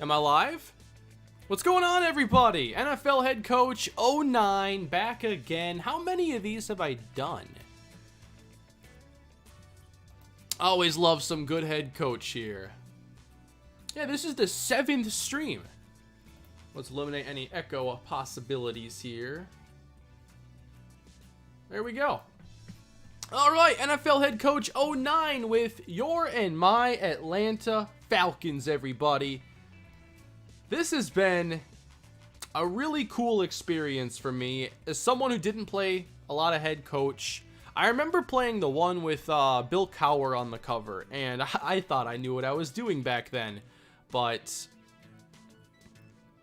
Am I live? What's going on, everybody? NFL head coach 09 back again. How many of these have I done? Always love some good head coach here. Yeah, this is the 7th stream. Let's eliminate any echo possibilities here. There we go. All right, NFL head coach 09 with your and my Atlanta Falcons, everybody. This has been a really cool experience for me as someone who didn't play a lot of head coach. I remember playing the one with Bill Cowher on the cover, and I thought I knew what I was doing back then. But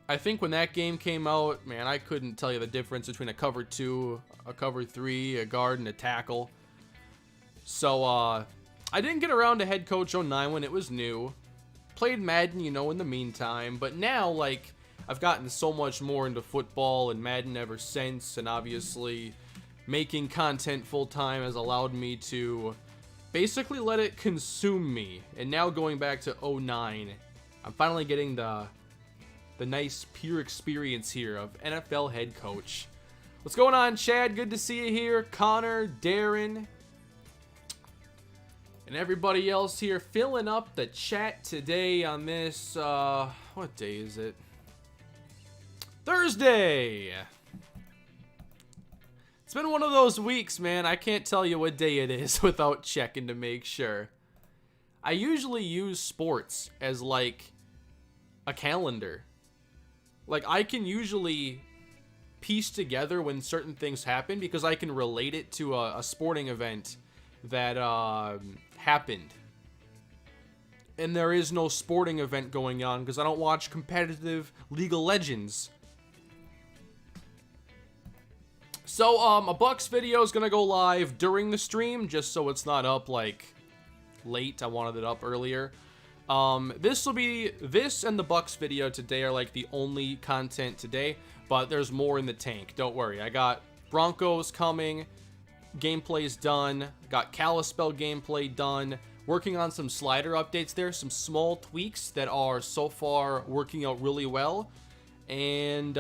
I think when that game came out, man, I couldn't tell you the difference between a cover 2, a cover 3, a guard, and a tackle. So I didn't get around to head coach 09 when it was new. Played Madden, you know, in the meantime, but now, like, I've gotten so much more into football and Madden ever since, and obviously making content full-time has allowed me to basically let it consume me. And now going back to 09, I'm finally getting the nice pure experience here of NFL head coach. What's going on, Chad? Good to see you here. Connor, Darren, and everybody else here filling up the chat today on this, what day is it? Thursday! It's been one of those weeks, man. I can't tell you what day it is without checking to make sure. I usually use sports as, like, a calendar. Like, I can usually piece together when certain things happen because I can relate it to a sporting event that happened. And there is no sporting event going on because I don't watch competitive League of Legends. So a Bucks video is gonna go live during the stream just so it's not up like late. I wanted it up earlier. This and the Bucks video today are like the only content today, but there's more in the tank. Don't worry. I got Broncos coming. Gameplay's done. Got Kalispell gameplay done. Working on some slider updates there. Some small tweaks that are so far working out really well. And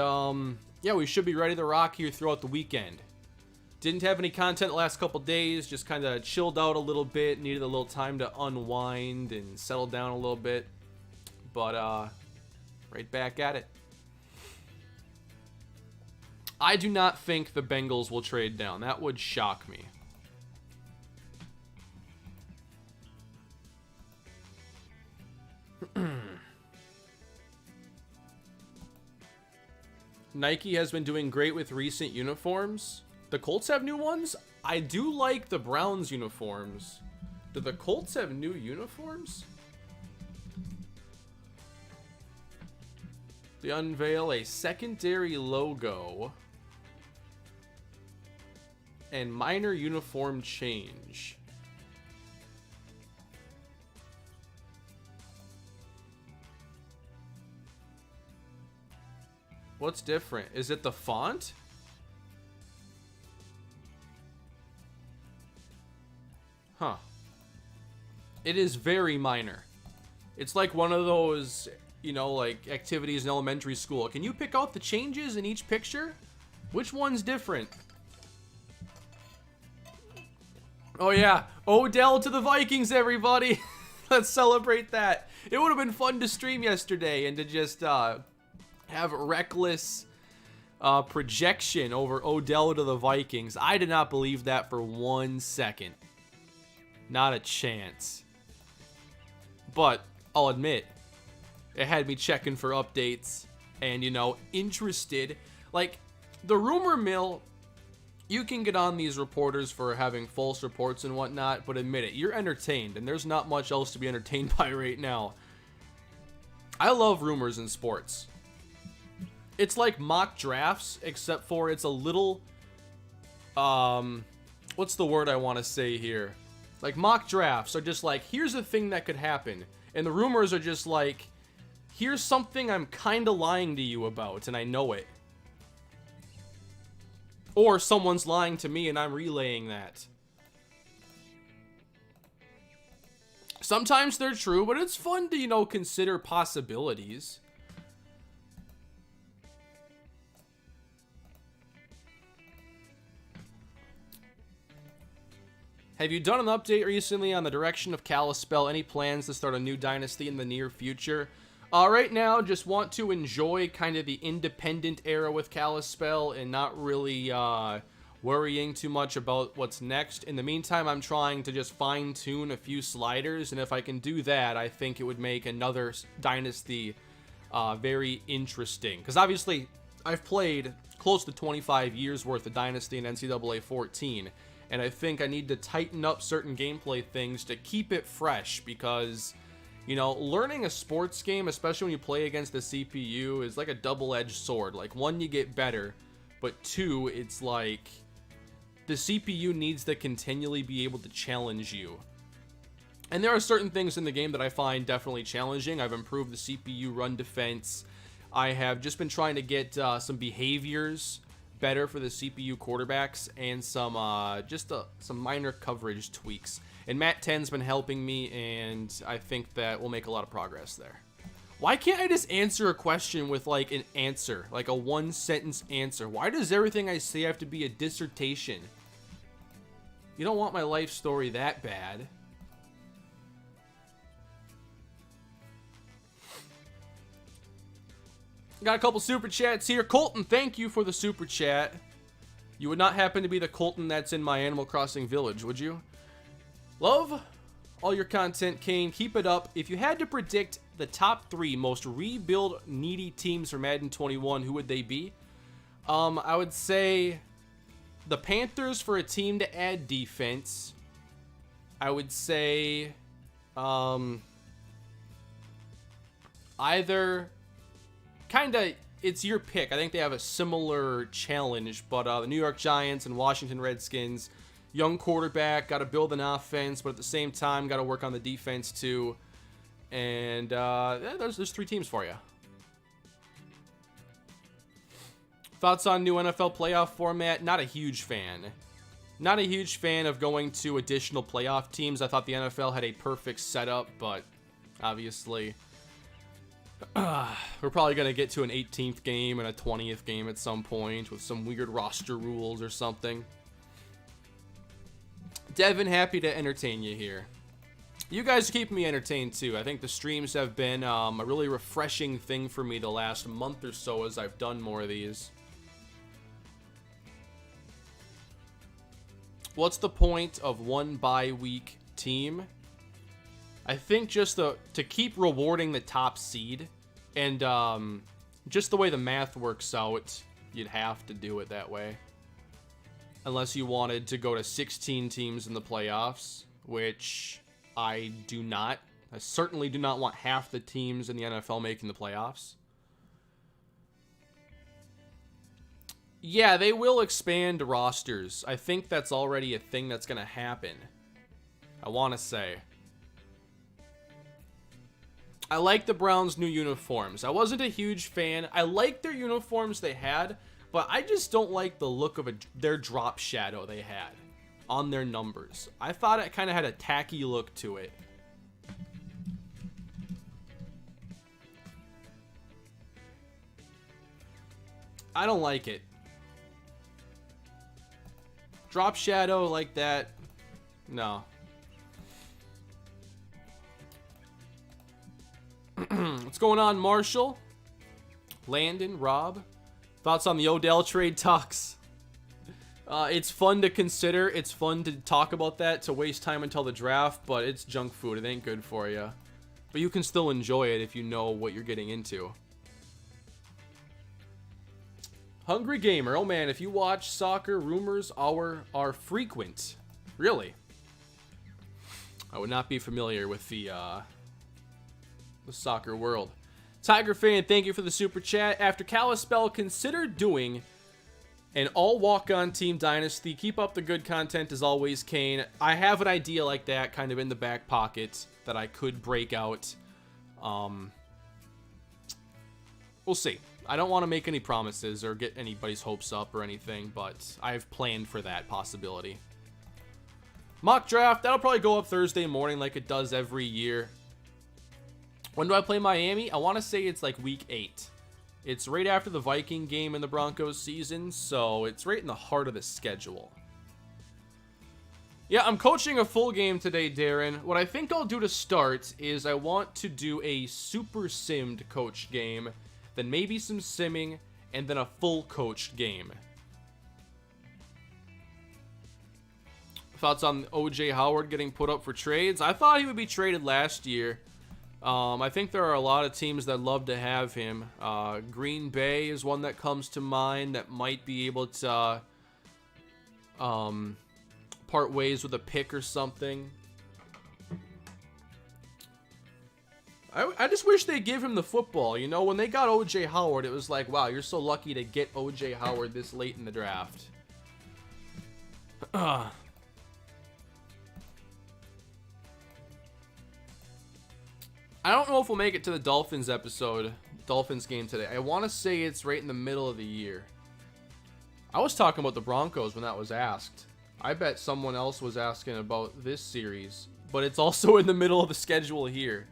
yeah, we should be ready to rock here throughout the weekend. Didn't have any content the last couple days. Just kind of chilled out a little bit. Needed a little time to unwind and settle down a little bit. But right back at it. I do not think the Bengals will trade down. That would shock me. Nike has been doing great with recent uniforms. The Colts have new ones? I do like the Browns uniforms. Do the Colts have new uniforms? They unveil a secondary logo and minor uniform change. What's different? Is it the font? Huh. It is very minor. It's like one of those, you know, like activities in elementary school. Can you pick out the changes in each picture? Which one's different? Oh yeah, Odell to the Vikings, everybody. Let's celebrate that. It would have been fun to stream yesterday and to just have reckless projection over Odell to the Vikings. I did not believe that for 1 second. Not a chance. But I'll admit, it had me checking for updates and, you know, interested. Like, the rumor mill, you can get on these reporters for having false reports and whatnot, but admit it, you're entertained, and there's not much else to be entertained by right now. I love rumors in sports. It's like mock drafts, except for it's a little, what's the word I want to say here? Like, mock drafts are just like, here's a thing that could happen. And the rumors are just like, here's something I'm kind of lying to you about, and I know it. Or someone's lying to me and I'm relaying that. Sometimes they're true, but it's fun to, you know, consider possibilities. Have you done an update recently on the direction of Kalispell? Any plans to start a new dynasty in the near future? Right now, just want to enjoy kind of the independent era with Kalispell and not really worrying too much about what's next. In the meantime, I'm trying to just fine-tune a few sliders, and if I can do that, I think it would make another dynasty very interesting. Because obviously, I've played close to 25 years worth of Dynasty in NCAA 14, and I think I need to tighten up certain gameplay things to keep it fresh, because, you know, learning a sports game, especially when you play against the CPU, is like a double-edged sword. Like, one, you get better, but two, it's like the CPU needs to continually be able to challenge you. And there are certain things in the game that I find definitely challenging. I've improved the CPU run defense. I have just been trying to get some behaviors better for the CPU quarterbacks and some minor coverage tweaks. And Matt 10's been helping me, and I think that we'll make a lot of progress there. Why can't I just answer a question with like an answer, like a one-sentence answer? Why does everything I say have to be a dissertation? You don't want my life story that bad. Got a couple super chats here. Colton, thank you for the super chat. You would not happen to be the Colton that's in my Animal Crossing village, would you? Love all your content, Kane. Keep it up. If you had to predict the top 3 most rebuild needy teams for Madden 21, who would they be? I would say the Panthers for a team to add defense. I would say either kind of, it's your pick. I think they have a similar challenge, but the New York Giants and Washington Redskins, young quarterback, got to build an offense, but at the same time, got to work on the defense too. And yeah, there's 3 teams for you. Thoughts on new NFL playoff format? Not a huge fan. Not a huge fan of going to additional playoff teams. I thought the NFL had a perfect setup, but obviously we're probably going to get to an 18th game and a 20th game at some point with some weird roster rules or something. Devin, happy to entertain you here. You guys keep me entertained too. I think the streams have been a really refreshing thing for me the last month or so as I've done more of these. What's the point of one bye-week team? I think just to keep rewarding the top seed, and just the way the math works out, you'd have to do it that way. Unless you wanted to go to 16 teams in the playoffs, which I do not. I certainly do not want half the teams in the NFL making the playoffs. Yeah, they will expand rosters. I think that's already a thing that's going to happen. I want to say. I like the Browns' new uniforms. I wasn't a huge fan. I liked their uniforms they had, but I just don't like the look of their drop shadow they had on their numbers. I thought it kind of had a tacky look to it. I don't like it. Drop shadow like that, no. What's going on, Marshall? Landon, Rob? Thoughts on the Odell trade talks? It's fun to consider. It's fun to talk about that, to waste time until the draft, but it's junk food. It ain't good for you. But you can still enjoy it if you know what you're getting into. Hungry Gamer. Oh man, if you watch soccer, rumors are frequent. Really? I would not be familiar with the soccer world. Tiger Fan, thank you for the super chat. After Kalispell, consider doing an all walk-on team dynasty. Keep up the good content as always, Kane. I have an idea like that kind of in the back pocket that I could break out. We'll see. I don't want to make any promises or get anybody's hopes up or anything, but I've planned for that possibility. Mock draft, that'll probably go up Thursday morning like it does every year. When do I play Miami? I want to say it's like week 8. It's right after the Viking game in the Broncos season, so it's right in the heart of the schedule. Yeah, I'm coaching a full game today, Darren. What I think I'll do to start is I want to do a super simmed coach game, then maybe some simming, and then a full coached game. Thoughts on O.J. Howard getting put up for trades? I thought he would be traded last year. I think there are a lot of teams that love to have him. Green Bay is one that comes to mind that might be able to part ways with a pick or something. I just wish they'd give him the football. You know, when they got O.J. Howard, it was like, wow, you're so lucky to get O.J. Howard this late in the draft. I don't know if we'll make it to the Dolphins game today. I want to say it's right in the middle of the year. I was talking about the Broncos when that was asked. I bet someone else was asking about this series, but it's also in the middle of the schedule here.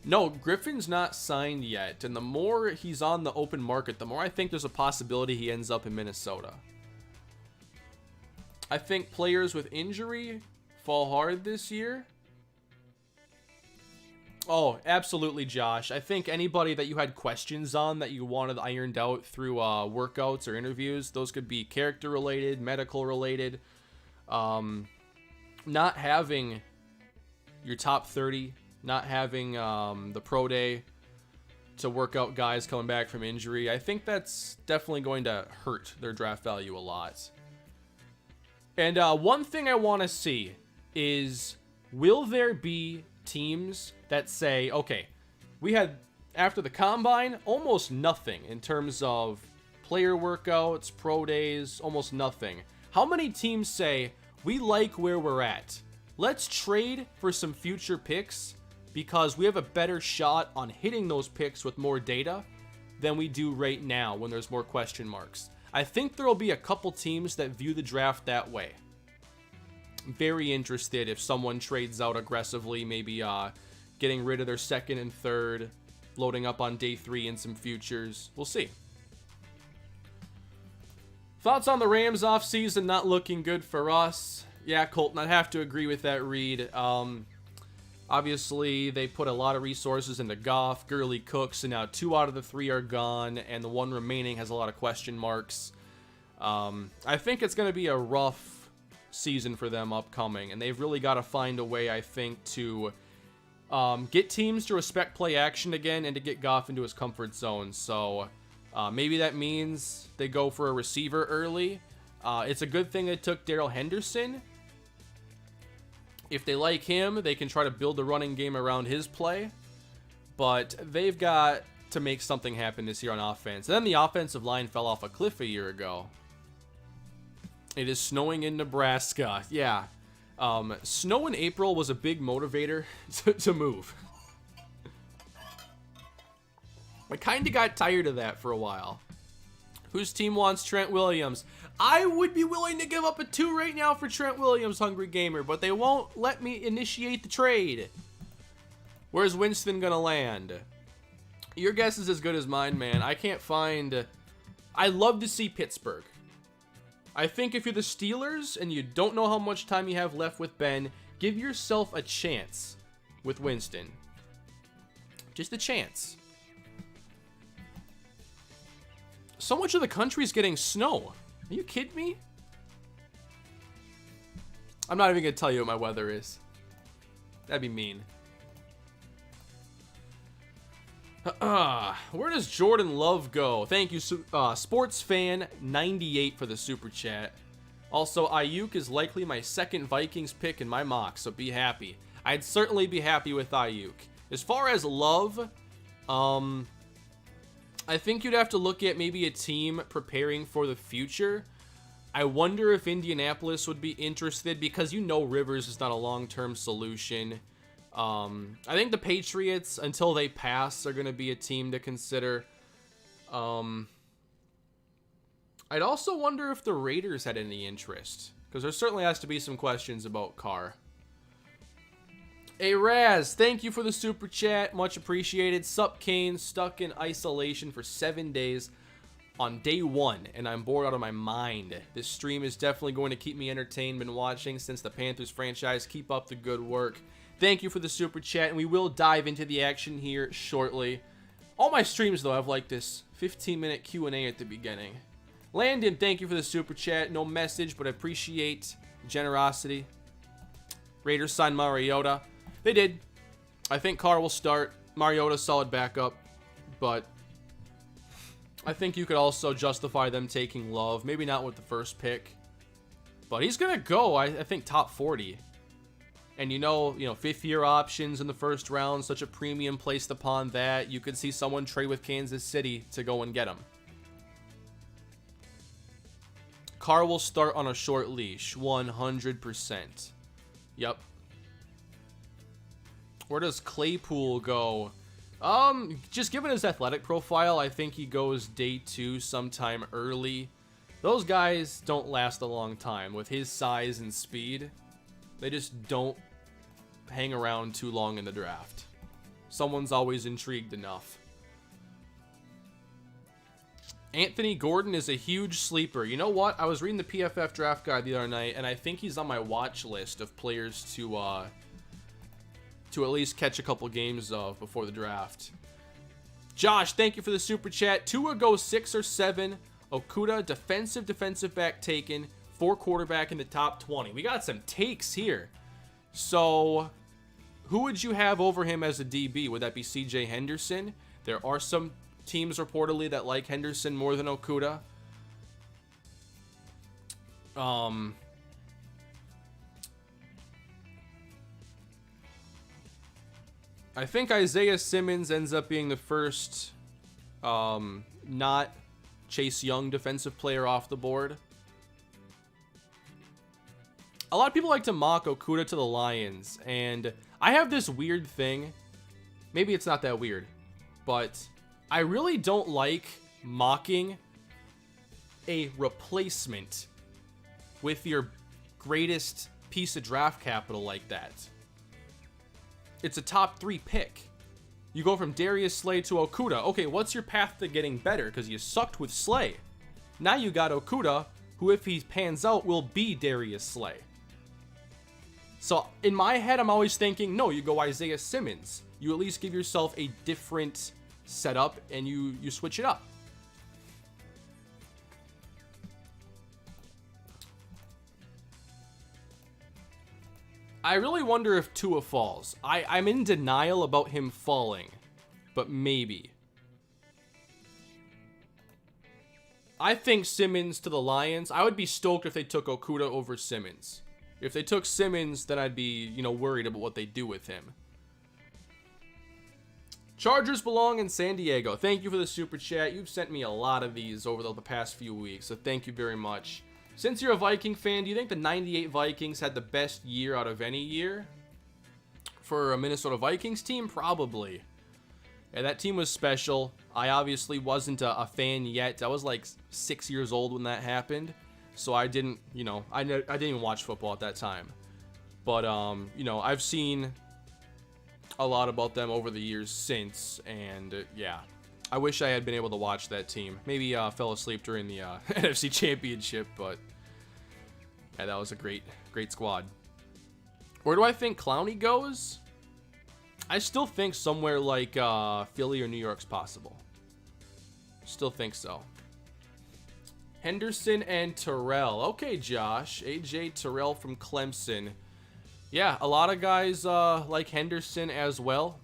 No, Griffin's not signed yet, and the more he's on the open market, the more I think there's a possibility he ends up in Minnesota. I think players with injury fall hard this year. Oh, absolutely, Josh. I think anybody that you had questions on that you wanted ironed out through workouts or interviews, those could be character-related, medical-related. Not having your top 30, not having the pro day to work out guys coming back from injury, I think that's definitely going to hurt their draft value a lot. And one thing I want to see is, will there be teams that say, okay, we had, after the combine, almost nothing in terms of player workouts, pro days, almost nothing. How many teams say, we like where we're at, let's trade for some future picks because we have a better shot on hitting those picks with more data than we do right now when there's more question marks? I think there will be a couple teams that view the draft that way. Very interested if someone trades out aggressively, maybe getting rid of their second and third, loading up on day 3 in some futures. We'll see. Thoughts on the Rams offseason? Not looking good for us. Yeah, Colton, I'd have to agree with that read. Obviously, they put a lot of resources into Goff, Gurley, Cooks, and now 2 out of the 3 are gone, and the one remaining has a lot of question marks. I think it's going to be a rough season for them upcoming, and they've really got to find a way, I think, to get teams to respect play action again and to get Goff into his comfort zone. So maybe that means they go for a receiver early. It's a good thing they took Darrell Henderson. If they like him, they can try to build the running game around his play, but they've got to make something happen this year on offense. And then the offensive line fell off a cliff a year ago. It is snowing in Nebraska. Yeah. Snow in April was a big motivator to move. I kind of got tired of that for a while. Whose team wants Trent Williams? I would be willing to give up a 2 right now for Trent Williams, Hungry Gamer, but they won't let me initiate the trade. Where's Winston going to land? Your guess is as good as mine, man. I can't find... I love to see Pittsburgh. I think if you're the Steelers and you don't know how much time you have left with Ben, give yourself a chance with Winston. Just a chance. So much of the country's getting snow. Are you kidding me? I'm not even going to tell you what my weather is. That'd be mean. Where does Jordan Love go? Thank you, Sports Fan 98 for the super chat. Also, Ayuk is likely my second Vikings pick in my mock, so be happy. I'd certainly be happy with Ayuk. As far as Love, I think you'd have to look at maybe a team preparing for the future. I wonder if Indianapolis would be interested because you know Rivers is not a long-term solution. I think the Patriots, until they pass, are going to be a team to consider. I'd also wonder if the Raiders had any interest, because there certainly has to be some questions about Carr. Hey Raz, thank you for the super chat, much appreciated. Sup Kane, stuck in isolation for 7 days. on day one, and I'm bored out of my mind. This stream is definitely going to keep me entertained. Been watching since the Panthers franchise. Keep up the good work. Thank you for the super chat, and we will dive into the action here shortly. All my streams, though, have like this 15-minute Q&A at the beginning. Landon, thank you for the super chat. No message, but I appreciate generosity. Raiders signed Mariota. They did. I think Carr will start. Mariota, solid backup. But I think you could also justify them taking Love. Maybe not with the first pick. But he's going to go, I think, top 40. And you know, fifth-year options in the first round, such a premium placed upon that. You could see someone trade with Kansas City to go and get him. Carr will start on a short leash, 100%. Yep. Where does Claypool go? Just given his athletic profile, I think he goes day 2 sometime early. Those guys don't last a long time. With his size and speed, they just don't hang around too long in the draft. Someone's always intrigued enough. Anthony Gordon is a huge sleeper. You know what? I was reading the PFF draft guide the other night, and I think he's on my watch list of players to at least catch a couple games of before the draft. Josh, thank you for the super chat. Tua goes 6 or 7. Okuda, defensive back taken. 4 quarterback in the top 20. We got some takes here. So, who would you have over him as a DB? Would that be CJ Henderson? There are some teams reportedly that like Henderson more than Okuda. I think Isaiah Simmons ends up being the first not Chase Young defensive player off the board. A lot of people like to mock Okuda to the Lions, and I have this weird thing. Maybe it's not that weird, but I really don't like mocking a replacement with your greatest piece of draft capital like that. It's a top 3 pick. You go from Darius Slay to Okuda. Okay, what's your path to getting better? Because you sucked with Slay. Now you got Okuda, who if he pans out will be Darius Slay. So in my head, I'm always thinking, no, you go Isaiah Simmons. You at least give yourself a different setup and you switch it up. I really wonder if Tua falls. I'm in denial about him falling, but maybe. I think Simmons to the Lions. I would be stoked if they took Okuda over Simmons. If they took Simmons, then I'd be, worried about what they do with him. Chargers belong in San Diego. Thank you for the super chat. You've sent me a lot of these over the past few weeks, so thank you very much. Since you're a Viking fan, do you think the 98 Vikings had the best year out of any year? For a Minnesota Vikings team? Probably. Yeah, that team was special. I obviously wasn't a fan yet. I was like 6 years old when that happened. So I didn't, I didn't even watch football at that time. But, I've seen a lot about them over the years since. And, yeah. I wish I had been able to watch that team. Maybe fell asleep during the NFC Championship, but yeah, that was a great squad. Where do I think Clowney goes? I still think somewhere like Philly or New York's possible. Still think so. Henderson and Terrell. Okay, Josh. AJ Terrell from Clemson. Yeah, a lot of guys like Henderson as well.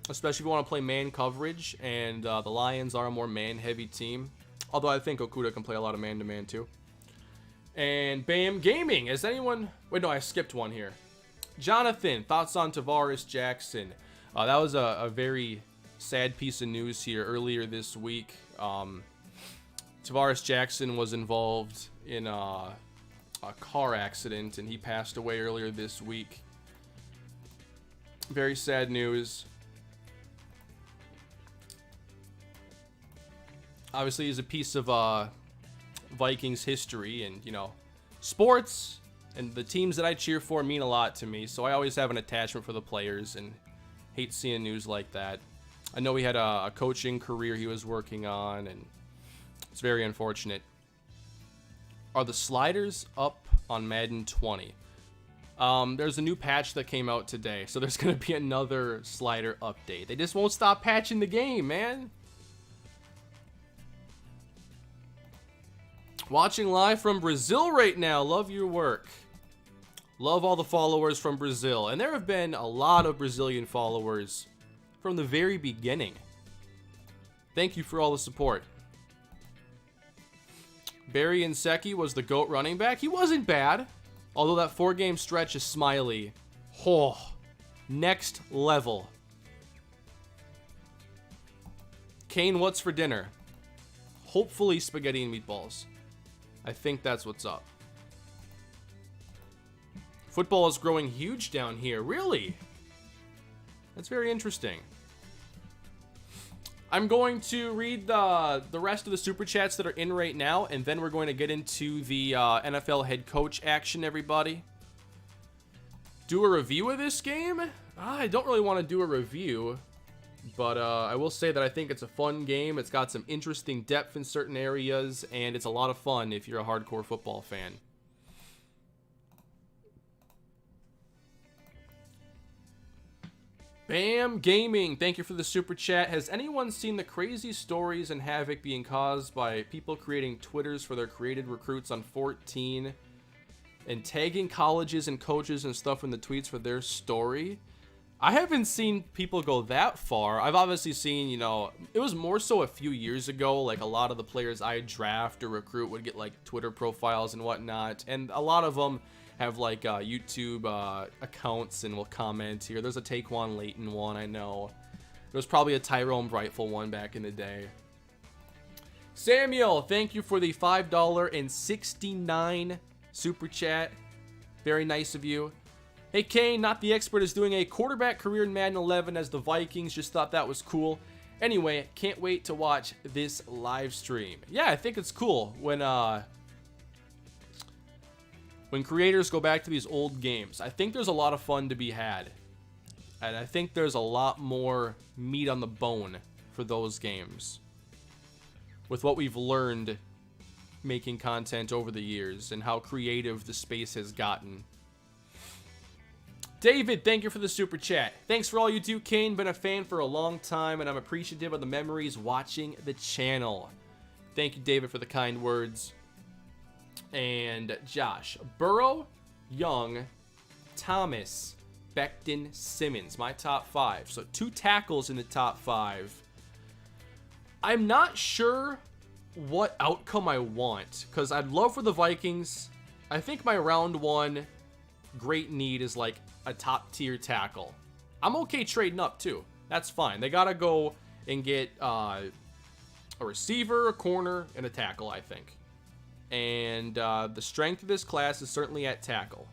Especially if you want to play man coverage, and the Lions are a more man-heavy team. Although I think Okuda can play a lot of man-to-man too. And Bam Gaming. Is anyone... Wait, no, I skipped one here. Jonathan, thoughts on Tavares Jackson? That was a very sad piece of news here earlier this week. Tavares Jackson was involved in a car accident, and he passed away earlier this week. Very sad news. Obviously, he's a piece of Vikings history, and sports and the teams that I cheer for mean a lot to me. So I always have an attachment for the players, and hate seeing news like that. I know he had a coaching career he was working on, and It's very unfortunate. Are the sliders up on Madden 20? There's a new patch that came out today, so there's going to be another slider update. They just won't stop patching the game, man. Watching live from Brazil right now. Love your work. Love all the followers from Brazil. And there have been a lot of Brazilian followers from the very beginning. Thank you for all the support. Barry Inseki was the GOAT running back. He wasn't bad. Although that 4-game stretch is Smiley. Oh, next level. Kane, what's for dinner? Hopefully spaghetti and meatballs. I think that's what's up. Football is growing huge down here. Really? That's very interesting. I'm going to read the rest of the Super Chats that are in right now, and then we're going to get into the NFL head coach action, everybody. Do a review of this game? I don't really want to do a review, but I will say that I think it's a fun game. It's got some interesting depth in certain areas, and it's a lot of fun if you're a hardcore football fan. Bam Gaming, thank you for the super chat. Has anyone seen the crazy stories and havoc being caused by people creating Twitters for their created recruits on 14 and tagging colleges and coaches and stuff in the tweets for their story? I haven't seen people go that far. I've obviously seen, you know, it was more so a few years ago, like a lot of the players I draft or recruit would get like Twitter profiles and whatnot, and a lot of them have like YouTube accounts and will comment here. There's a Taquan Layton one, I know. There's probably a Tyrone Brightful one back in the day. Samuel, thank you for the $5.69 super chat. Very nice of you. Hey Kane, Not the Expert is doing a quarterback career in Madden 11 as the Vikings. Just thought that was cool. Anyway, can't wait to watch this live stream. Yeah, I think it's cool when creators go back to these old games. I think there's a lot of fun to be had. And I think there's a lot more meat on the bone for those games. With what we've learned making content over the years and how creative the space has gotten. David, thank you for the super chat. Thanks for all you do, Kane. Been a fan for a long time, and I'm appreciative of the memories watching the channel. Thank you, David, for the kind words. And Josh, Burrow, Young, Thomas, Becton, Simmons, my top 5. So 2 tackles in the top 5. I'm not sure what outcome I want, because I'd love for the Vikings. I think my round 1 great need is like a top tier tackle. I'm okay trading up too. That's fine. They gotta go and get a receiver, a corner, and a tackle, I think. And the strength of this class is certainly at tackle.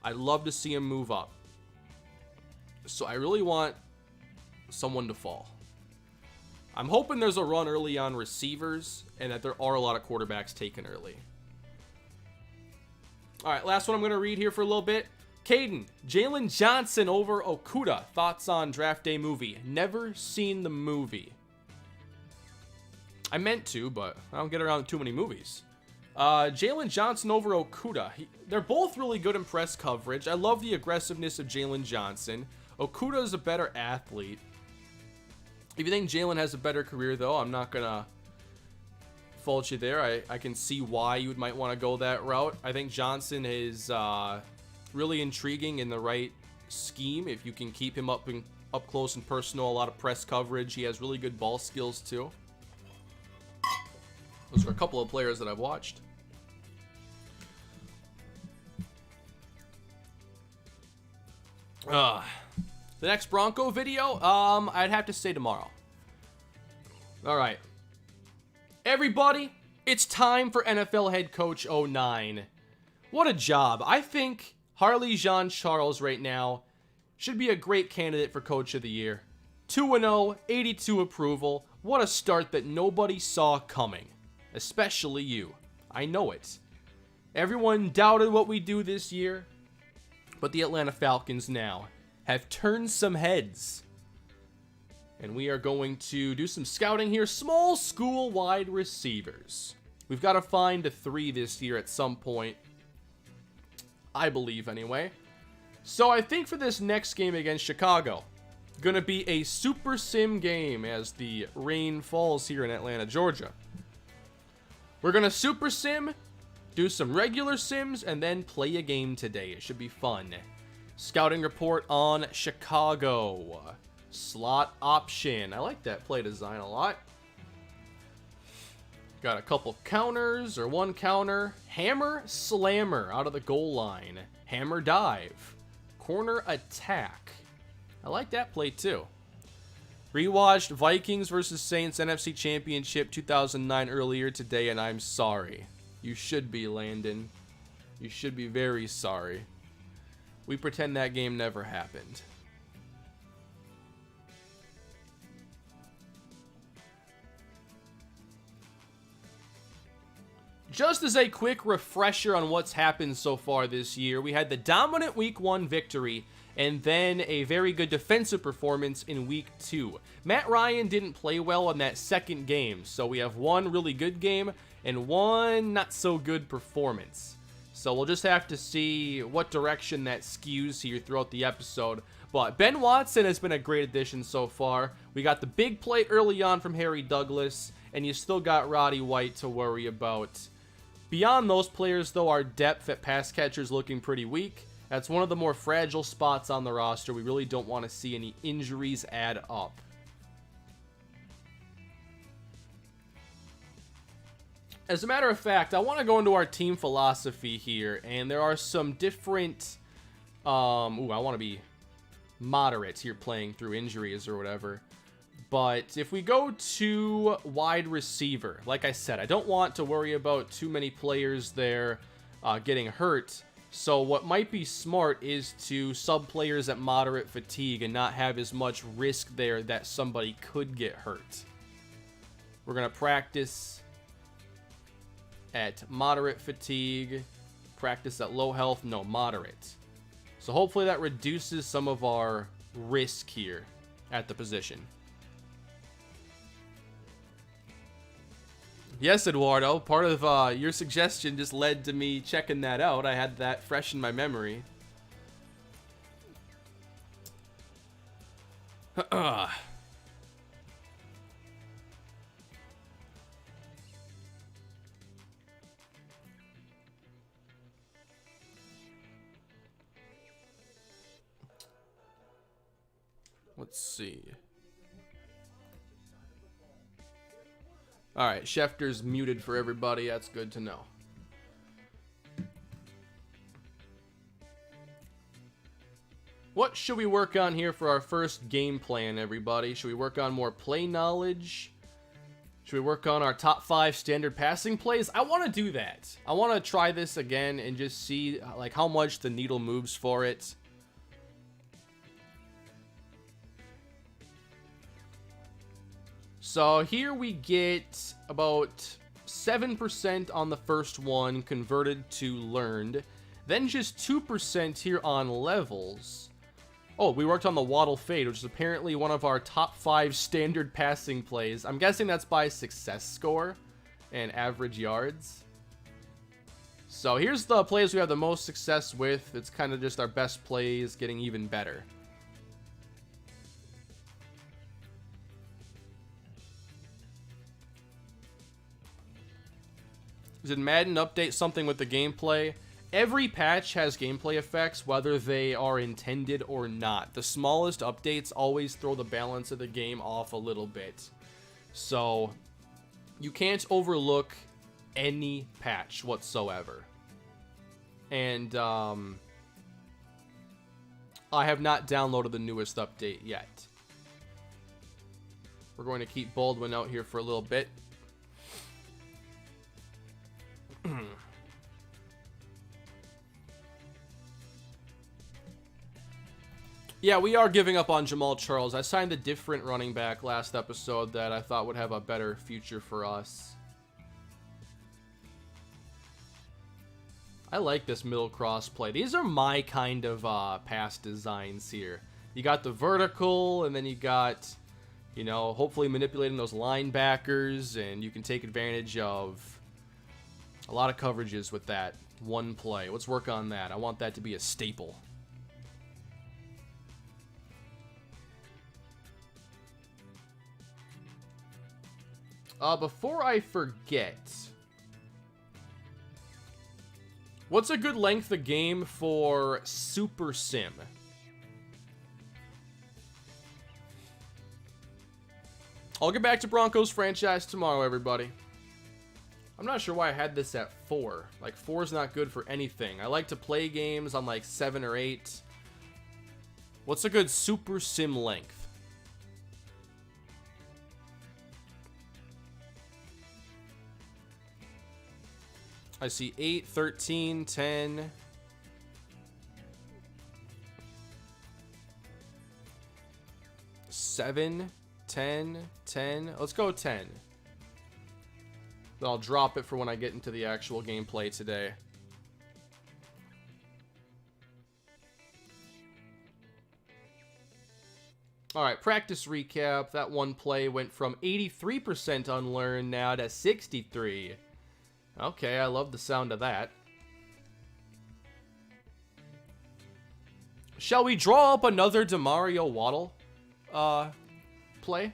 I'd love to see him move up. So I really want someone to fall. I'm hoping there's a run early on receivers and that there are a lot of quarterbacks taken early. All right, last one I'm going to read here for a little bit. Caden, Jalen Johnson over Okuda. Thoughts on Draft Day movie? Never seen the movie. I meant to, but I don't get around to too many movies. Jalen Johnson over Okuda. They're both really good in press coverage. I love the aggressiveness of Jalen Johnson. Okuda is a better athlete. If you think Jalen has a better career, though, I'm not going to fault you there. I can see why you might want to go that route. I think Johnson is really intriguing in the right scheme. If you can keep him up close and personal, a lot of press coverage. He has really good ball skills, too. Those are a couple of players that I've watched. The next Bronco video, I'd have to say tomorrow. All right. Everybody, it's time for NFL head coach 09. What a job. I think Harley Jean-Charles right now should be a great candidate for coach of the year. 2-0, 82 approval. What a start that nobody saw coming. Especially you. I know it. Everyone doubted what we do this year, but the Atlanta Falcons now have turned some heads. And we are going to do some scouting here. Small school wide receivers. We've got to find a 3 this year at some point. I believe, anyway. So I think for this next game against Chicago, gonna be a super sim game as the rain falls here in Atlanta, Georgia. We're gonna super sim, do some regular sims, and then play a game today. It should be fun. Scouting report on Chicago. Slot option. I like that play design a lot. Got a couple counters, or one counter. Hammer slammer out of the goal line. Hammer dive. Corner attack. I like that play too. Rewatched Vikings versus Saints NFC Championship 2009 earlier today, and I'm sorry. You should be, Landon. You should be very sorry. We pretend that game never happened. Just as a quick refresher on what's happened so far this year, we had the dominant Week 1 victory and then a very good defensive performance in Week 2. Matt Ryan didn't play well in that second game, so we have one really good game and one not so good performance. So we'll just have to see what direction that skews here throughout the episode. But Ben Watson has been a great addition so far. We got the big play early on from Harry Douglas, and you still got Roddy White to worry about. Beyond those players, though, our depth at pass catchers looking pretty weak. That's one of the more fragile spots on the roster. We really don't want to see any injuries add up. As a matter of fact, I want to go into our team philosophy here, and there are some different... I want to be moderate here playing through injuries or whatever. But if we go to wide receiver, like I said, I don't want to worry about too many players there getting hurt. So what might be smart is to sub players at moderate fatigue and not have as much risk there that somebody could get hurt. We're going to practice at moderate fatigue, practice at low health, no, moderate. So hopefully that reduces some of our risk here at the position. Yes, Eduardo, part of your suggestion just led to me checking that out. I had that fresh in my memory. Let's see. All right, Schefter's muted for everybody. That's good to know. What should we work on here for our first game plan, everybody? Should we work on more play knowledge? Should we work on our top 5 standard passing plays? I want to do that. I want to try this again and just see like how much the needle moves for it. So here we get about 7% on the first one converted to learned. Then just 2% here on levels. Oh, we worked on the waddle fade, which is apparently one of our top 5 standard passing plays. I'm guessing that's by success score and average yards. So here's the plays we have the most success with. It's kind of just our best plays getting even better. Did Madden update something with the gameplay? Every patch has gameplay effects, whether they are intended or not. The smallest updates always throw the balance of the game off a little bit. So, you can't overlook any patch whatsoever. And, I have not downloaded the newest update yet. We're going to keep Baldwin out here for a little bit. Yeah, we are giving up on Jamal Charles. I signed a different running back last episode that I thought would have a better future for us. I like this middle cross play. These are my kind of pass designs here. You got the vertical, and then you got You know, hopefully manipulating those linebackers, and you can take advantage of a lot of coverages with that one play. Let's work on that. I want that to be a staple. Before I forget, what's a good length of game for Super Sim? I'll get back to Broncos franchise tomorrow, everybody. I'm not sure why I had this at 4. Like, 4 is not good for anything. I like to play games on like 7 or 8. What's a good Super Sim length? I see 8, 13, 10. Seven, 10, 10. Let's go 10. Then I'll drop it for when I get into the actual gameplay today. Alright, practice recap. That one play went from 83% unlearned now to 63. Okay, I love the sound of that. Shall we draw up another DeMario Waddle play?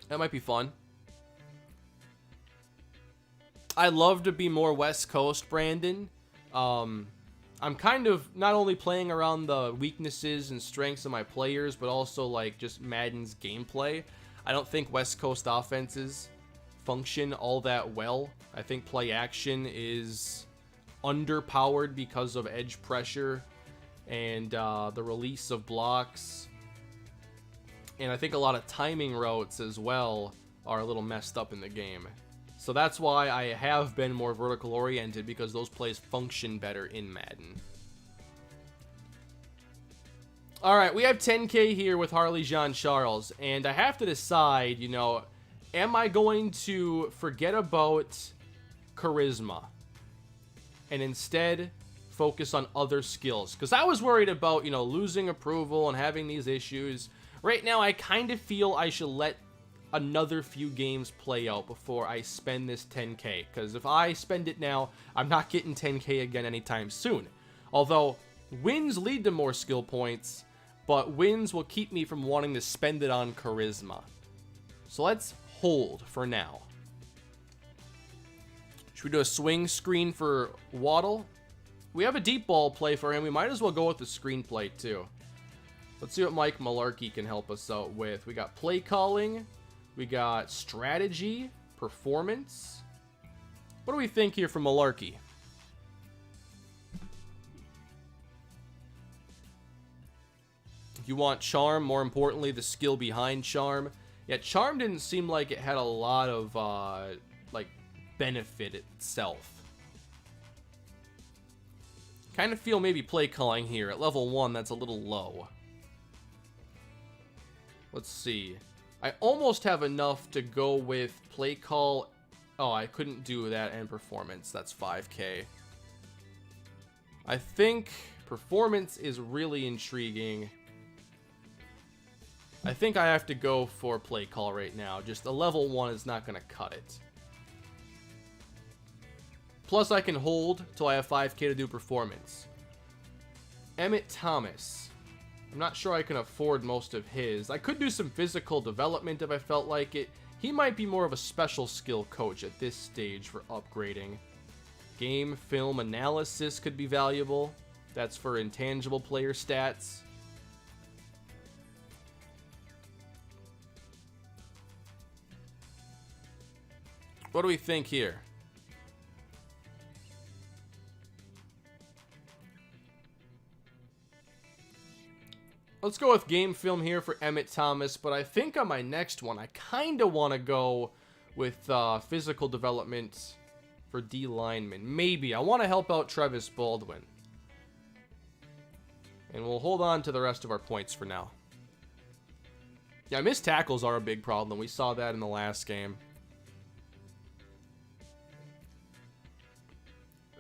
That might be fun. I'd love to be more West Coast, Brandon. I'm kind of not only playing around the weaknesses and strengths of my players, but also like just Madden's gameplay. I don't think West Coast offenses function all that well. I think play action is underpowered because of edge pressure and the release of blocks. And I think a lot of timing routes as well are a little messed up in the game. So that's why I have been more vertical oriented, because those plays function better in Madden. Alright, we have 10K here with Harley Jean-Charles, and I have to decide, you know, am I going to forget about charisma and instead focus on other skills? Because I was worried about, you know, losing approval and having these issues. Right now, I kind of feel I should let another few games play out before I spend this 10K. Because if I spend it now, I'm not getting 10K again anytime soon. Although, wins lead to more skill points, but wins will keep me from wanting to spend it on charisma. So let's hold for now. Should we do a swing screen for Waddle? We have a deep ball play for him. We might as well go with the screenplay too. Let's see what Mike Malarkey can help us out with. We got play calling. We got strategy, performance. What do we think here from Malarkey? You want charm, more importantly, the skill behind charm. Yeah, charm didn't seem like it had a lot of, like, benefit itself. Kind of feel maybe play calling here. At level 1, that's a little low. Let's see. I almost have enough to go with play call. Oh, I couldn't do that and performance. That's 5K. I think performance is really intriguing. I think I have to go for play call right now. Just a level 1 is not going to cut it. Plus, I can hold till I have 5K to do performance. Emmett Thomas. I'm not sure I can afford most of his. I could do some physical development if I felt like it. He might be more of a special skill coach at this stage for upgrading. Game film analysis could be valuable. That's for intangible player stats. What do we think here? Let's go with game film here for Emmett Thomas, but I think on my next one, I kind of want to go with physical development for D lineman. Maybe. I want to help out Travis Baldwin. And we'll hold on to the rest of our points for now. Yeah, missed tackles are a big problem. We saw that in the last game.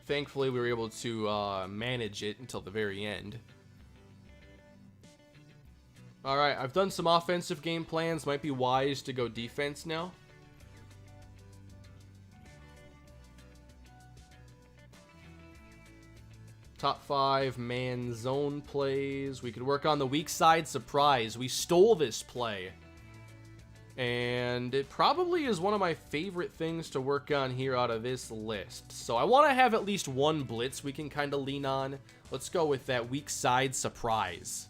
Thankfully, we were able to manage it until the very end. All right, I've done some offensive game plans. Might be wise to go defense now. Top 5 man zone plays. We could work on the weak side surprise. We stole this play. And it probably is one of my favorite things to work on here out of this list. So I want to have at least one blitz we can kind of lean on. Let's go with that weak side surprise.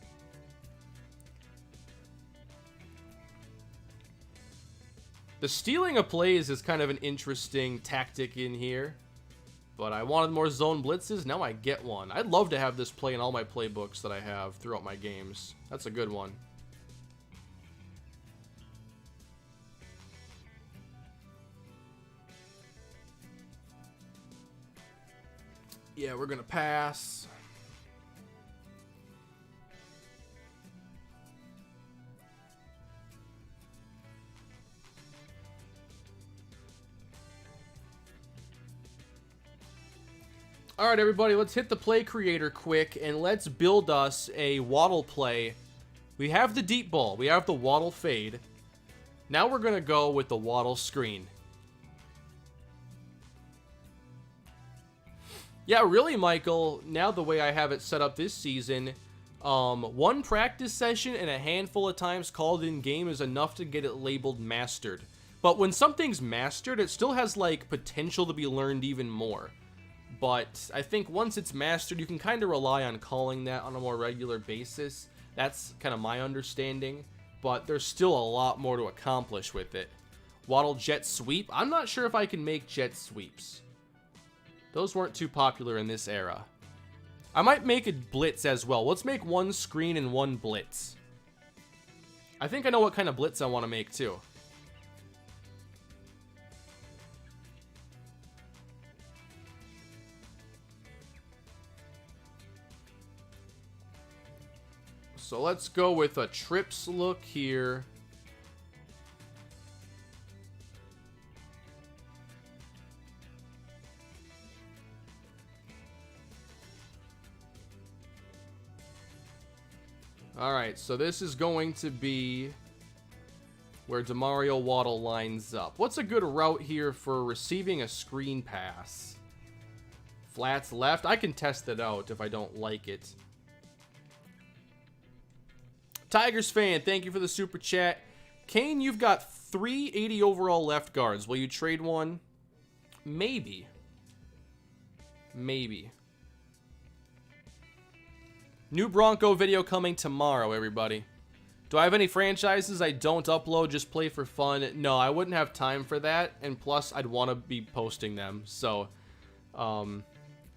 The stealing of plays is kind of an interesting tactic in here. But I wanted more zone blitzes. Now I get one. I'd love to have this play in all my playbooks that I have throughout my games. That's a good one. Yeah, we're going to pass. All right, everybody, let's hit the play creator quick, and let's build us a waddle play. We have the deep ball. We have the waddle fade. Now we're going to go with the waddle screen. Yeah, really, Michael, now the way I have it set up this season, one practice session and a handful of times called in game is enough to get it labeled mastered. But when something's mastered, it still has, like, potential to be learned even more. But I think once it's mastered, you can kind of rely on calling that on a more regular basis. That's kind of my understanding. But there's still a lot more to accomplish with it. Waddle jet sweep. I'm not sure if I can make jet sweeps. Those weren't too popular in this era. I might make a blitz as well. Let's make one screen and one blitz. I think I know what kind of blitz I want to make too. So let's go with a trips look here. All right, so this is going to be where DeMario Waddle lines up. What's a good route here for receiving a screen pass? Flats left. I can test it out if I don't like it. Tigers fan, thank you for the super chat. Kane, you've got 380 overall left guards. Will you trade one? Maybe. Maybe. New Bronco video coming tomorrow, everybody. Do I have any franchises I don't upload, just play for fun? No, I wouldn't have time for that, and plus, I'd want to be posting them. So, no,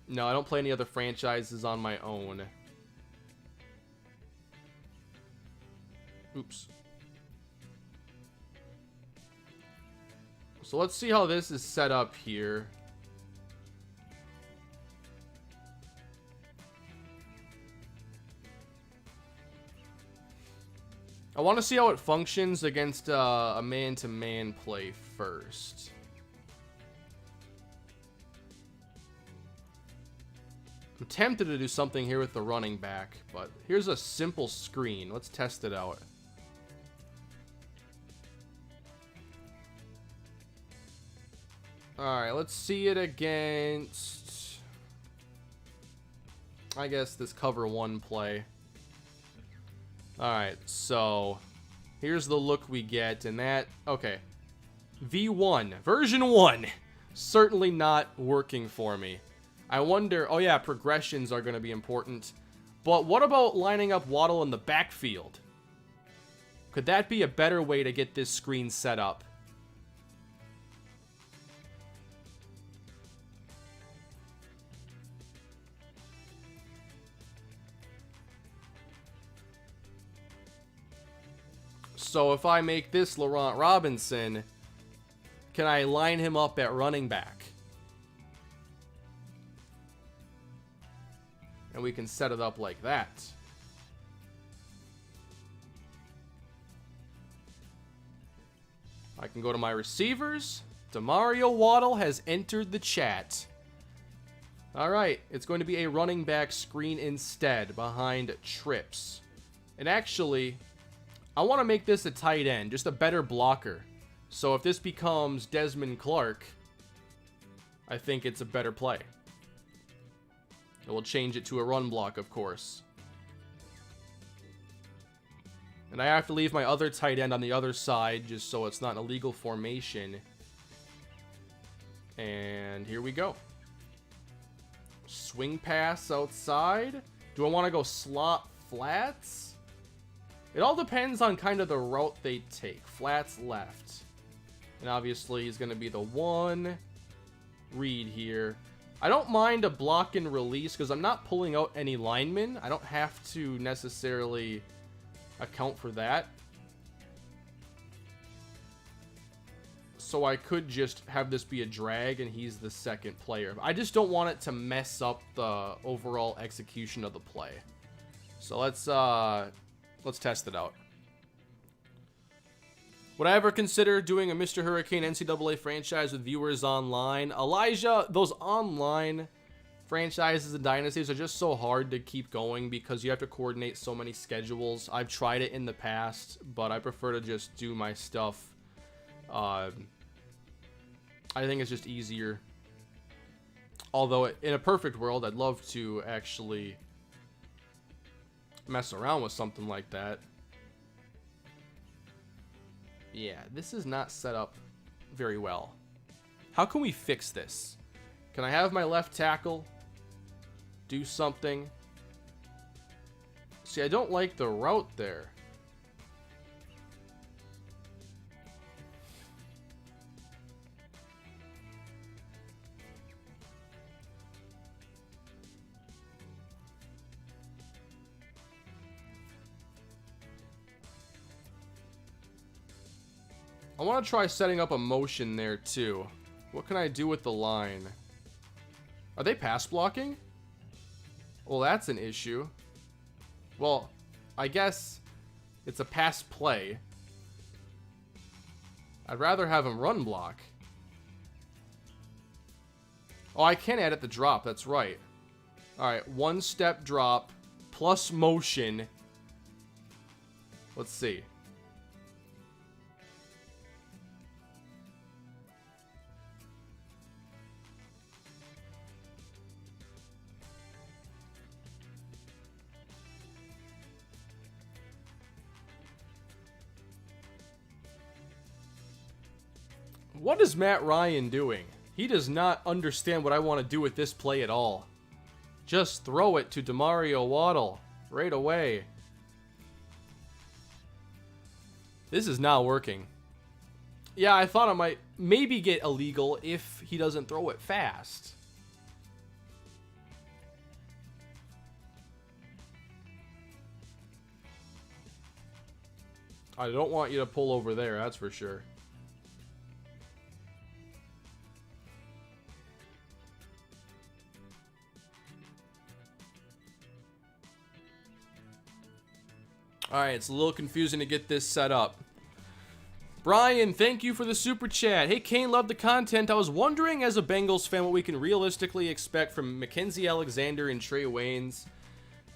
I don't play any other franchises on my own. Oops. So let's see how this is set up here. I want to see how it functions against a man-to-man play first. I'm tempted to do something here with the running back, but here's a simple screen. Let's test it out. Alright, let's see it against, I guess, this cover one play. Alright, so here's the look we get, and that, okay. V1, version 1, certainly not working for me. I wonder, oh yeah, progressions are going to be important. But what about lining up Waddle in the backfield? Could that be a better way to get this screen set up? So if I make this Laurent Robinson, can I line him up at running back? And we can set it up like that. I can go to my receivers. DeMario Waddle has entered the chat. Alright, it's going to be a running back screen instead behind trips. And actually, I want to make this a tight end, just a better blocker. So if this becomes Desmond Clark, I think it's a better play. And we'll change it to a run block, of course. And I have to leave my other tight end on the other side just so it's not an illegal formation. And here we go. Swing pass outside. Do I want to go slot flats? It all depends on kind of the route they take. Flats left. And obviously he's going to be the one read here. I don't mind a block and release because I'm not pulling out any linemen. I don't have to necessarily account for that. So I could just have this be a drag and he's the second player. I just don't want it to mess up the overall execution of the play. So let's test it out. Would I ever consider doing a MrHurriicane NCAA franchise with viewers online? Elijah, those online franchises and dynasties are just so hard to keep going because you have to coordinate so many schedules. I've tried it in the past, but I prefer to just do my stuff. I think it's just easier. Although in a perfect world, I'd love to actually mess around with something like that. Yeah, this is not set up very well. How can we fix this? Can I have my left tackle do something? See, I don't like the route there. I want to try setting up a motion there too. What can I do with the line? Are they pass blocking? Well, that's an issue. Well, I guess it's a pass play. I'd rather have him run block. Oh, I can edit the drop. That's right. Alright, one step drop plus motion. Let's see. What is Matt Ryan doing? He does not understand what I want to do with this play at all. Just throw it to Demario Waddle right away. This is not working. Yeah, I thought it might maybe get illegal if he doesn't throw it fast. I don't want you to pull over there, that's for sure. Alright, it's a little confusing to get this set up. Brian, thank you for the super chat. Hey, Kane, love the content. I was wondering, as a Bengals fan, what we can realistically expect from Mackenzie Alexander and Trey Waynes.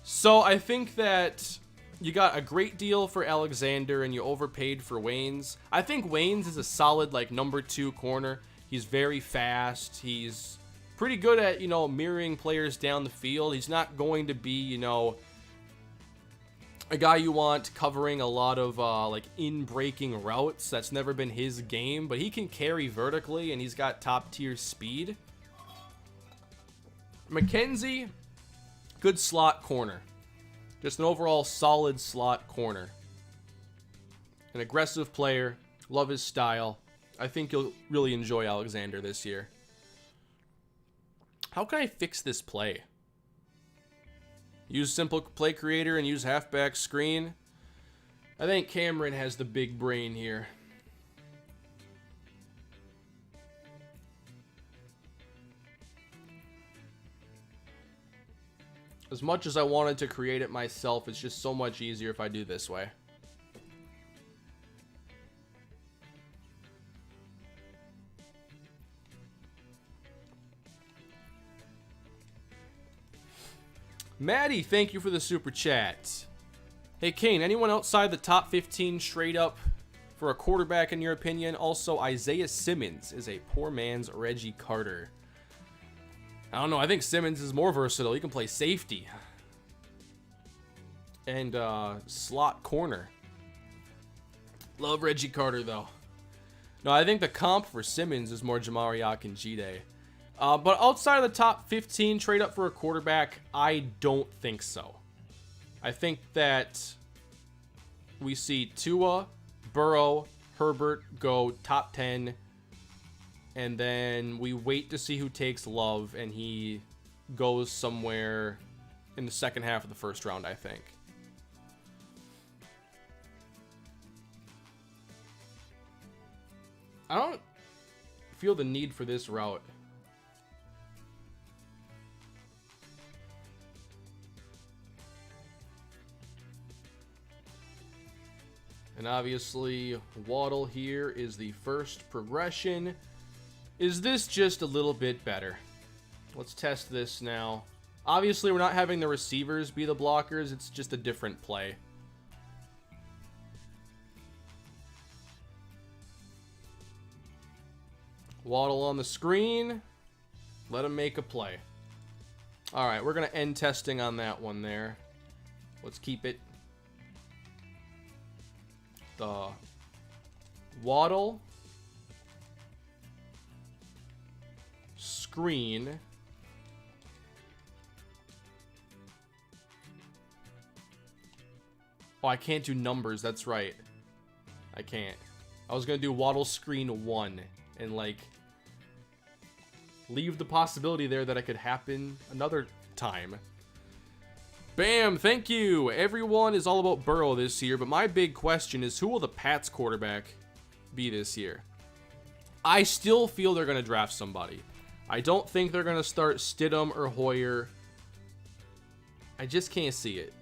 So, I think that you got a great deal for Alexander and you overpaid for Waynes. I think Waynes is a solid, like, number 2 corner. He's very fast. He's pretty good at, you know, mirroring players down the field. He's not going to be, you know, a guy you want covering a lot of like in-breaking routes. That's never been his game, but he can carry vertically and he's got top tier speed. Mackenzie, good slot corner. Just an overall solid slot corner. An aggressive player. Love his style. I think you'll really enjoy Alexander this year. How can I fix this play? Use simple play creator and use halfback screen. I think Cameron has the big brain here. As much as I wanted to create it myself, it's just so much easier if I do this way. Maddie, thank you for the super chat. Hey, Kane, anyone outside the top 15 straight up for a quarterback in your opinion? Also, Isaiah Simmons is a poor man's Reggie Carter. I don't know. I think Simmons is more versatile. He can play safety and slot corner. Love Reggie Carter, though. No, I think the comp for Simmons is more Jamari Akinjide. But outside of the top 15 trade up for a quarterback, I don't think so. I think that we see Tua, Burrow, Herbert go top 10, and then we wait to see who takes Love, and he goes somewhere in the second half of the first round, I think. I don't feel the need for this route. And obviously, Waddle here is the first progression. Is this just a little bit better? Let's test this now. Obviously, we're not having the receivers be the blockers. It's just a different play. Waddle on the screen. Let him make a play. All right, we're going to end testing on that one there. Let's keep it. The Waddle screen oh, I can't do numbers. That's right. I can't. I was gonna do Waddle screen 1 and like leave the possibility there that it could happen another time. Bam, thank you. Everyone is all about Burrow this year, but my big question is, who will the Pats quarterback be this year? I still feel they're going to draft somebody. I don't think they're going to start Stidham or Hoyer. I just can't see it.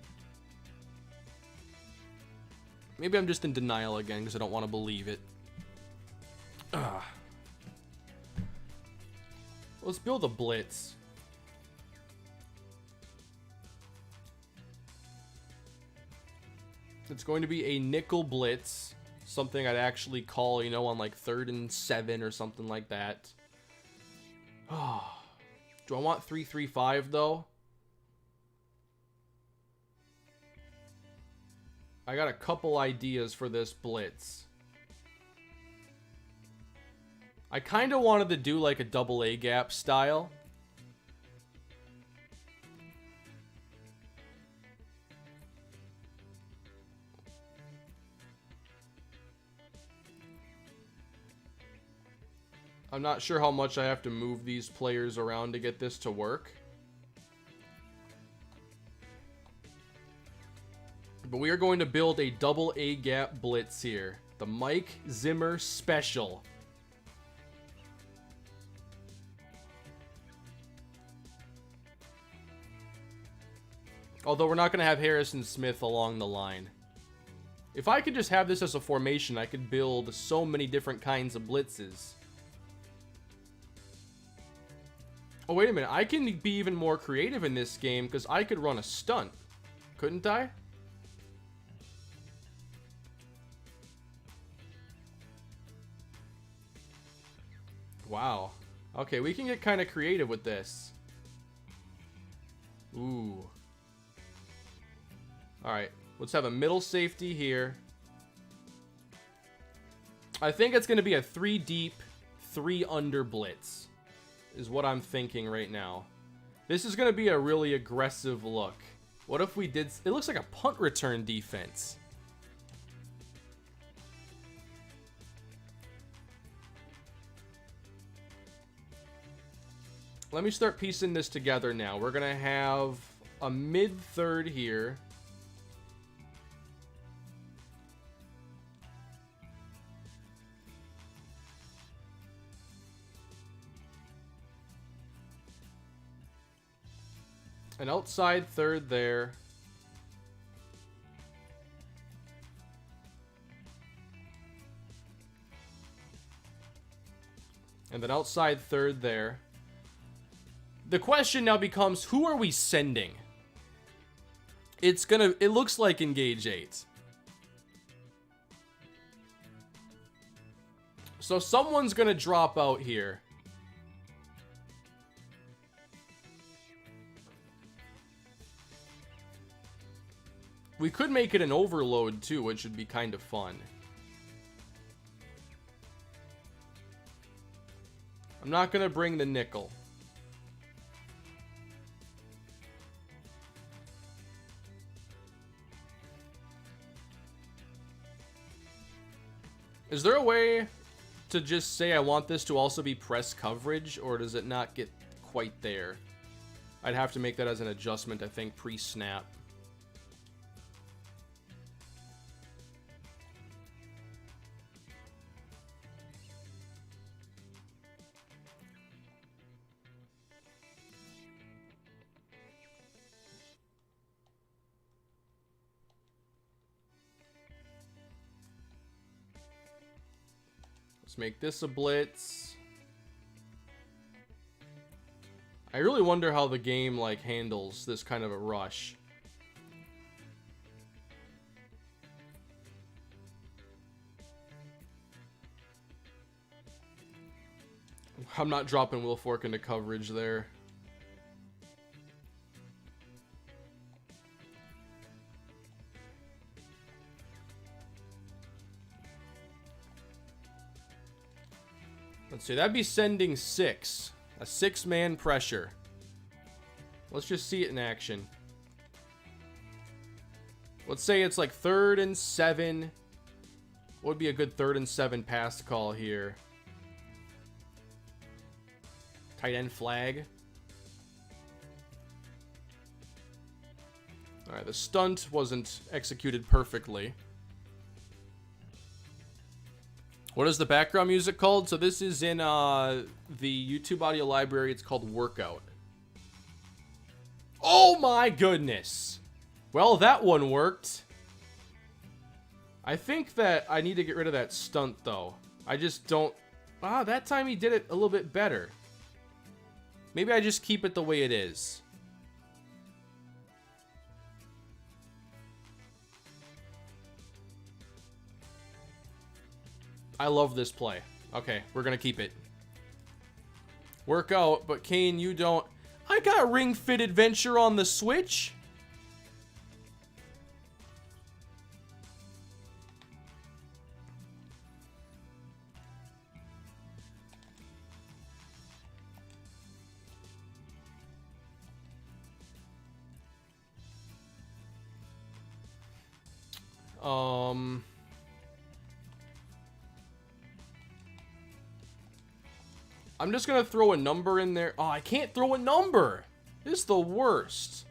Maybe I'm just in denial again because I don't want to believe it. Ugh. Let's build a blitz. It's going to be a nickel blitz. Something I'd actually call, you know, on like 3rd and 7 or something like that. Oh. Do I want 3-3-5 though? I got a couple ideas for this blitz. I kind of wanted to do like a double A gap style. I'm not sure how much I have to move these players around to get this to work. But we are going to build a double A gap blitz here. The Mike Zimmer special. Although we're not going to have Harrison Smith along the line. If I could just have this as a formation, I could build so many different kinds of blitzes. Oh, wait a minute. I can be even more creative in this game because I could run a stunt. Couldn't I? Wow. Okay, we can get kind of creative with this. Ooh. Alright, let's have a middle safety here. I think it's going to be a 3 deep, 3 under blitz. Is what I'm thinking right now. This is going to be a really aggressive look. What if we did... It looks like a punt return defense. Let me start piecing this together now. We're going to have a mid-third here. An outside third there. And an outside third there. The question now becomes, who are we sending? It looks like engage 8. So someone's gonna drop out here. We could make it an overload too, which would be kind of fun. I'm not gonna bring the nickel. Is there a way to just say I want this to also be press coverage, or does it not get quite there? I'd have to make that as an adjustment, I think, pre-snap. Let's make this a blitz. I really wonder how the game like handles this kind of a rush. I'm not dropping Will Fork into coverage there. Let's see, that'd be sending 6. A 6-man pressure. Let's just see it in action. Let's say it's like 3rd and 7. What would be a good 3rd and 7 pass call here? Tight end flag. Alright, the stunt wasn't executed perfectly. What is the background music called? So this is in the YouTube audio library. It's called Workout. Oh my goodness. Well, that one worked. I think that I need to get rid of that stunt, though. I just don't... Ah, that time he did it a little bit better. Maybe I just keep it the way it is. I love this play. Okay, we're gonna keep it. Work out, but Kane, you don't... I got Ring Fit Adventure on the Switch. I'm just gonna throw a number in there. Oh, I can't throw a number. This is the worst.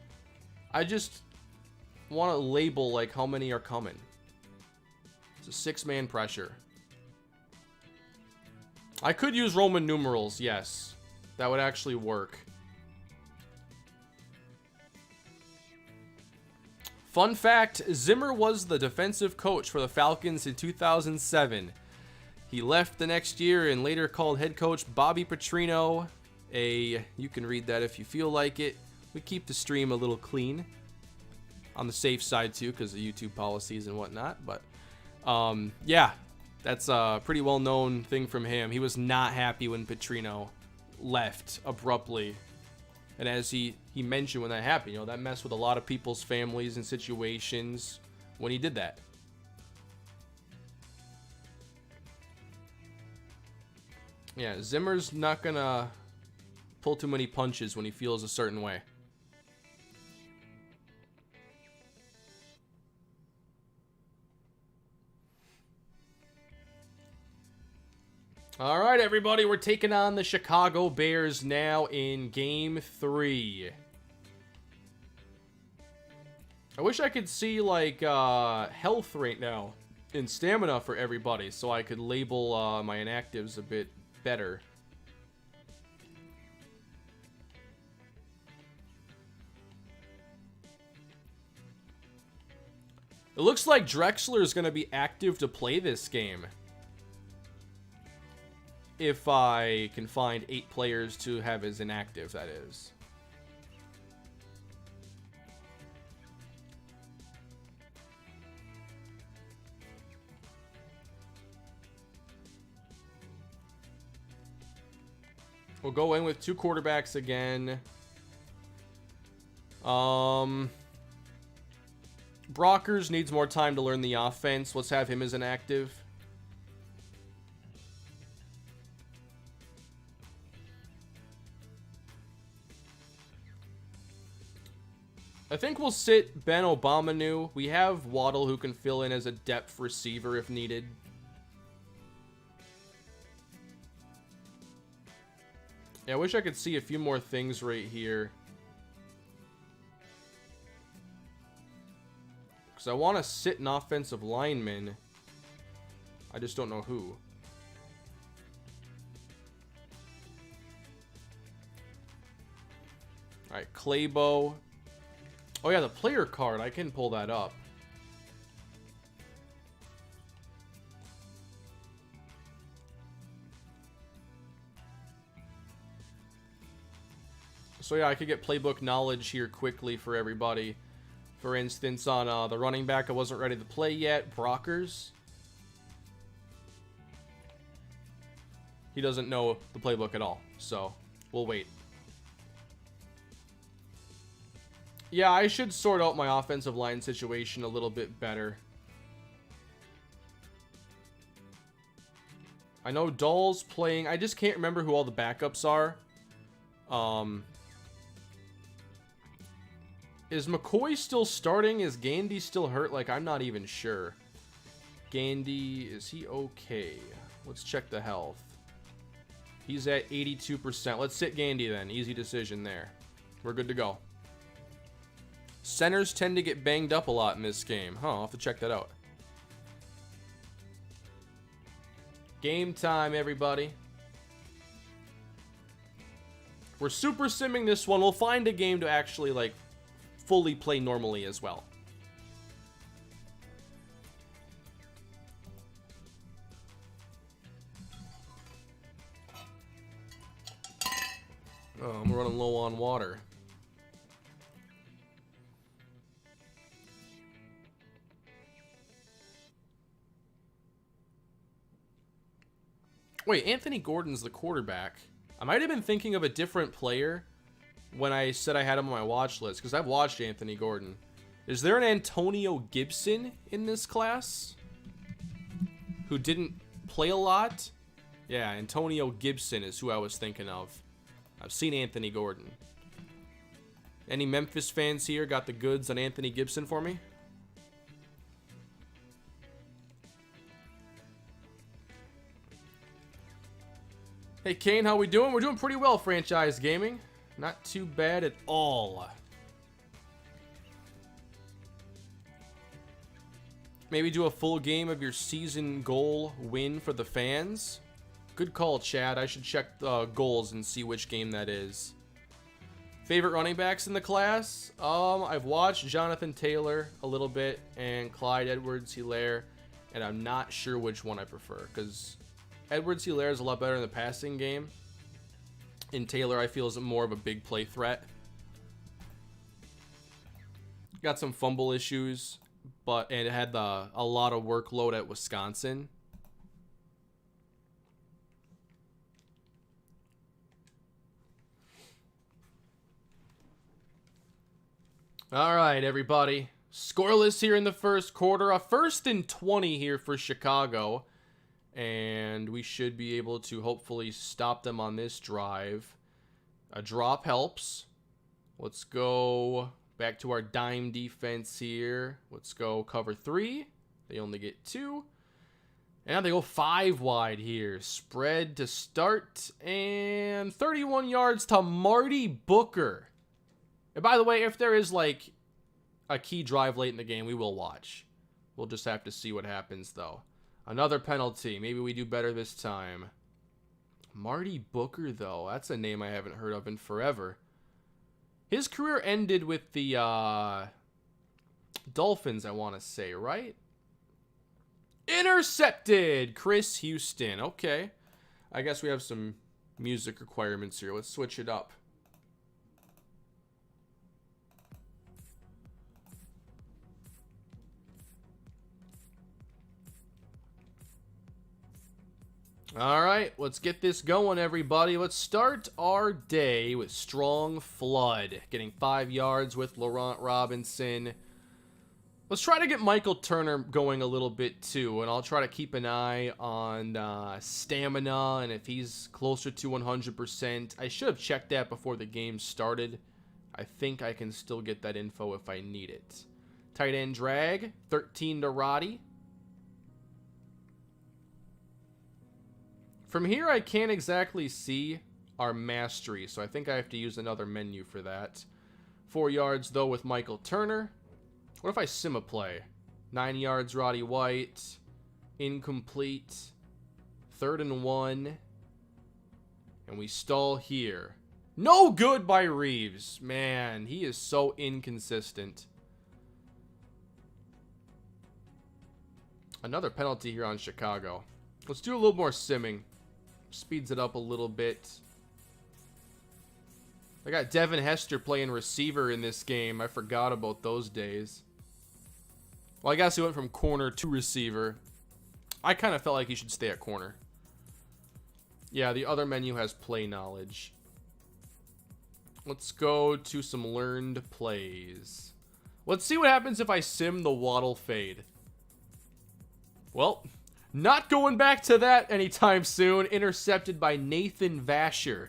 I just want to label like how many are coming. It's a 6-man pressure. I could use Roman numerals, yes. That would actually work. Fun fact, Zimmer was the defensive coach for the Falcons in 2007. He left the next year and later called head coach Bobby Petrino you can read that if you feel like it. We keep the stream a little clean. On the safe side too, because of YouTube policies and whatnot. But, yeah, that's a pretty well-known thing from him. He was not happy when Petrino left abruptly. And as he mentioned when that happened, you know, that messed with a lot of people's families and situations when he did that. Yeah, Zimmer's not gonna pull too many punches when he feels a certain way. All right, everybody, we're taking on the Chicago Bears now in Game 3. I wish I could see, like, health right now and stamina for everybody so I could label my inactives a bit better. It looks like Drexler is going to be active to play this game. If I can find 8 players to have as inactive, that is. We'll go in with 2 quarterbacks again. Brockers needs more time to learn the offense. Let's have him as an active. I think we'll sit Ben Obamanu. We have Waddle who can fill in as a depth receiver if needed. Yeah, I wish I could see a few more things right here. Because I want to sit an offensive lineman. I just don't know who. Alright, Claybo. Oh yeah, the player card. I can pull that up. So yeah, I could get playbook knowledge here quickly for everybody. For instance, on the running back, I wasn't ready to play yet. Brockers. He doesn't know the playbook at all, so we'll wait. Yeah, I should sort out my offensive line situation a little bit better. I know Dahl's playing. I just can't remember who all the backups are. Is McCoy still starting? Is Gandy still hurt? Like, I'm not even sure. Gandy, is he okay? Let's check the health. He's at 82%. Let's sit Gandy then. Easy decision there. We're good to go. Centers tend to get banged up a lot in this game. Huh, I'll have to check that out. Game time, everybody. We're super simming this one. We'll find a game to actually, like, fully play normally as well. Oh, I'm running low on water. Wait, Anthony Gordon's the quarterback. I might have been thinking of a different player when I said I had him on my watch list, because I've watched Anthony Gordon. Is there an Antonio Gibson in this class who didn't play a lot? Yeah, Antonio Gibson is who I was thinking of. I've seen Anthony Gordon. Any Memphis fans here got the goods on Anthony Gibson for me? Hey Kane, how we doing? We're doing pretty well, Franchise Gaming. Not too bad at all. Maybe do a full game of your season goal win for the fans. Good call, Chad. I should check the goals and see which game that is. Favorite running backs in the class? I've watched Jonathan Taylor a little bit and Clyde Edwards-Helaire, and I'm not sure which one I prefer, because Edwards-Helaire is a lot better in the passing game. And Taylor, I feel, is more of a big play threat. Got some fumble issues, and it had a lot of workload at Wisconsin. All right, everybody. Scoreless here in the first quarter. A 1st and 20 here for Chicago. And we should be able to hopefully stop them on this drive. A drop helps. Let's go back to our dime defense here. Let's go cover 3. They only get 2. And they go 5 wide here. Spread to start. And 31 yards to Marty Booker. And by the way, if there is like a key drive late in the game, we will watch. We'll just have to see what happens though. Another penalty. Maybe we do better this time. Marty Booker, though. That's a name I haven't heard of in forever. His career ended with the Dolphins, I want to say, right? Intercepted! Chris Houston. Okay. I guess we have some music requirements here. Let's switch it up. All right, let's get this going, everybody. Let's start our day with Strong Flood, getting 5 yards with Laurent Robinson. Let's try to get Michael Turner going a little bit too, and I'll try to keep an eye on stamina and if he's closer to 100%. I should have checked that before the game started. I think I can still get that info if I need it. Tight end drag, 13 to Roddy. From here, I can't exactly see our mastery, so I think I have to use another menu for that. 4 yards, though, with Michael Turner. What if I sim a play? 9 yards, Roddy White. Incomplete. 3rd and 1. And we stall here. No good by Reeves. Man, he is so inconsistent. Another penalty here on Chicago. Let's do a little more simming. Speeds it up a little bit. I got Devin Hester playing receiver in this game. I forgot about those days. Well, I guess he went from corner to receiver. I kind of felt like he should stay at corner. Yeah, the other menu has play knowledge. Let's go to some learned plays. Let's see what happens if I sim the Waddle fade. Well, not going back to that anytime soon. Intercepted by Nathan Vasher,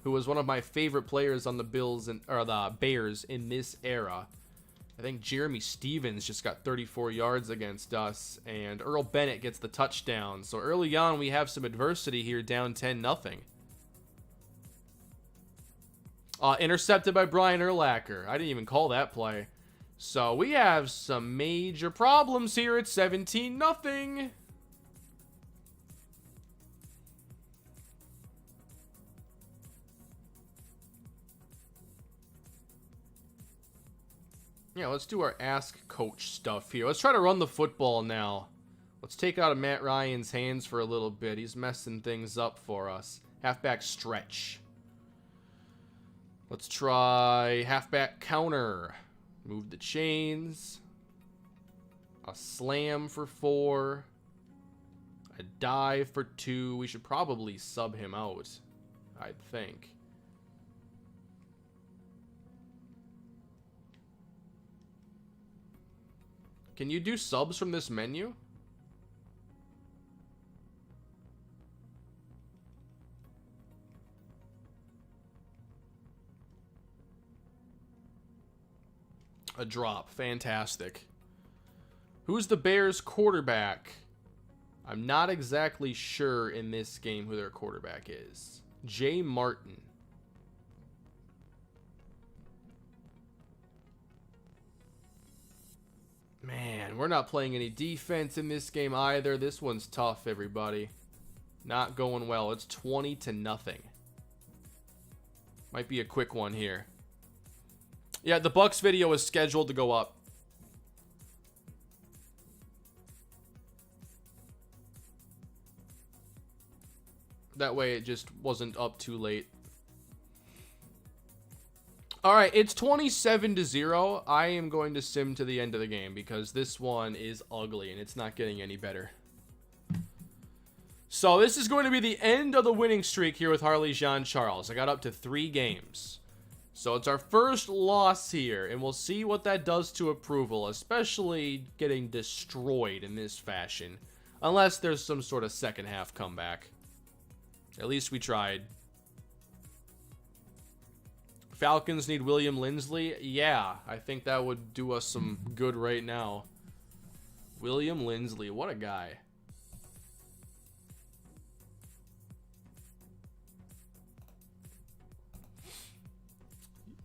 who was one of my favorite players on the the Bears in this era. I think Jeremy Stevens just got 34 yards against us, and Earl Bennett gets the touchdown. So early on, we have some adversity here, down 10-0. Intercepted by Brian Urlacher. I didn't even call that play. So we have some major problems here at 17-0. Yeah, let's do our Ask Coach stuff here. Let's try to run the football now. Let's take out of Matt Ryan's hands for a little bit. He's messing things up for us. Halfback stretch. Let's try halfback counter. Move the chains. A slam for 4. A dive for 2. We should probably sub him out, I think. Can you do subs from this menu? A drop. Fantastic. Who's the Bears quarterback? I'm not exactly sure in this game who their quarterback is. Jay Martin. Man, we're not playing any defense in this game either. This one's tough, everybody. Not going well. It's 20-0. Might be a quick one here. Yeah, the Bucks video is scheduled to go up. That way it just wasn't up too late. Alright, it's 27-0. I am going to sim to the end of the game because this one is ugly and it's not getting any better. So this is going to be the end of the winning streak here with Harley Jean-Charles. I got up to 3 games. So it's our first loss here, and we'll see what that does to approval, especially getting destroyed in this fashion. Unless there's some sort of second half comeback. At least we tried. Falcons need William Lindsley. Yeah, I think that would do us some good right now. William Lindsley, what a guy.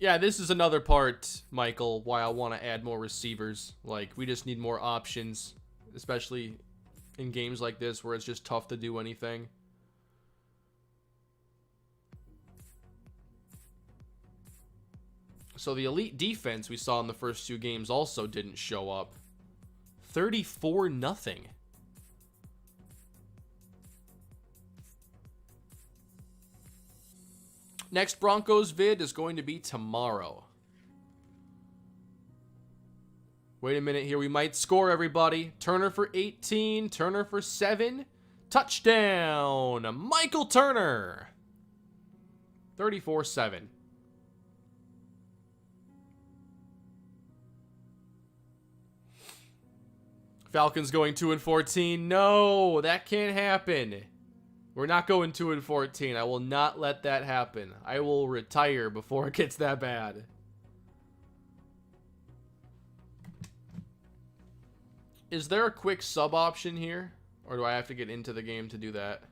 Yeah, this is another part, Michael, why I want to add more receivers. Like, we just need more options, especially in games like this where it's just tough to do anything. So the elite defense we saw in the first 2 games also didn't show up. 34-0. Next Broncos vid is going to be tomorrow. Wait a minute here. We might score, everybody. Turner for 18. Turner for 7. Touchdown, Michael Turner. 34-7. Falcons going 2-14. No, that can't happen. We're not going 2-14. I will not let that happen. I will retire before it gets that bad. Is there a quick sub option here? Or do I have to get into the game to do that?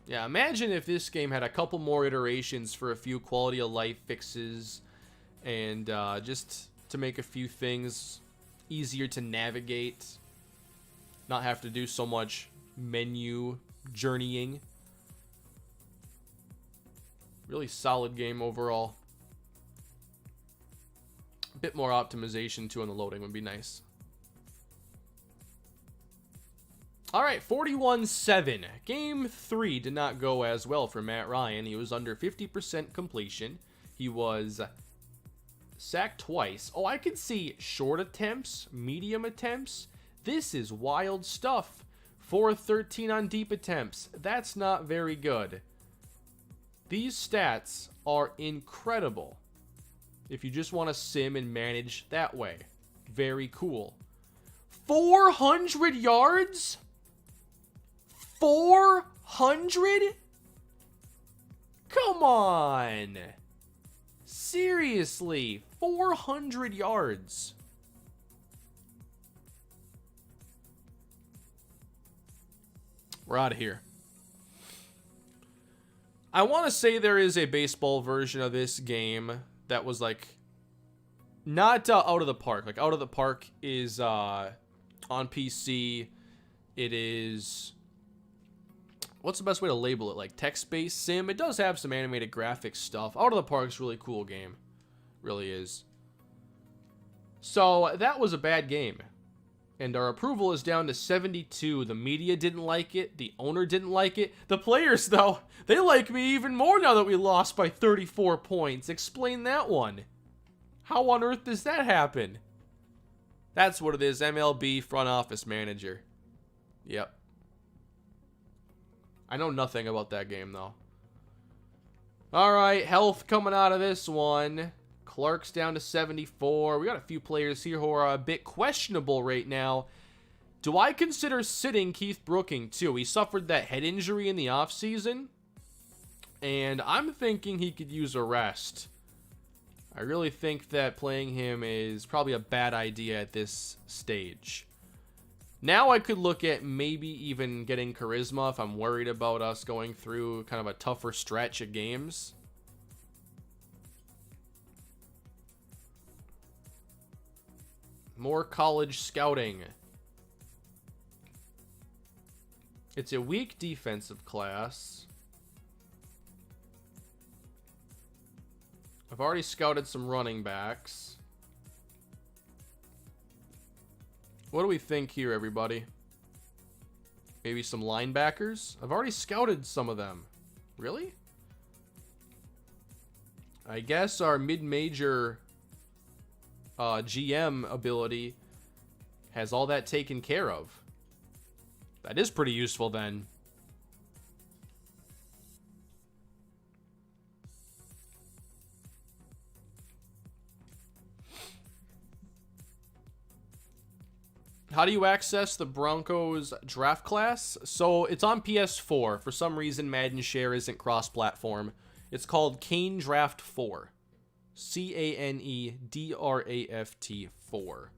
Yeah, imagine if this game had a couple more iterations for a few quality of life fixes and just to make a few things easier to navigate. Not have to do so much menu journeying. Really solid game overall. A bit more optimization too on the loading would be nice. Alright, 41-7. Game 3 did not go as well for Matt Ryan. He was under 50% completion. He was sacked twice. Oh, I can see short attempts, medium attempts. This is wild stuff. 4-13 on deep attempts. That's not very good. These stats are incredible. If you just want to sim and manage that way. Very cool. 400 yards? 400? Come on. Seriously, 400 yards. We're out of here. I want to say there is a baseball version of this game that was like not out of the park. Like out of the park is on PC. It is, what's the best way to label it? Like text-based sim. It does have some animated graphics stuff. Out of the Park's really cool game. Really is. So that was a bad game. And our approval is down to 72. The media didn't like it. The owner didn't like it. The players, though, they like me even more now that we lost by 34 points. Explain that one. How on earth does that happen? That's what it is. MLB front office manager. Yep. I know nothing about that game, though. Alright, health coming out of this one. Clark's down to 74. We got a few players here who are a bit questionable right now. Do I consider sitting Keith Brooking, too? He suffered that head injury in the offseason. And I'm thinking he could use a rest. I really think that playing him is probably a bad idea at this stage. Now I could look at maybe even getting Charisma if I'm worried about us going through kind of a tougher stretch of games. More college scouting. It's a weak defensive class. I've already scouted some running backs. What do we think here, everybody? Maybe some linebackers? I've already scouted some of them. Really? I guess our mid-major GM ability has all that taken care of. That is pretty useful then. How do you access the Broncos draft class? So it's on PS4. For some reason, Madden Share isn't cross-platform. It's called Cane Draft 4. CANEDRAFT 4.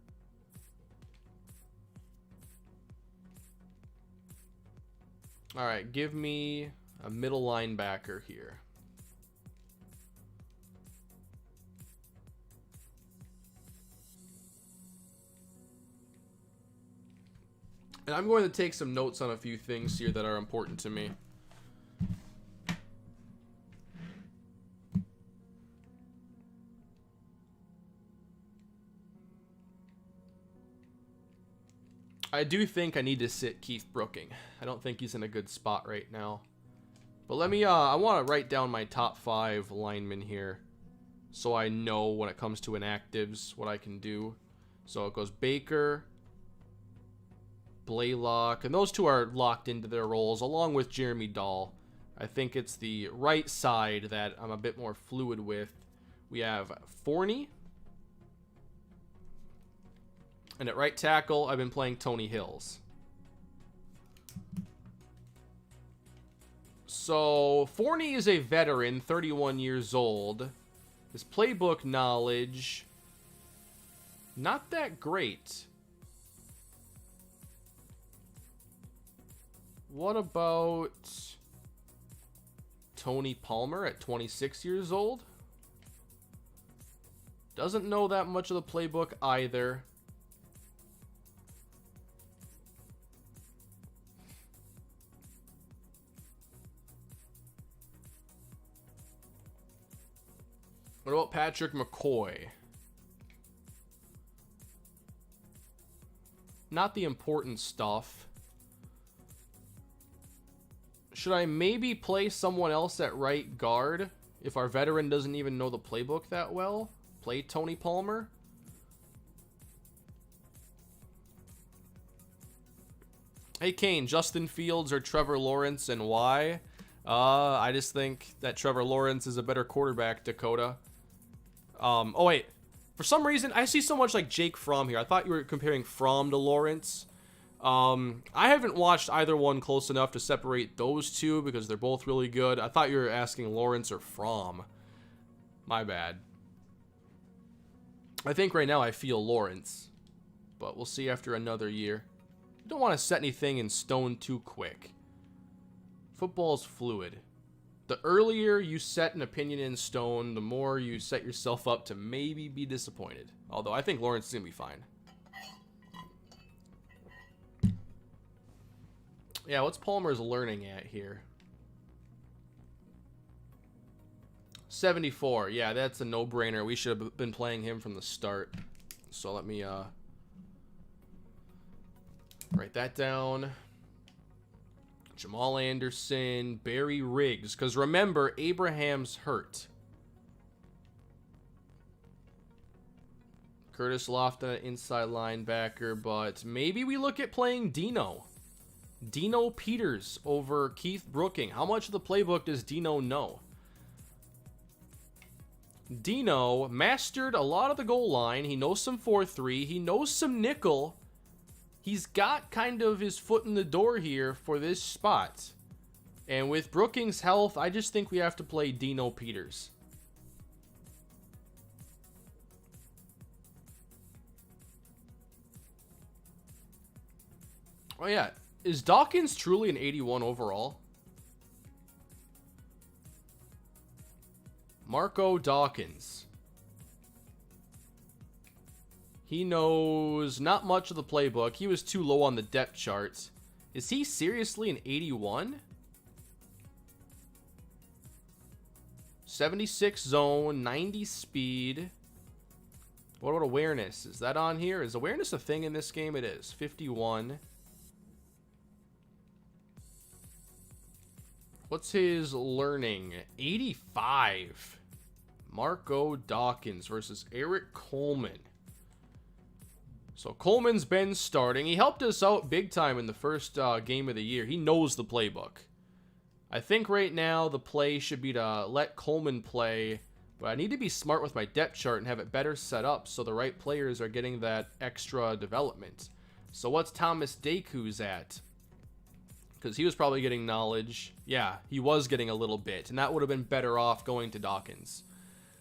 All right, give me a middle linebacker here. And I'm going to take some notes on a few things here that are important to me. I do think I need to sit Keith Brooking. I don't think he's in a good spot right now. But let me, I want to write down my top 5 linemen here. So I know when it comes to inactives what I can do. So it goes Baker, Blaylock, and those two are locked into their roles, along with Jeremy Dahl. I think it's the right side that I'm a bit more fluid with. We have Forney. And at right tackle, I've been playing Tony Hills. So, Forney is a veteran, 31 years old. His playbook knowledge, not that great. What about Tony Palmer at 26 years old? Doesn't know that much of the playbook either. What about Patrick McCoy? Not the important stuff. Should I maybe play someone else at right guard if our veteran doesn't even know the playbook that well? Play Tony Palmer? Hey Kane, Justin Fields or Trevor Lawrence, and why? I just think that Trevor Lawrence is a better quarterback, Dakota. Oh wait, for some reason I see so much like Jake Fromm here. I thought you were comparing Fromm to Lawrence. I haven't watched either one close enough to separate those two because they're both really good. I thought you were asking Lawrence or Fromm. My bad. I think right now I feel Lawrence, but we'll see after another year. I don't want to set anything in stone too quick. Football's fluid. The earlier you set an opinion in stone, the more you set yourself up to maybe be disappointed. Although I think Lawrence is going to be fine. Yeah, what's Palmer's learning at here? 74. Yeah, that's a no-brainer. We should have been playing him from the start. So let me write that down. Jamal Anderson, Barry Riggs. Because remember, Abraham's hurt. Curtis Lofton, inside linebacker. But maybe we look at playing Dino. Dino Peters over Keith Brooking. How much of the playbook does Dino know? Dino mastered a lot of the goal line. He knows some 4-3. He knows some nickel. He's got kind of his foot in the door here for this spot. And with Brooking's health, I just think we have to play Dino Peters. Oh yeah, is Dawkins truly an 81 overall? Marco Dawkins. He knows not much of the playbook. He was too low on the depth charts. Is he seriously an 81? 76 zone, 90 speed. What about awareness? Is that on here? Is awareness a thing in this game? It is. 51. What's his learning? 85. Marco Dawkins versus Eric Coleman. So Coleman's been starting. He helped us out big time in the first game of the year. He knows the playbook. I think right now the play should be to let Coleman play, but I need to be smart with my depth chart and have it better set up so the right players are getting that extra development. So what's Thomas Daku's at? Because he was probably getting knowledge. Yeah, he was getting a little bit, and that would have been better off going to Dawkins.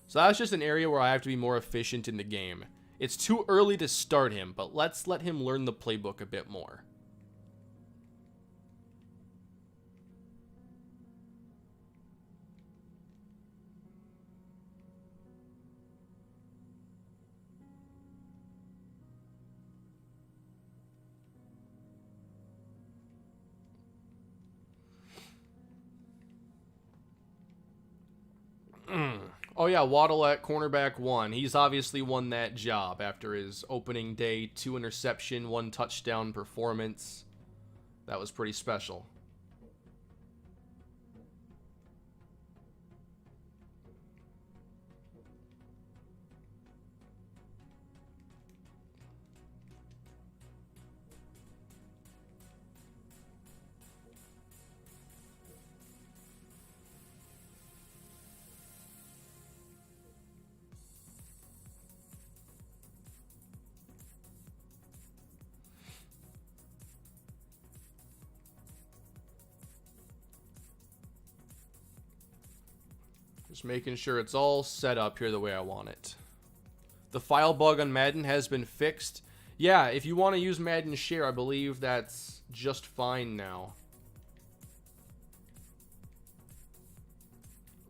So that's just an area where I have to be more efficient in the game. It's too early to start him, but let's let him learn the playbook a bit more. Oh yeah, Waddle at cornerback 1. He's obviously won that job after his opening day 2 interception, 1 touchdown performance. That was pretty special. Just making sure it's all set up here the way I want it. The file bug on Madden has been fixed. Yeah, if you want to use Madden Share, I believe that's just fine now.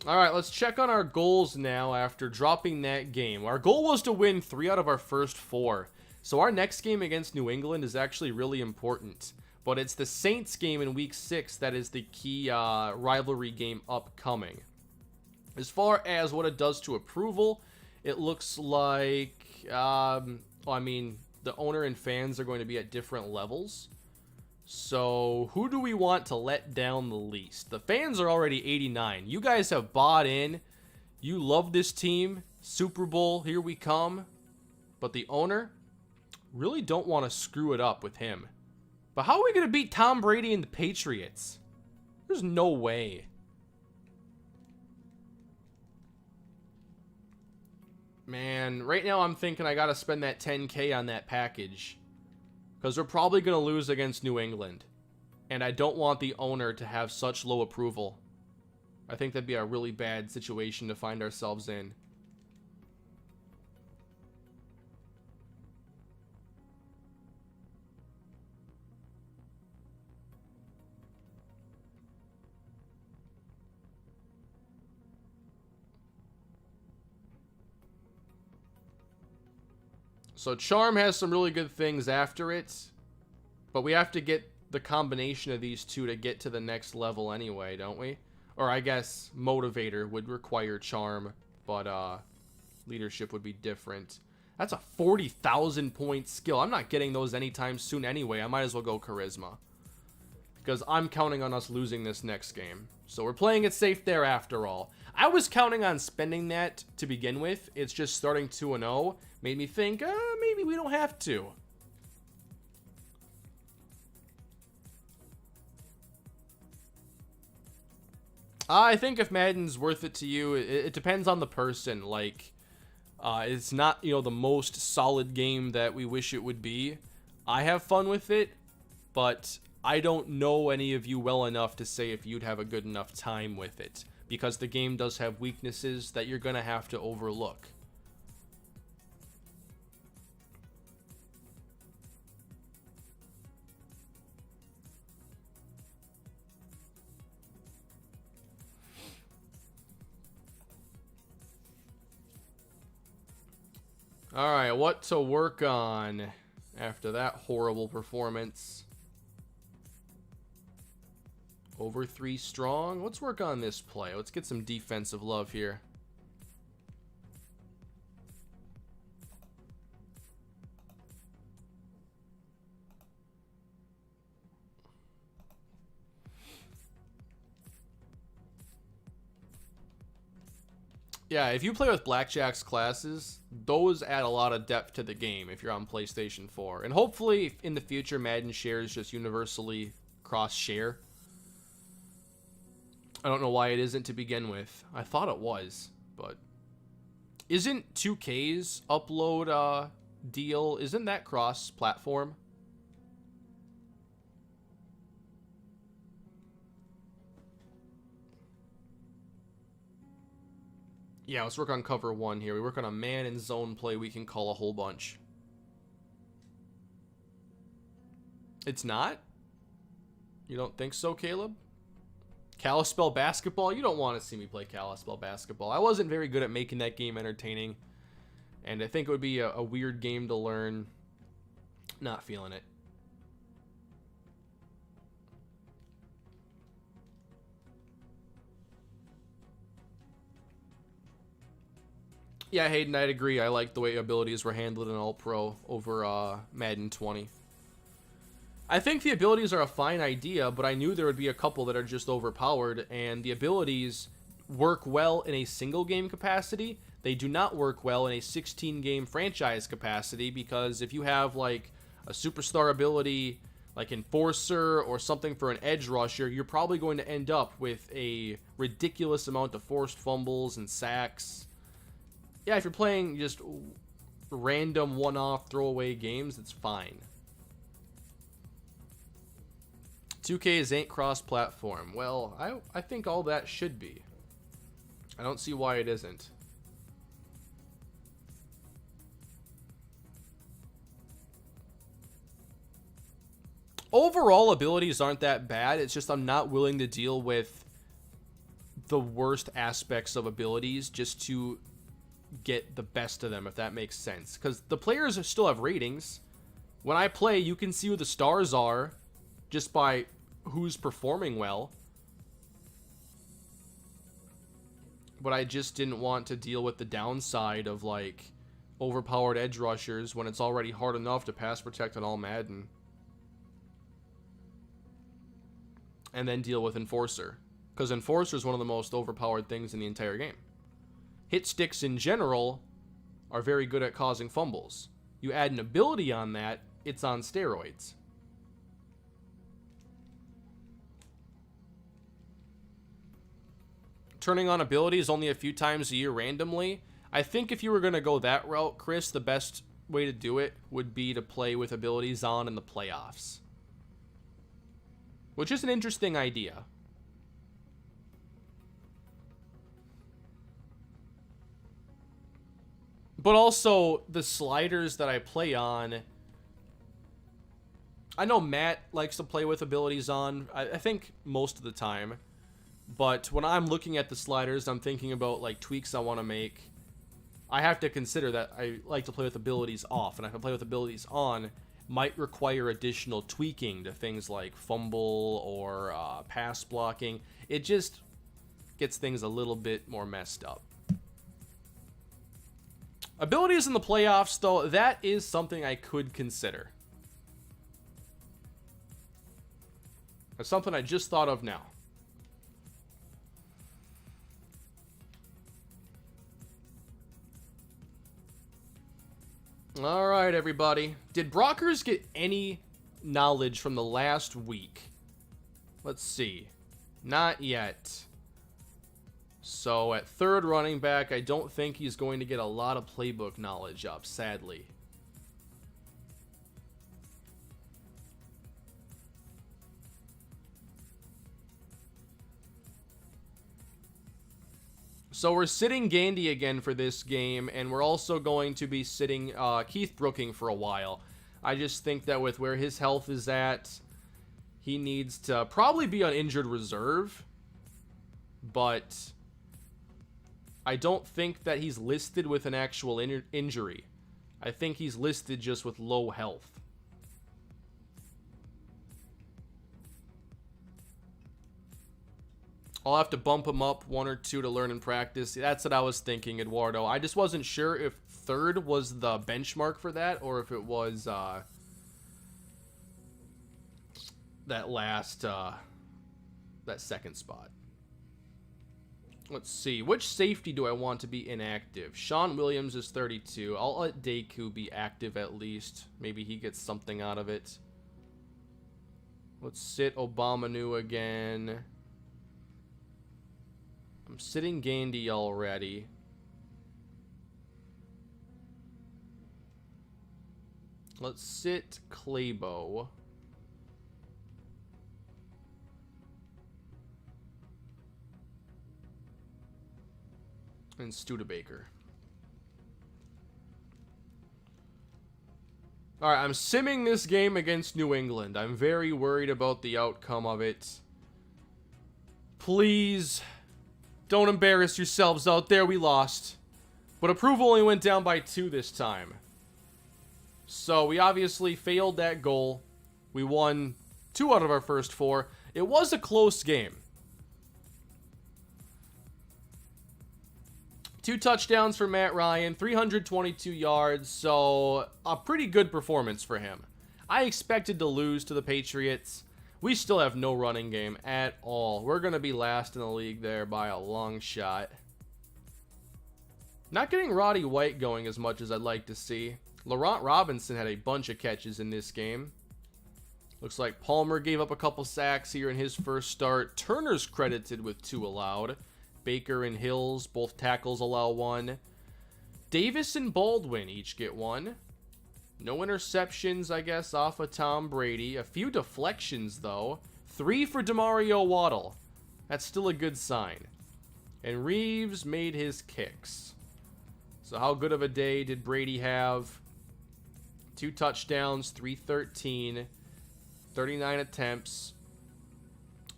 Alright, let's check on our goals now after dropping that game. Our goal was to win 3 out of our first 4. So our next game against New England is actually really important. But it's the Saints game in Week 6 that is the key rivalry game upcoming. As far as what it does to approval, it looks like, I mean, the owner and fans are going to be at different levels. So, who do we want to let down the least? The fans are already 89. You guys have bought in. You love this team. Super Bowl, here we come. But the owner, really don't want to screw it up with him. But how are we going to beat Tom Brady and the Patriots? There's no way. Man, right now I'm thinking I got to spend that $10K on that package. Because we're probably going to lose against New England. And I don't want the owner to have such low approval. I think that'd be a really bad situation to find ourselves in. So Charm has some really good things after it, but we have to get the combination of these two to get to the next level anyway, don't we? Or I guess Motivator would require Charm, but Leadership would be different. That's a 40,000 point skill. I'm not getting those anytime soon anyway. I might as well go Charisma. Because I'm counting on us losing this next game. So we're playing it safe there after all. I was counting on spending that to begin with. It's just starting 2-0. Made me think, maybe we don't have to. I think if Madden's worth it to you, it depends on the person. Like, it's not, you know, the most solid game that we wish it would be. I have fun with it, but I don't know any of you well enough to say if you'd have a good enough time with it. Because the game does have weaknesses that you're going to have to overlook. Alright, what to work on after that horrible performance? Over 3 strong. Let's work on this play. Let's get some defensive love here. Yeah, if you play with Blackjack's classes, those add a lot of depth to the game if you're on PlayStation 4. And hopefully in the future, Madden shares just universally cross-share. I don't know why it isn't to begin with. I thought it was, but isn't 2K's upload deal, isn't that cross-platform? Yeah, let's work on cover 1 here. We work on a man and zone play we can call a whole bunch. It's not? You don't think so, Caleb? Kalispell basketball? You don't want to see me play Kalispell basketball. I wasn't very good at making that game entertaining. And I think it would be a weird game to learn. Not feeling it. Yeah, Hayden, I'd agree. I like the way abilities were handled in All-Pro over Madden 20. I think the abilities are a fine idea, but I knew there would be a couple that are just overpowered, and the abilities work well in a single game capacity. They do not work well in a 16-game franchise capacity, because if you have like a superstar ability like Enforcer or something for an edge rusher, you're probably going to end up with a ridiculous amount of forced fumbles and sacks. Yeah, if you're playing just random one-off throwaway games, it's fine. 2K's ain't cross-platform. Well, I think all that should be. I don't see why it isn't. Overall, abilities aren't that bad. It's just I'm not willing to deal with the worst aspects of abilities just to get the best of them, if that makes sense. Because the players still have ratings. When I play, you can see who the stars are just by who's performing well. But I just didn't want to deal with the downside of, like, overpowered edge rushers when it's already hard enough to pass protect on all Madden. And then deal with Enforcer. Because Enforcer is one of the most overpowered things in the entire game. Hit sticks in general are very good at causing fumbles. You add an ability on that, it's on steroids. Turning on abilities only a few times a year randomly. I think if you were going to go that route, Chris, the best way to do it would be to play with abilities on in the playoffs. Which is an interesting idea. But also, the sliders that I play on... I know Matt likes to play with abilities on, I think most of the time. But when I'm looking at the sliders, I'm thinking about, like, tweaks I want to make. I have to consider that I like to play with abilities off. And if I play with abilities on, might require additional tweaking to things like fumble or pass blocking. It just gets things a little bit more messed up. Abilities in the playoffs, though, that is something I could consider. That's something I just thought of now. All right, everybody. Did Brockers get any knowledge from the last week? Let's see. Not yet. So at third running back, I don't think he's going to get a lot of playbook knowledge up, sadly. So we're sitting Gandy again for this game, and we're also going to be sitting Keith Brooking for a while. I just think that with where his health is at, he needs to probably be on injured reserve, but I don't think that he's listed with an actual injury. I think he's listed just with low health. I'll have to bump him up 1 or 2 to learn and practice. That's what I was thinking, Eduardo. I just wasn't sure if third was the benchmark for that, or if it was that last, that second spot. Let's see. Which safety do I want to be inactive? Sean Williams is 32. I'll let Deku be active at least. Maybe he gets something out of it. Let's sit Obamanu again. I'm sitting Gandy already. Let's sit Claybo. And Studebaker. Alright, I'm simming this game against New England. I'm very worried about the outcome of it. Please, don't embarrass yourselves out there. We lost. But approval only went down by 2 this time. So we obviously failed that goal. We won 2 out of our first 4. It was a close game. 2 touchdowns for Matt Ryan, 322 yards, so a pretty good performance for him. I expected to lose to the Patriots. We still have no running game at all. We're going to be last in the league there by a long shot. Not getting Roddy White going as much as I'd like to see. Laurent Robinson had a bunch of catches in this game. Looks like Palmer gave up a couple sacks here in his first start. Turner's credited with 2 allowed. Baker and Hills, both tackles allow 1. Davis and Baldwin each get 1. No interceptions, I guess, off of Tom Brady. A few deflections, though. 3 for DeMario Waddle. That's still a good sign. And Reeves made his kicks. So how good of a day did Brady have? 2 touchdowns, 313, 39 attempts,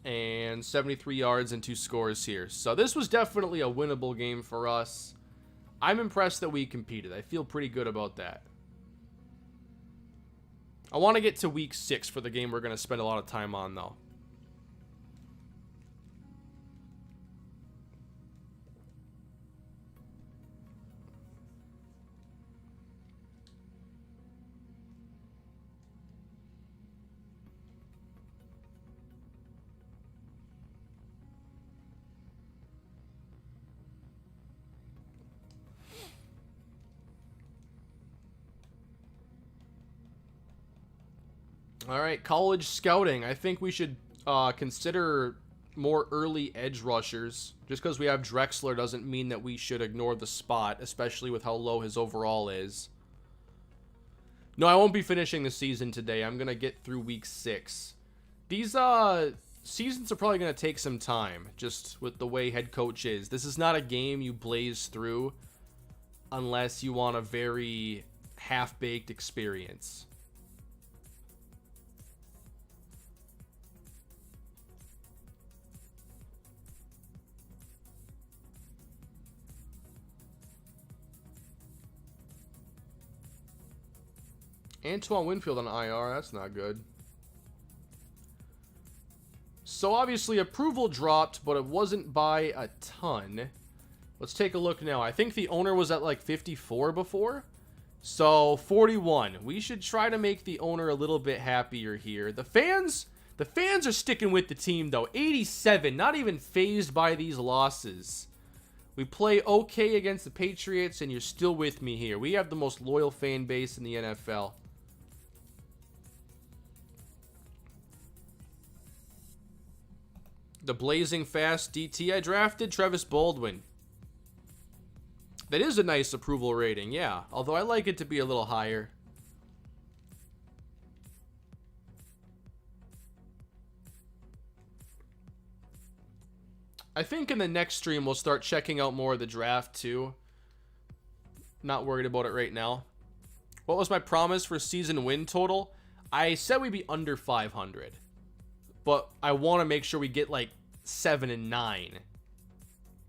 and 73 yards and 2 scores here. So this was definitely a winnable game for us. I'm impressed that we competed. I feel pretty good about that. I want to get to week 6 for the game we're going to spend a lot of time on, though. All right, college scouting. I think we should consider more early edge rushers. Just because we have Drexler doesn't mean that we should ignore the spot, especially with how low his overall is. No, I won't be finishing the season today. I'm going to get through week 6. These seasons are probably going to take some time, just with the way head coach is. This is not a game you blaze through unless you want a very half-baked experience. Antoine Winfield on IR, that's not good. So obviously approval dropped, but it wasn't by a ton. Let's take a look now. I think the owner was at like 54 before. So 41. We should try to make the owner a little bit happier here. The fans are sticking with the team though. 87, not even fazed by these losses. We play okay against the Patriots and you're still with me here. We have the most loyal fan base in the NFL. The blazing fast DT I drafted, Travis Baldwin. That is a nice approval rating, yeah. Although I like it to be a little higher. I think in the next stream we'll start checking out more of the draft too. Not worried about it right now. What was my promise for season win total? I said we'd be under 500. But I want to make sure we get like 7 and 9.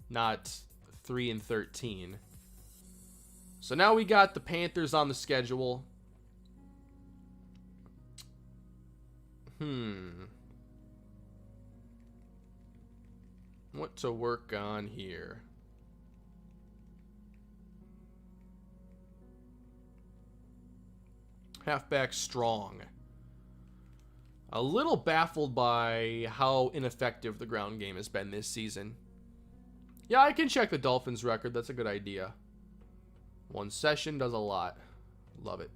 Not 3 and 13. So now we got the Panthers on the schedule. What to work on here? Halfback strong. A little baffled by how ineffective the ground game has been this season. Yeah, I can check the Dolphins record. That's a good idea. 1 session does a lot. Love it.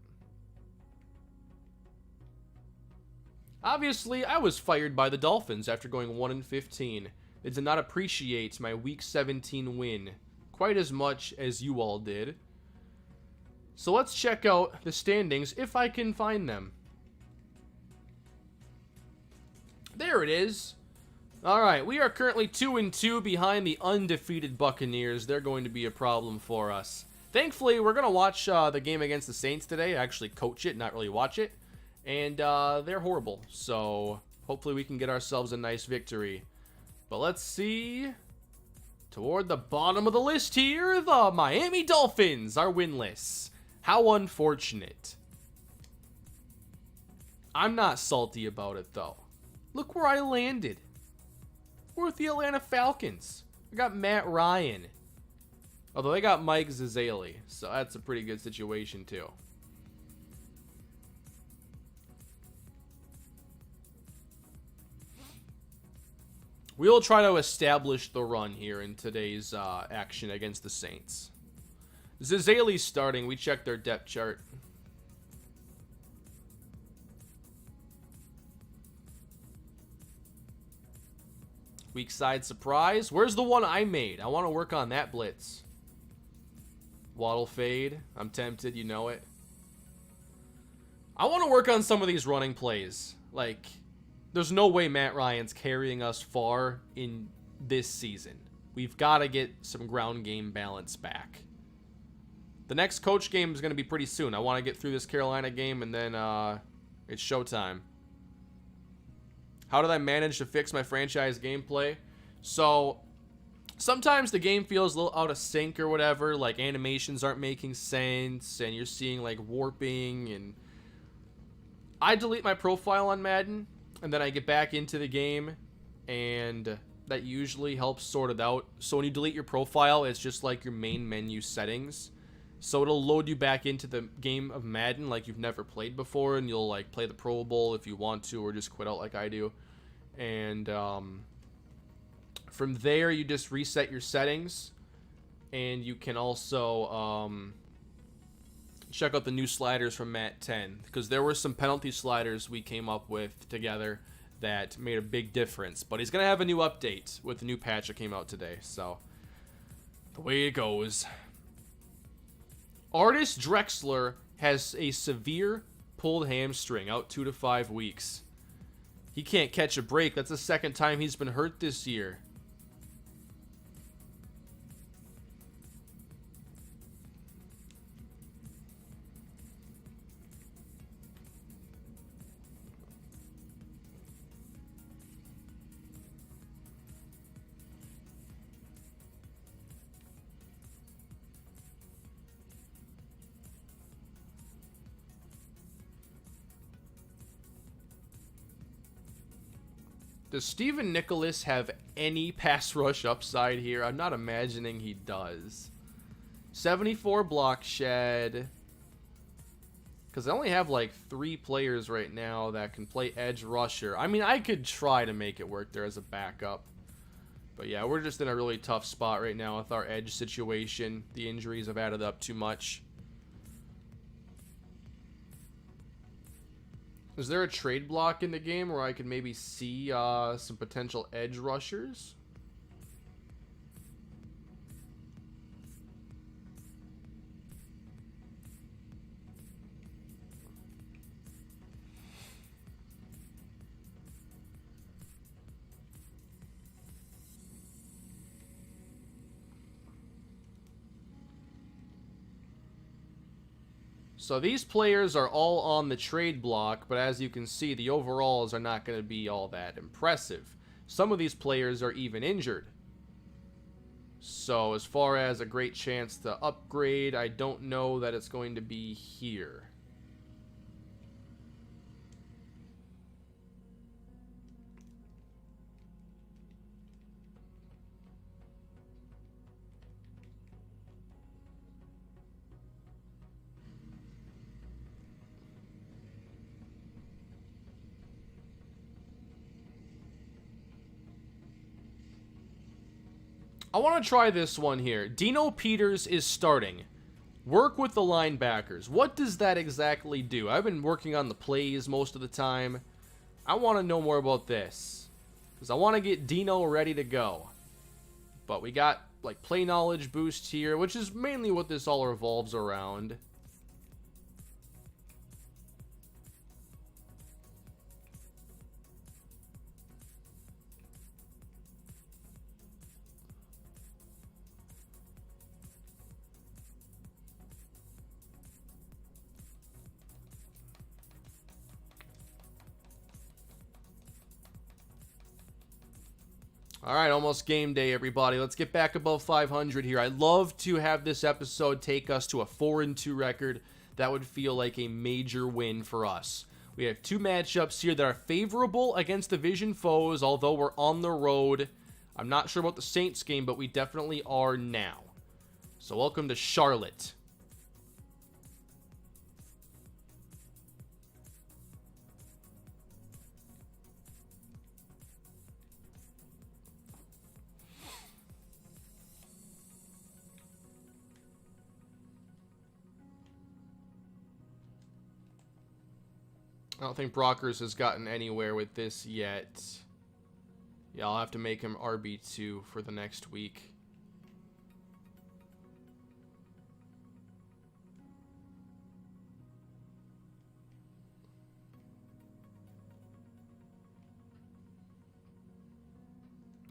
Obviously, I was fired by the Dolphins after going 1-15. They did not appreciate my Week 17 win quite as much as you all did. So let's check out the standings if I can find them. There it is. All right, we are currently 2-2 behind the undefeated Buccaneers. They're going to be a problem for us. Thankfully, we're going to watch the game against the Saints today. Actually coach it, not really watch it. And they're horrible. So hopefully we can get ourselves a nice victory. But let's see. Toward the bottom of the list here, the Miami Dolphins are winless. How unfortunate. I'm not salty about it, though. Look where I landed. We're with the Atlanta Falcons. I got Matt Ryan. Although they got Mike Zazali, so that's a pretty good situation, too. We'll try to establish the run here in today's action against the Saints. Zazali's starting. We checked their depth chart. Weak side surprise. Where's the one I made? I want to work on that blitz. Waddle fade. I'm tempted. You know it. I want to work on some of these running plays. Like, there's no way Matt Ryan's carrying us far in this season. we've got to get some ground game balance back. The next coach game is going to be pretty soon. I want to get through this Carolina game, and then it's showtime. How did I manage to fix my franchise gameplay? So sometimes the game feels a little out of sync or whatever, like animations aren't making sense and you're seeing like warping, and I delete my profile on Madden and then I get back into the game, and that usually helps sort it out. So when you delete your profile, it's just like your main menu settings. So it'll load you back into the game of Madden like you've never played before, and you'll like play the Pro Bowl if you want to, or just quit out like I do. And from there, you just reset your settings, and you can also check out the new sliders from Mat 10, because there were some penalty sliders we came up with together that made a big difference. But he's going to have a new update with the new patch that came out today, so the way it goes. Artist Drexler has a severe pulled hamstring, out 2 to 5 weeks. He can't catch a break. That's the second time he's been hurt this year. Does Steven Nicholas have any pass rush upside here? I'm not imagining he does. 74 block shed. Because I only have like 3 players right now that can play edge rusher. I mean, I could try to make it work there as a backup. But yeah, we're just in a really tough spot right now with our edge situation. The injuries have added up too much. Is there a trade block in the game where I could maybe see some potential edge rushers? So these players are all on the trade block, but as you can see, the overalls are not going to be all that impressive. Some of these players are even injured. So as far as a great chance to upgrade, I don't know that it's going to be here. I want to try this one here. Dino Peters is starting. Work with the linebackers. What does that exactly do? I've been working on the plays most of the time. I want to know more about this, because I want to get Dino ready to go. But we got like play knowledge boost here, which is mainly what this all revolves around. Alright, almost game day, everybody. Let's get back above 500 here. I'd love to have this episode take us to a 4-2 record. That would feel like a major win for us. We have 2 matchups here that are favorable against division foes, although we're on the road. I'm not sure about the Saints game, but we definitely are now. So welcome to Charlotte. I don't think Brockers has gotten anywhere with this yet. Yeah, I'll have to make him RB2 for the next week.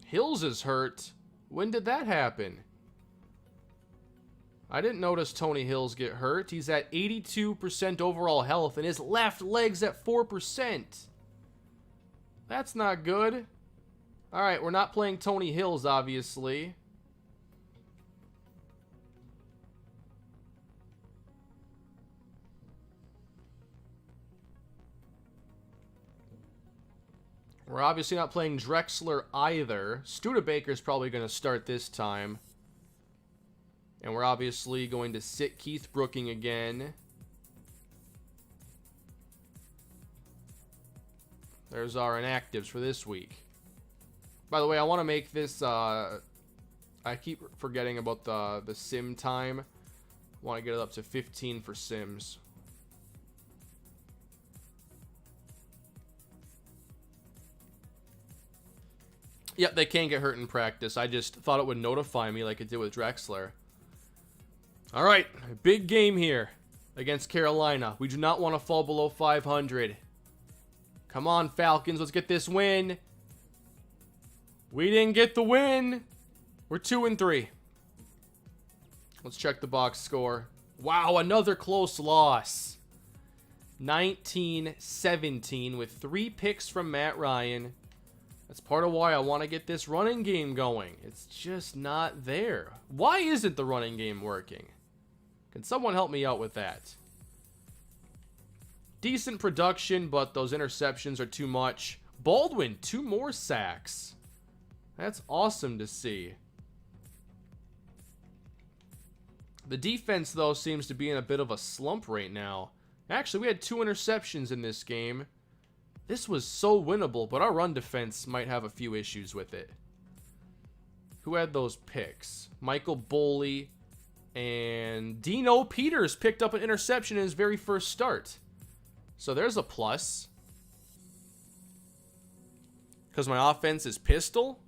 Hills is hurt. When did that happen? I didn't notice Tony Hills get hurt. He's at 82% overall health, and his left leg's at 4%. That's not good. All right, we're not playing Tony Hills, obviously. We're obviously not playing Drexler either. Studebaker's probably going to start this time. And we're obviously going to sit Keith Brooking again. There's our inactives for this week. By the way, I want to make this... I keep forgetting about the sim time. I want to get it up to 15 for sims. Yep, they can get hurt in practice. I just thought it would notify me like it did with Drexler. All right, big game here against Carolina. We do not want to fall below 500. Come on, Falcons, let's get this win. We didn't get the win. We're 2-3. Let's check the box score. Wow, another close loss. 19-17 with 3 picks from Matt Ryan. That's part of why I want to get this running game going. It's just not there. Why isn't the running game working? Can someone help me out with that? Decent production, but those interceptions are too much. Baldwin, 2 more sacks. That's awesome to see. The defense, though, seems to be in a bit of a slump right now. Actually, we had 2 interceptions in this game. This was so winnable, but our run defense might have a few issues with it. Who had those picks? Michael Boley and Dino Peters picked up an interception in his very first start. So there's a plus. Because my offense is pistol?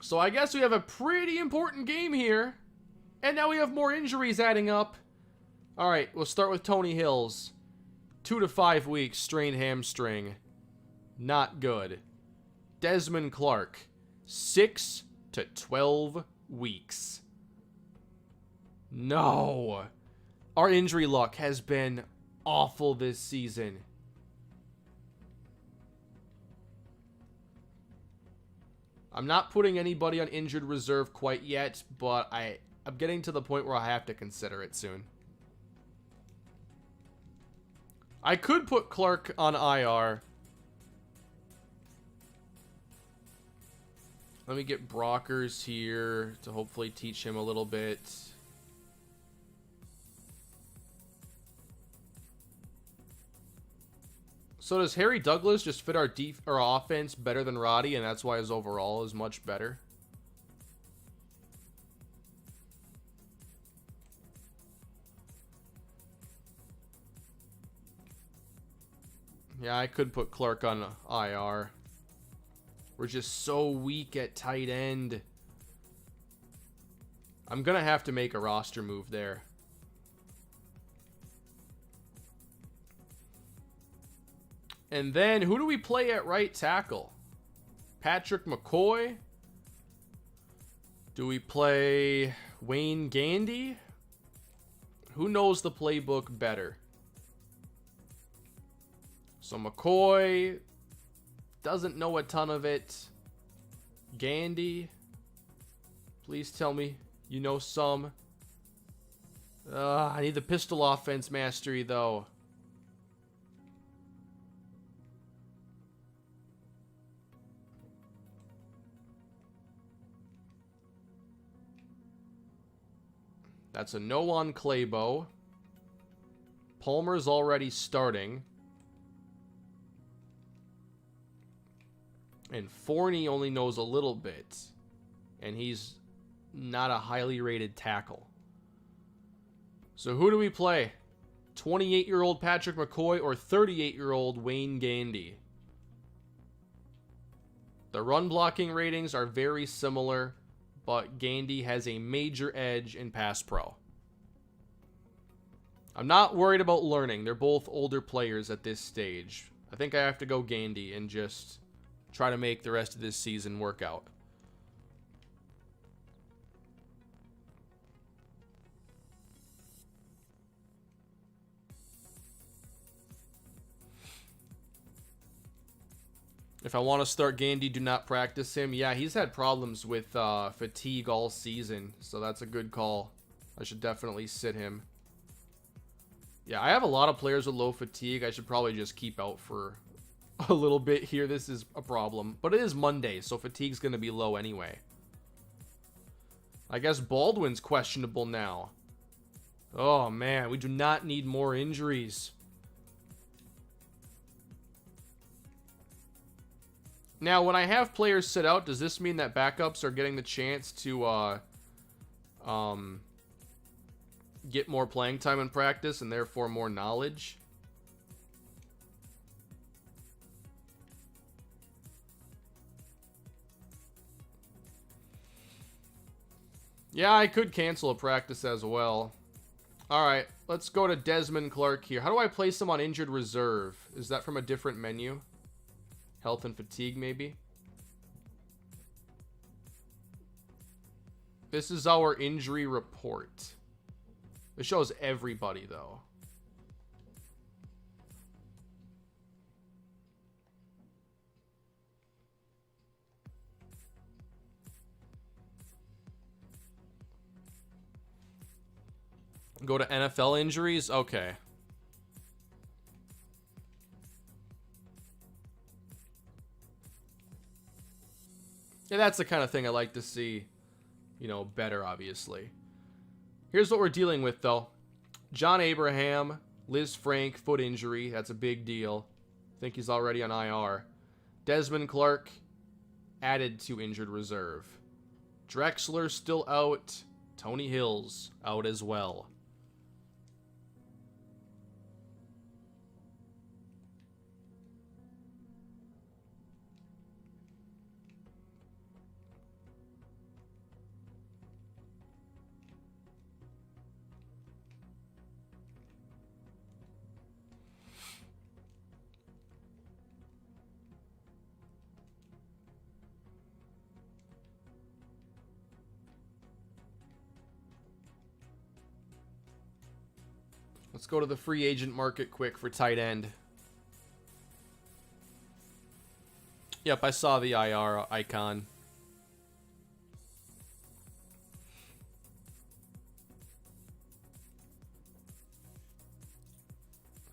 So I guess we have a pretty important game here. And now we have more injuries adding up. All right, we'll start with Tony Hills. 2 to 5 weeks, strained hamstring. Not good. Desmond Clark, 6 to 12 weeks. No. Our injury luck has been awful this season. I'm not putting anybody on injured reserve quite yet, but I'm getting to the point where I have to consider it soon. I could put Clark on IR. Let me get Brockers here to hopefully teach him a little bit. So does Harry Douglas just fit our offense better than Roddy, and that's why his overall is much better? Yeah, I could put Clark on IR. We're just so weak at tight end. I'm going to have to make a roster move there. And then, who do we play at right tackle? Patrick McCoy? Do we play Wayne Gandy? Who knows the playbook better? So McCoy doesn't know a ton of it. Gandy, please tell me you know some. I need the pistol offense mastery, though. That's a no on Claybo. Palmer's already starting. And Forney only knows a little bit. And he's not a highly rated tackle. So who do we play? 28-year-old Patrick McCoy or 38-year-old Wayne Gandy? The run blocking ratings are very similar, but Gandy has a major edge in pass pro. I'm not worried about learning. They're both older players at this stage. I think I have to go Gandy and just try to make the rest of this season work out. If I want to start Gandy, do not practice him. Yeah, he's had problems with fatigue all season, so that's a good call. I should definitely sit him. Yeah, I have a lot of players with low fatigue. I should probably just keep out for a little bit here. This is a problem. But it is Monday, so fatigue's going to be low anyway. I guess Baldwin's questionable now. Oh, man, we do not need more injuries. Now, when I have players sit out, does this mean that backups are getting the chance to get more playing time in practice and therefore more knowledge? Yeah, I could cancel a practice as well. Alright, let's go to Desmond Clark here. How do I place him on injured reserve? Is that from a different menu? Health and fatigue, maybe? This is our injury report. It shows everybody, though. Go to NFL injuries? Okay. Yeah, that's the kind of thing I like to see, you know, better, obviously. Here's what we're dealing with, though. John Abraham, Liz Frank, foot injury. That's a big deal. I think he's already on IR. Desmond Clark, added to injured reserve. Drexler still out. Tony Hill's out as well. Let's go to the free agent market quick for tight end. Yep, I saw the IR icon.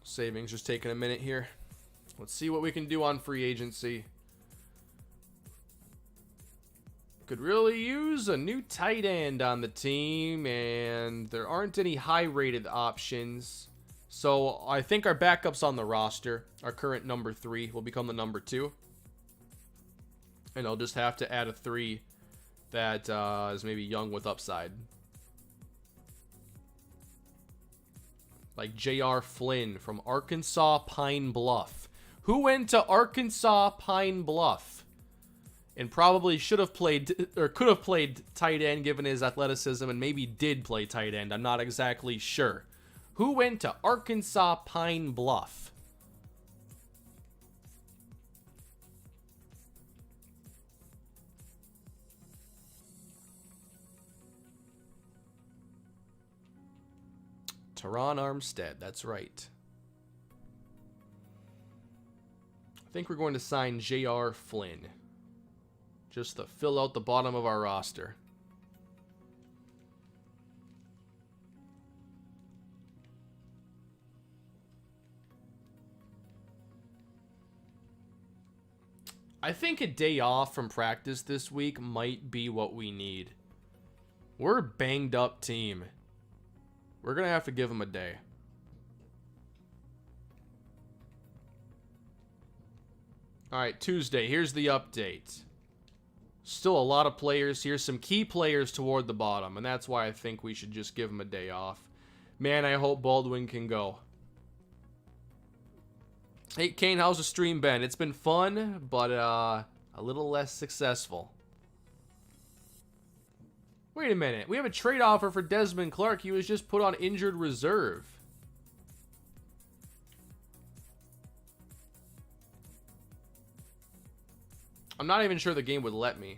Savings just taking a minute here. Let's see what we can do on free agency. Could really use a new tight end on the team, and there aren't any high-rated options. So I think our backups on the roster, our current number 3, will become the number 2. And I'll just have to add a 3 that is maybe young with upside. Like J.R. Flynn from Arkansas Pine Bluff. Who went to Arkansas Pine Bluff? And probably should have played, or could have played tight end given his athleticism, and maybe did play tight end. I'm not exactly sure. Who went to Arkansas Pine Bluff? Teron Armstead, that's right. I think we're going to sign J.R. Flynn. Just to fill out the bottom of our roster. I think a day off from practice this week might be what we need. We're a banged up team. We're going to have to give them a day. Alright, Tuesday. Here's the update. Still a lot of players here. Some key players toward the bottom. And that's why I think we should just give him a day off. Man, I hope Baldwin can go. Hey, Kane, how's the stream been? It's been fun, but a little less successful. Wait a minute. We have a trade offer for Desmond Clark. He was just put on injured reserve. I'm not even sure the game would let me.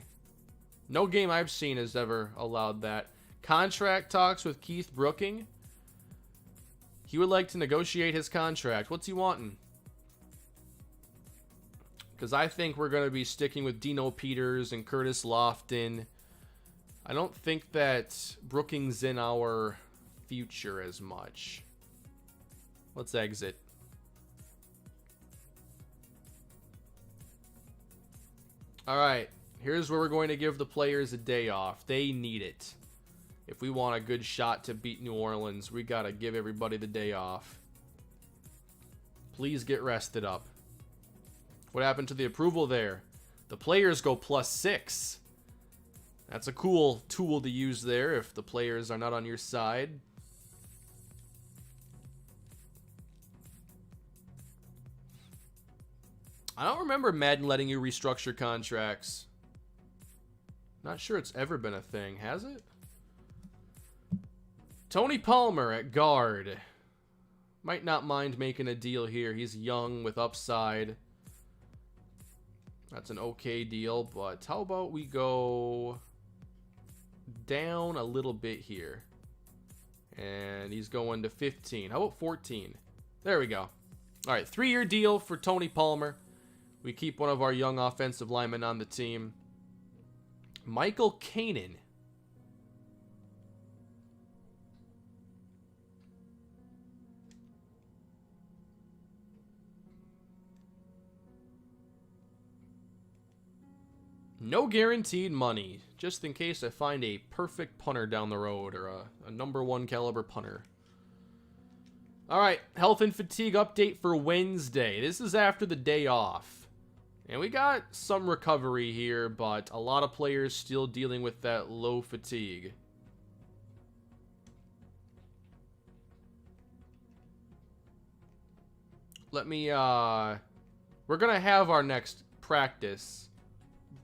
No game I've seen has ever allowed that. Contract talks with Keith Brooking. He would like to negotiate his contract. What's he wanting? Because I think we're going to be sticking with Dino Peters and Curtis Lofton. I don't think that Brooking's in our future as much. Let's exit. All right. Here's where we're going to give the players a day off. They need it. If we want a good shot to beat New Orleans, we got to give everybody the day off. Please get rested up. What happened to the approval there? The players go +6. That's a cool tool to use there if the players are not on your side. I don't remember Madden letting you restructure contracts. Not sure it's ever been a thing, has it? Tony Palmer at guard. Might not mind making a deal here. He's young with upside. That's an okay deal, but how about we go down a little bit here? And he's going to 15. How about 14? There we go. All right, 3-year deal for Tony Palmer. We keep one of our young offensive linemen on the team. Michael Kanan. No guaranteed money, just in case I find a perfect punter down the road or a #1 caliber punter. All right, health and fatigue update for Wednesday. This is after the day off. And we got some recovery here, but a lot of players still dealing with that low fatigue. Let me, we're going to have our next practice,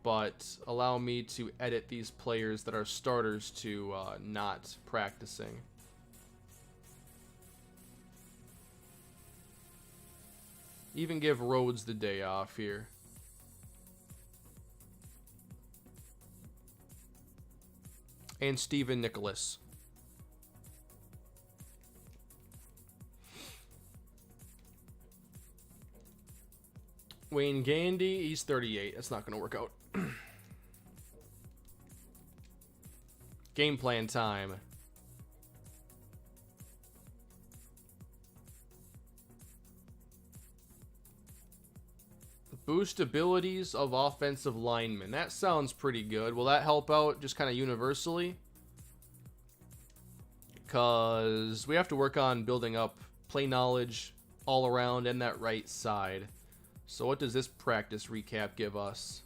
but allow me to edit these players that are starters to not practicing. Even give Rhodes the day off here. And Stephen Nicholas. Wayne Gandy, he's 38. That's not going to work out. Game plan time. Boost abilities of offensive linemen. That sounds pretty good. Will that help out just kind of universally? Because we have to work on building up play knowledge all around and that right side. So what does this practice recap give us?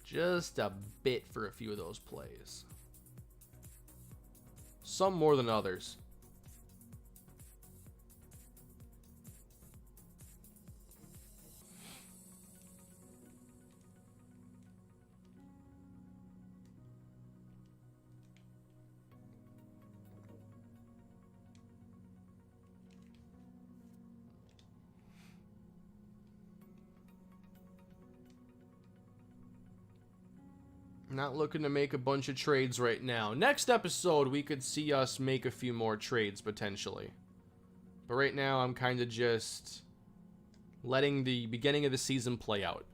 Just a bit for a few of those plays. Some more than others. Not looking to make a bunch of trades right now. Next episode, we could see us make a few more trades, potentially. But right now, I'm kind of just letting the beginning of the season play out.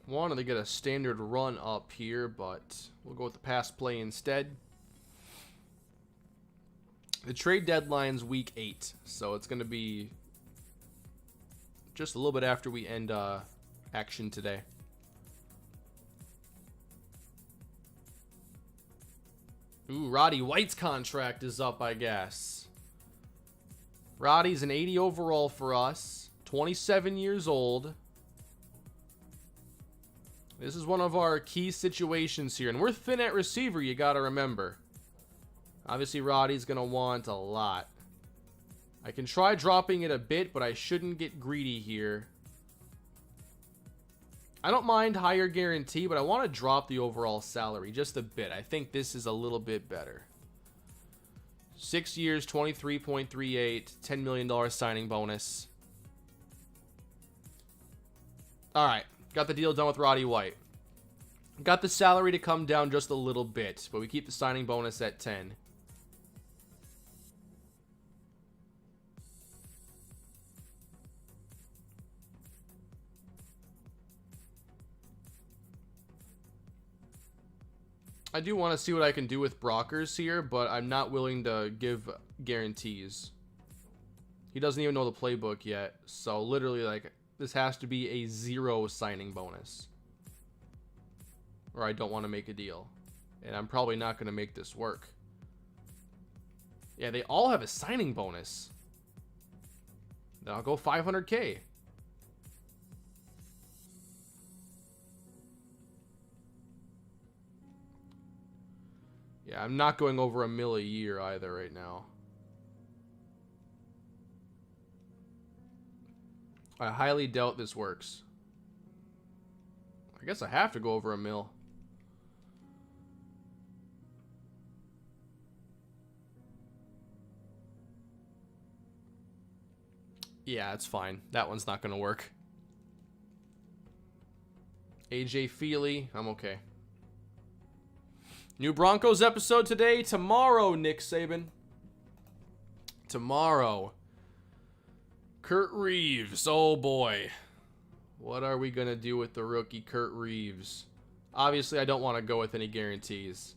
Wanted to get a standard run up here, but we'll go with the pass play instead. The trade deadline's week 8, so it's going to be just a little bit after we end action today. Ooh, Roddy White's contract is up, I guess. Roddy's an 80 overall for us, 27 years old. This is one of our key situations here. And we're thin at receiver, you got to remember. Obviously, Roddy's going to want a lot. I can try dropping it a bit, but I shouldn't get greedy here. I don't mind higher guarantee, but I want to drop the overall salary just a bit. I think this is a little bit better. 6 years, 23.38, $10 million signing bonus. All right, got the deal done with Roddy White. Got the salary to come down just a little bit, but we keep the signing bonus at 10. I do want to see what I can do with Brockers here, but I'm not willing to give guarantees. He doesn't even know the playbook yet, so literally, like, this has to be a 0 signing bonus. Or I don't want to make a deal. And I'm probably not going to make this work. Yeah, they all have a signing bonus. Then I'll go 500K. Yeah, I'm not going over $1 million a year either right now. I highly doubt this works. I guess I have to go over $1 million. Yeah, it's fine. That one's not going to work. AJ Feely, I'm okay. New Broncos episode today. Tomorrow, Nick Saban. Tomorrow. Kurt Reeves. Oh, boy. What are we going to do with the rookie Kurt Reeves? Obviously, I don't want to go with any guarantees.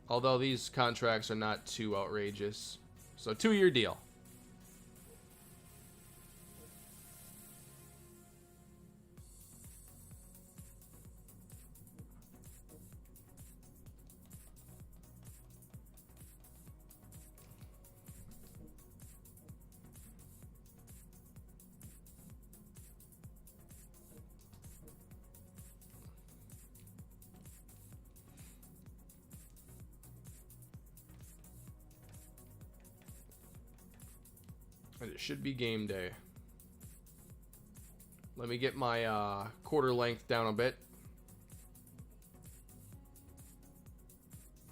Although these contracts are not too outrageous. So, 2-year deal. And it should be game day. Let me get my quarter length down a bit.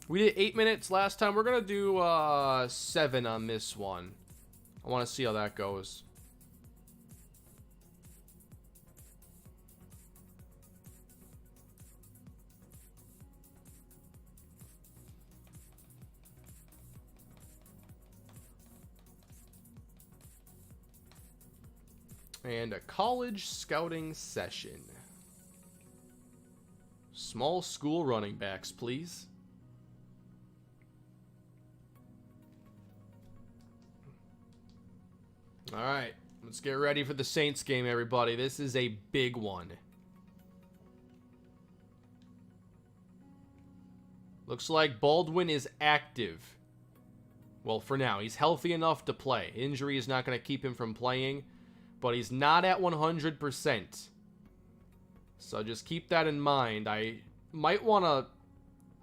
We did 8 minutes last time. We're going to do 7 on this one. I want to see how that goes. And a college scouting session. Small school running backs, please. All right, let's get ready for the Saints game, everybody. This is a big one. Looks like Baldwin is active. Well, for now, he's healthy enough to play. Injury is not going to keep him from playing. But he's not at 100%. So just keep that in mind. I might want to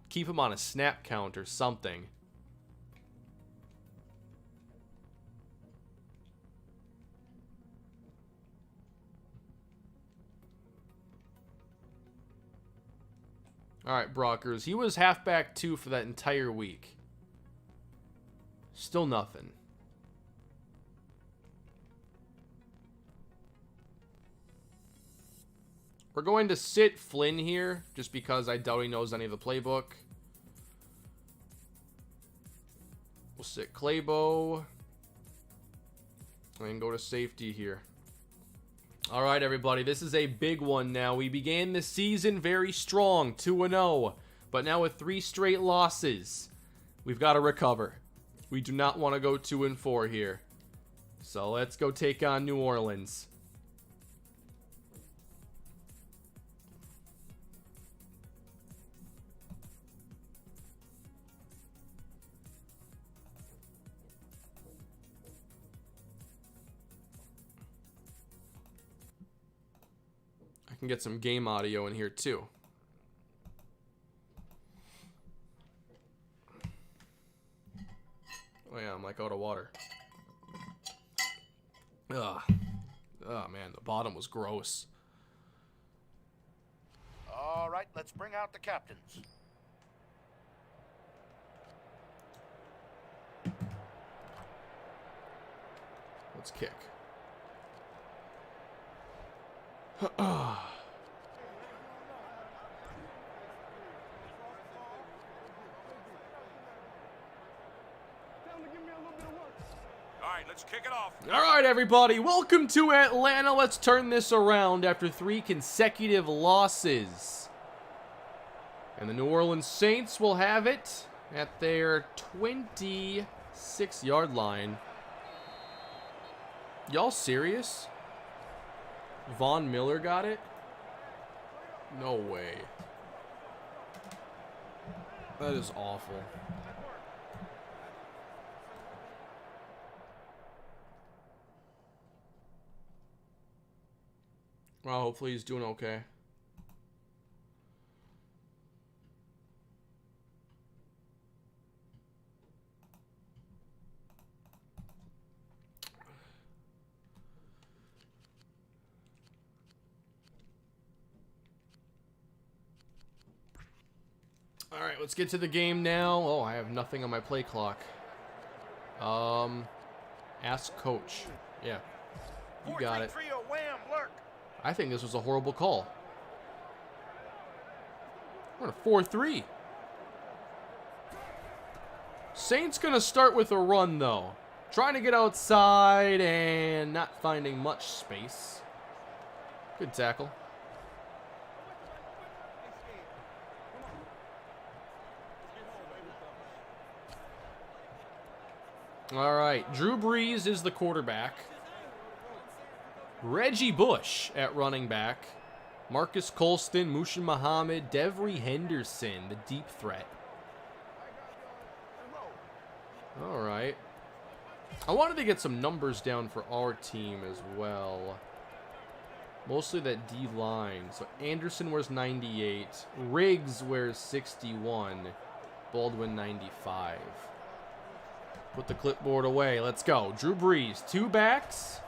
keep him on a snap count or something. Alright, Brockers. He was halfback 2 for that entire week. Still nothing. We're going to sit Flynn here, just because I doubt he knows any of the playbook. We'll sit Claybo. And go to safety here. Alright, everybody, this is a big one now. We began the season very strong, 2-0. But now with 3 straight losses, we've got to recover. We do not want to go 2-4 here. So let's go take on New Orleans. I can get some game audio in here too. like out of water. Ugh. Oh, man, the bottom was gross. All right, let's bring out the captains. Let's kick. Let's kick it off. All right, everybody. Welcome to Atlanta. Let's turn this around after 3 consecutive losses. And the New Orleans Saints will have it at their 26-yard line. Y'all serious? Von Miller got it? No way. That is awful. Well, hopefully he's doing okay. All right, let's get to the game now. Oh, I have nothing on my play clock. Ask coach. Yeah, you got it. I think this was a horrible call. What a 4-3. Saints gonna start with a run though. Trying to get outside and not finding much space. Good tackle. All right, Drew Brees is the quarterback. Reggie Bush at running back. Marcus Colston, Mushin Muhammad, Devry Henderson, the deep threat. All right. I wanted to get some numbers down for our team as well. Mostly that D line. So Anderson wears 98. Riggs wears 61. Baldwin 95. Put the clipboard away. Let's go. Drew Brees, 2 backs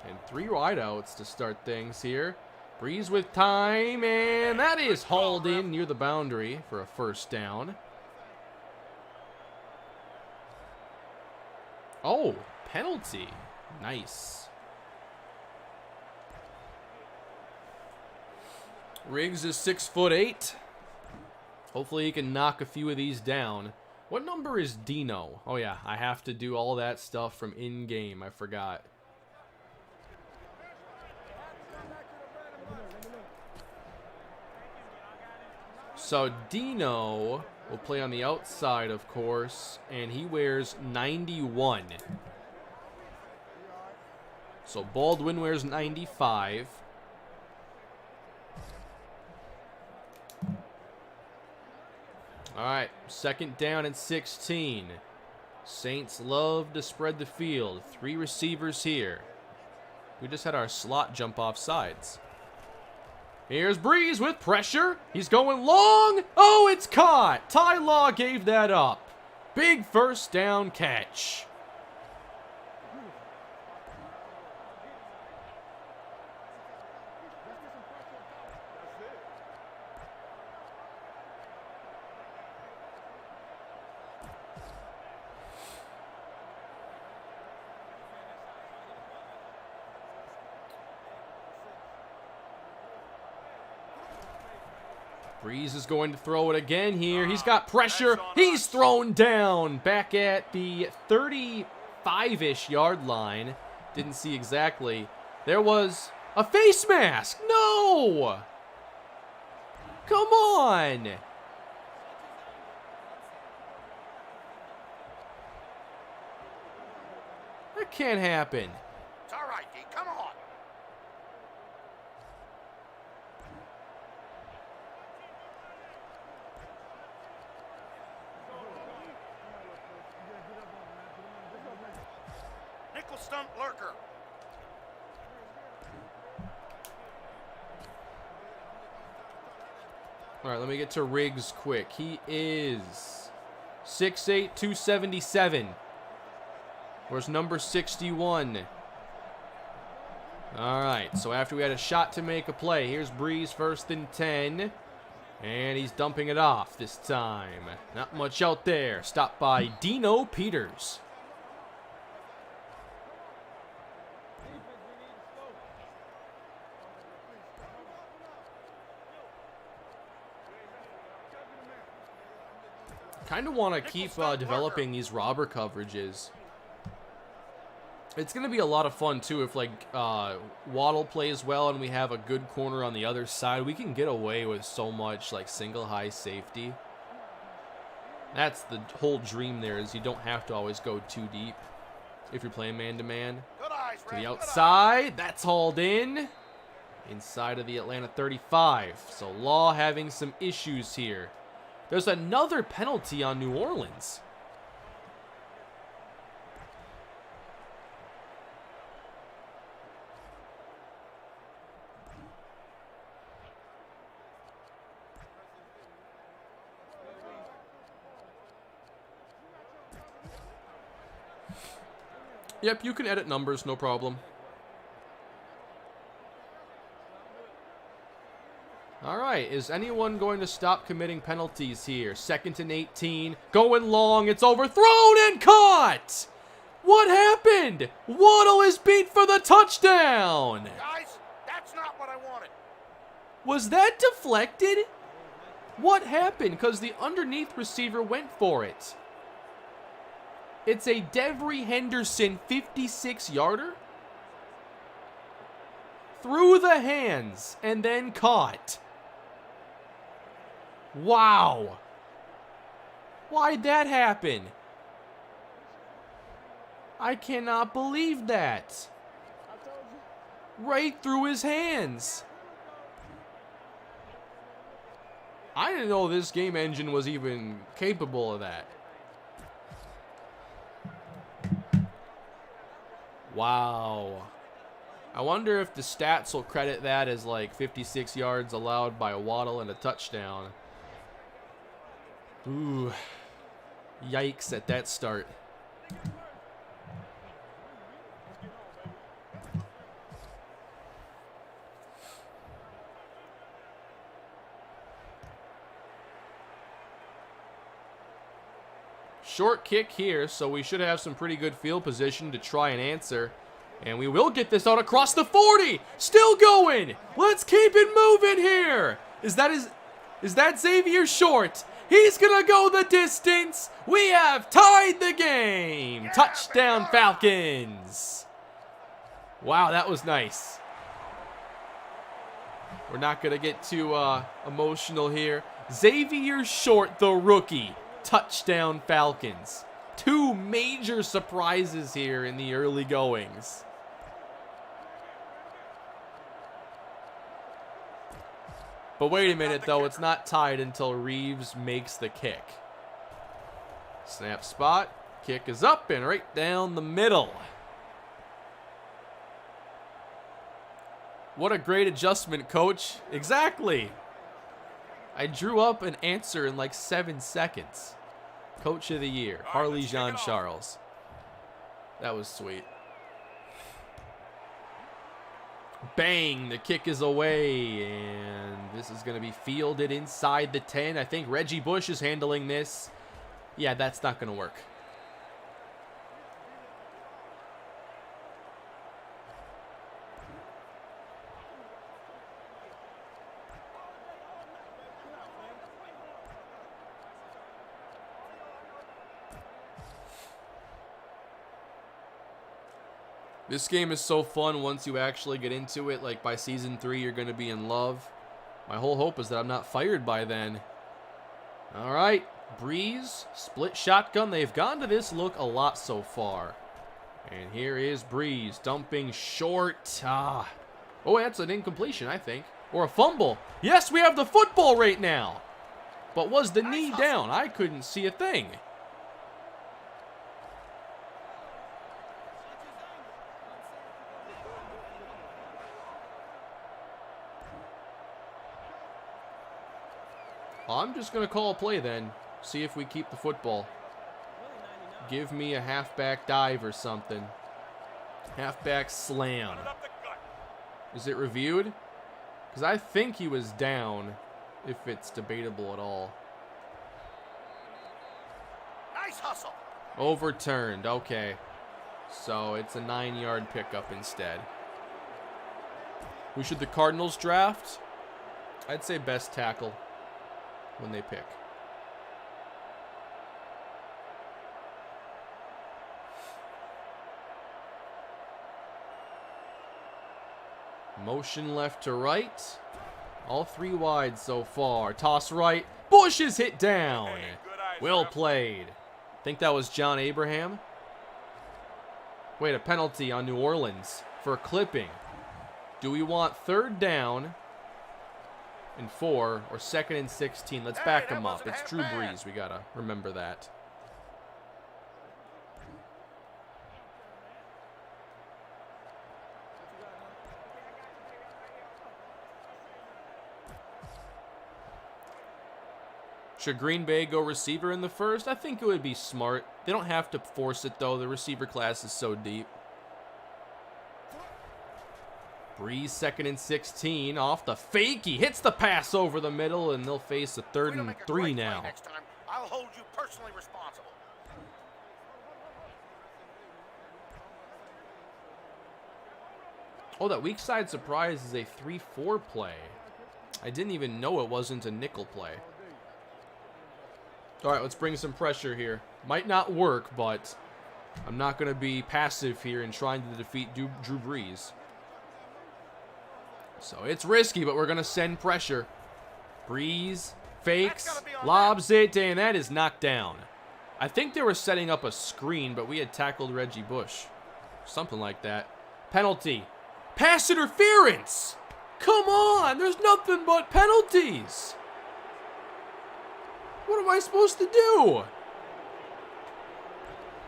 and 3 wideouts to start things here. Brees with time, and that is hauled in near the boundary for a first down. Oh, penalty. Nice. Riggs is 6'8". Hopefully he can knock a few of these down. What number is Dino? Oh yeah, I have to do all that stuff from in-game. I forgot. So Dino will play on the outside, of course, and he wears 91. So Baldwin wears 95. All right, second down and 16. Saints love to spread the field. 3 receivers here. We just had our slot jump off sides. Here's Brees with pressure. He's going long. Oh, it's caught. Ty Law gave that up. Big first down catch. Brees is going to throw it again here. He's got pressure. He's thrown down back at the 35-ish yard line. Didn't see exactly. There was a face mask. No! Come on! That can't happen. It's all right, D. Come on. Nickel stump lurker. All right, let me get to Riggs quick. He is 6'8", 277. Where's number 61? All right, so after we had a shot to make a play, here's Breeze, 1st and 10. And he's dumping it off this time. Not much out there. Stopped by Dino Peters. Kind of want to keep developing these robber coverages. It's going to be a lot of fun, too, if, like, Waddle plays well and we have a good corner on the other side. We can get away with so much, like, single high safety. That's the whole dream there, is you don't have to always go too deep if you're playing man-to-man. To the outside, that's hauled in. Inside of the Atlanta 35. So Law having some issues here. There's another penalty on New Orleans. Yep, you can edit numbers, no problem. All right, is anyone going to stop committing penalties here? 2nd and 18, going long, it's overthrown and caught! What happened? Waddle is beat for the touchdown! Guys, that's not what I wanted. Was that deflected? What happened? Because the underneath receiver went for it. It's a Devery Henderson 56-yarder. Through the hands and then caught. Wow. Why'd that happen? I cannot believe that. Right through his hands. I didn't know this game engine was even capable of that. Wow. I wonder if the stats will credit that as like 56 yards allowed by a Waddle and a touchdown. Ooh. Yikes at that start. Short kick here, so we should have some pretty good field position to try and answer. And we will get this out across the 40. Still going. Let's keep it moving here. Is that Xavier Short? He's going to go the distance. We have tied the game. Touchdown Falcons. Wow, that was nice. We're not going to get too emotional here. Xavier Short, the rookie. Touchdown Falcons. Two major surprises here in the early goings. But wait a minute, though. It's not tied until Reeves makes the kick. Snap spot. Kick is up and right down the middle. What a great adjustment, coach. Exactly. I drew up an answer in like 7 seconds. Coach of the year, Harley Jean-Charles. That was sweet. Bang, the kick is away, and this is going to be fielded inside the 10. I think Reggie Bush is handling this. Yeah, that's not going to work. This game is so fun once you actually get into it. Like by season 3, you're going to be in love. My whole hope is that I'm not fired by then. All right, Breeze, split shotgun. They've gone to this look a lot so far. And here is Breeze dumping short. Oh, that's an incompletion, I think. Or a fumble. Yes, we have the football right now. But was the knee down? I couldn't see a thing. I'm just going to call a play then. See if we keep the football. Give me a halfback dive or something. Halfback slam. Is it reviewed? Because I think he was down, if it's debatable at all. Nice hustle. Overturned. Okay. So it's a 9-yard pickup instead. Who should the Cardinals draft? I'd say best tackle when they pick. Motion left to right. All 3 wide so far. Toss right. Bush is hit down. Well played. Think that was John Abraham. Wait, a penalty on New Orleans for clipping. Do we want 3rd down and 4 or 2nd and 16? Let's back them up. It's Drew Brees. We got to remember that. Should Green Bay go receiver in the first? I think it would be smart. They don't have to force it, though. The receiver class is so deep. Breeze, 2nd and 16. Off the fake. He hits the pass over the middle, and they'll face a 3rd and 3 now. Next time, I'll hold you personally responsible. Oh, that weak side surprise is a 3-4 play. I didn't even know it wasn't a nickel play. All right, let's bring some pressure here. Might not work, but I'm not going to be passive here in trying to defeat Drew Brees. So it's risky, but we're going to send pressure. Brees fakes, lobs it, and that is knocked down. I think they were setting up a screen, but we had tackled Reggie Bush. Something like that. Penalty. Pass interference! Come on, there's nothing but penalties. What am I supposed to do?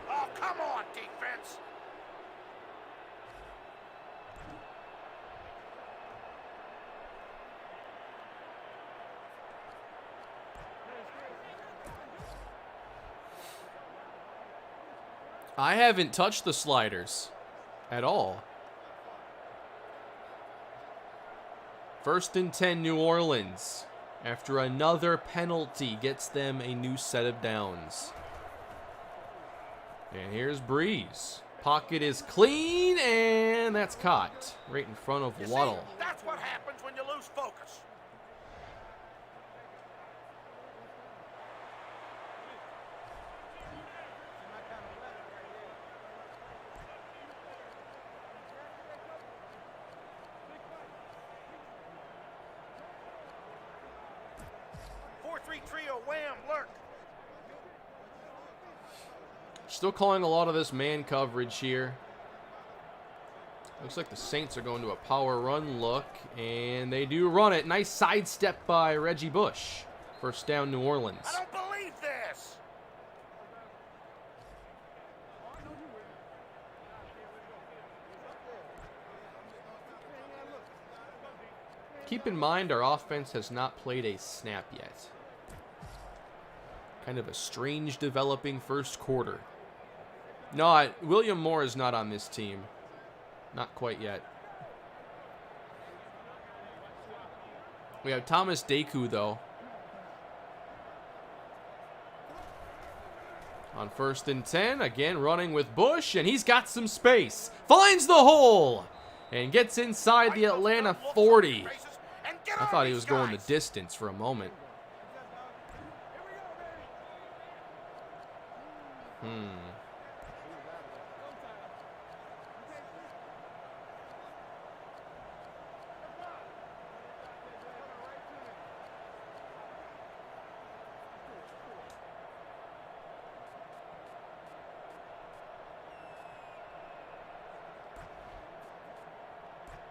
Oh, come on, defense. I haven't touched the sliders at all. 1st and 10, New Orleans. After another penalty gets them a new set of downs. And here's Brees. Pocket is clean, and that's caught right in front of Waddle. That's what happens when you lose focus. Trio, wham, lurk. Still calling a lot of this man coverage here. Looks like the Saints are going to a power run look, and they do run it. Nice sidestep by Reggie Bush. 1st down, New Orleans. I don't believe this. Keep in mind, our offense has not played a snap yet. Kind of a strange developing first quarter. No, William Moore is not on this team. Not quite yet. We have Thomas Deku, though. On 1st and 10, again running with Bush, and he's got some space. Finds the hole, and gets inside the Atlanta 40. I thought he was going the distance for a moment.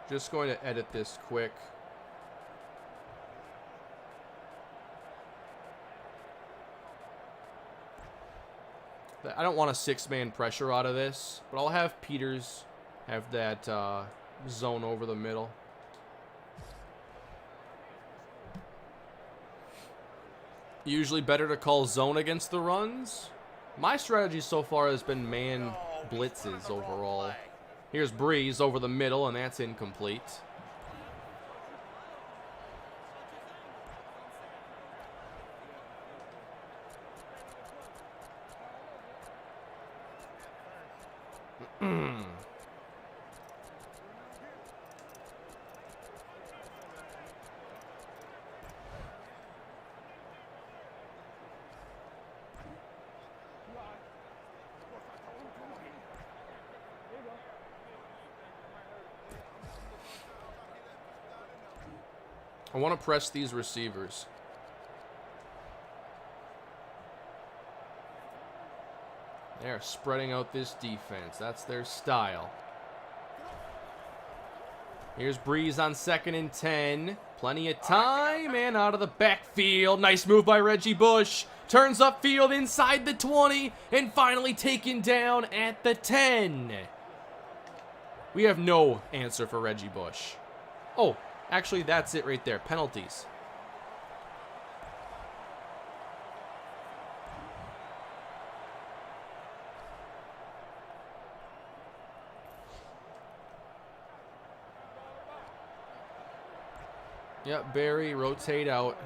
Just going to edit this quick. I don't want a 6-man pressure out of this, but I'll have Peters have that zone over the middle. Usually better to call zone against the runs, My strategy so far has been man blitzes overall. Here's Breeze over the middle, and that's incomplete. I want to press these receivers. They're spreading out this defense. That's their style. Here's Breeze on 2nd and 10. Plenty of time, and out of the backfield. Nice move by Reggie Bush. Turns upfield inside the 20, and finally taken down at the 10. We have no answer for Reggie Bush. Oh, actually, that's it right there. Penalties. Yep, Barry, rotate out.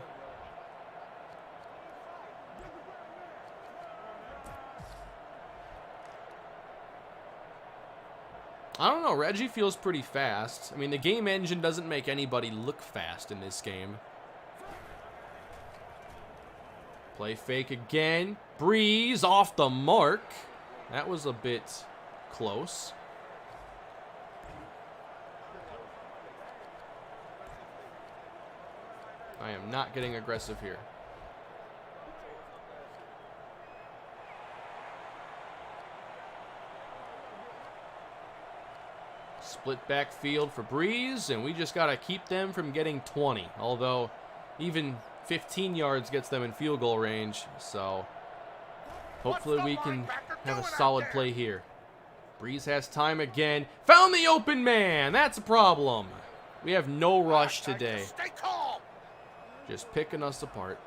I don't know, Reggie feels pretty fast. I mean, the game engine doesn't make anybody look fast in this game. Play fake again. Breeze off the mark. That was a bit close. I am not getting aggressive here. Split backfield for Breeze, and we just got to keep them from getting 20. Although, even 15 yards gets them in field goal range, so hopefully we can have a solid play here. Breeze has time again. Found the open man. That's a problem. We have no rush today. Stay calm. Just picking us apart.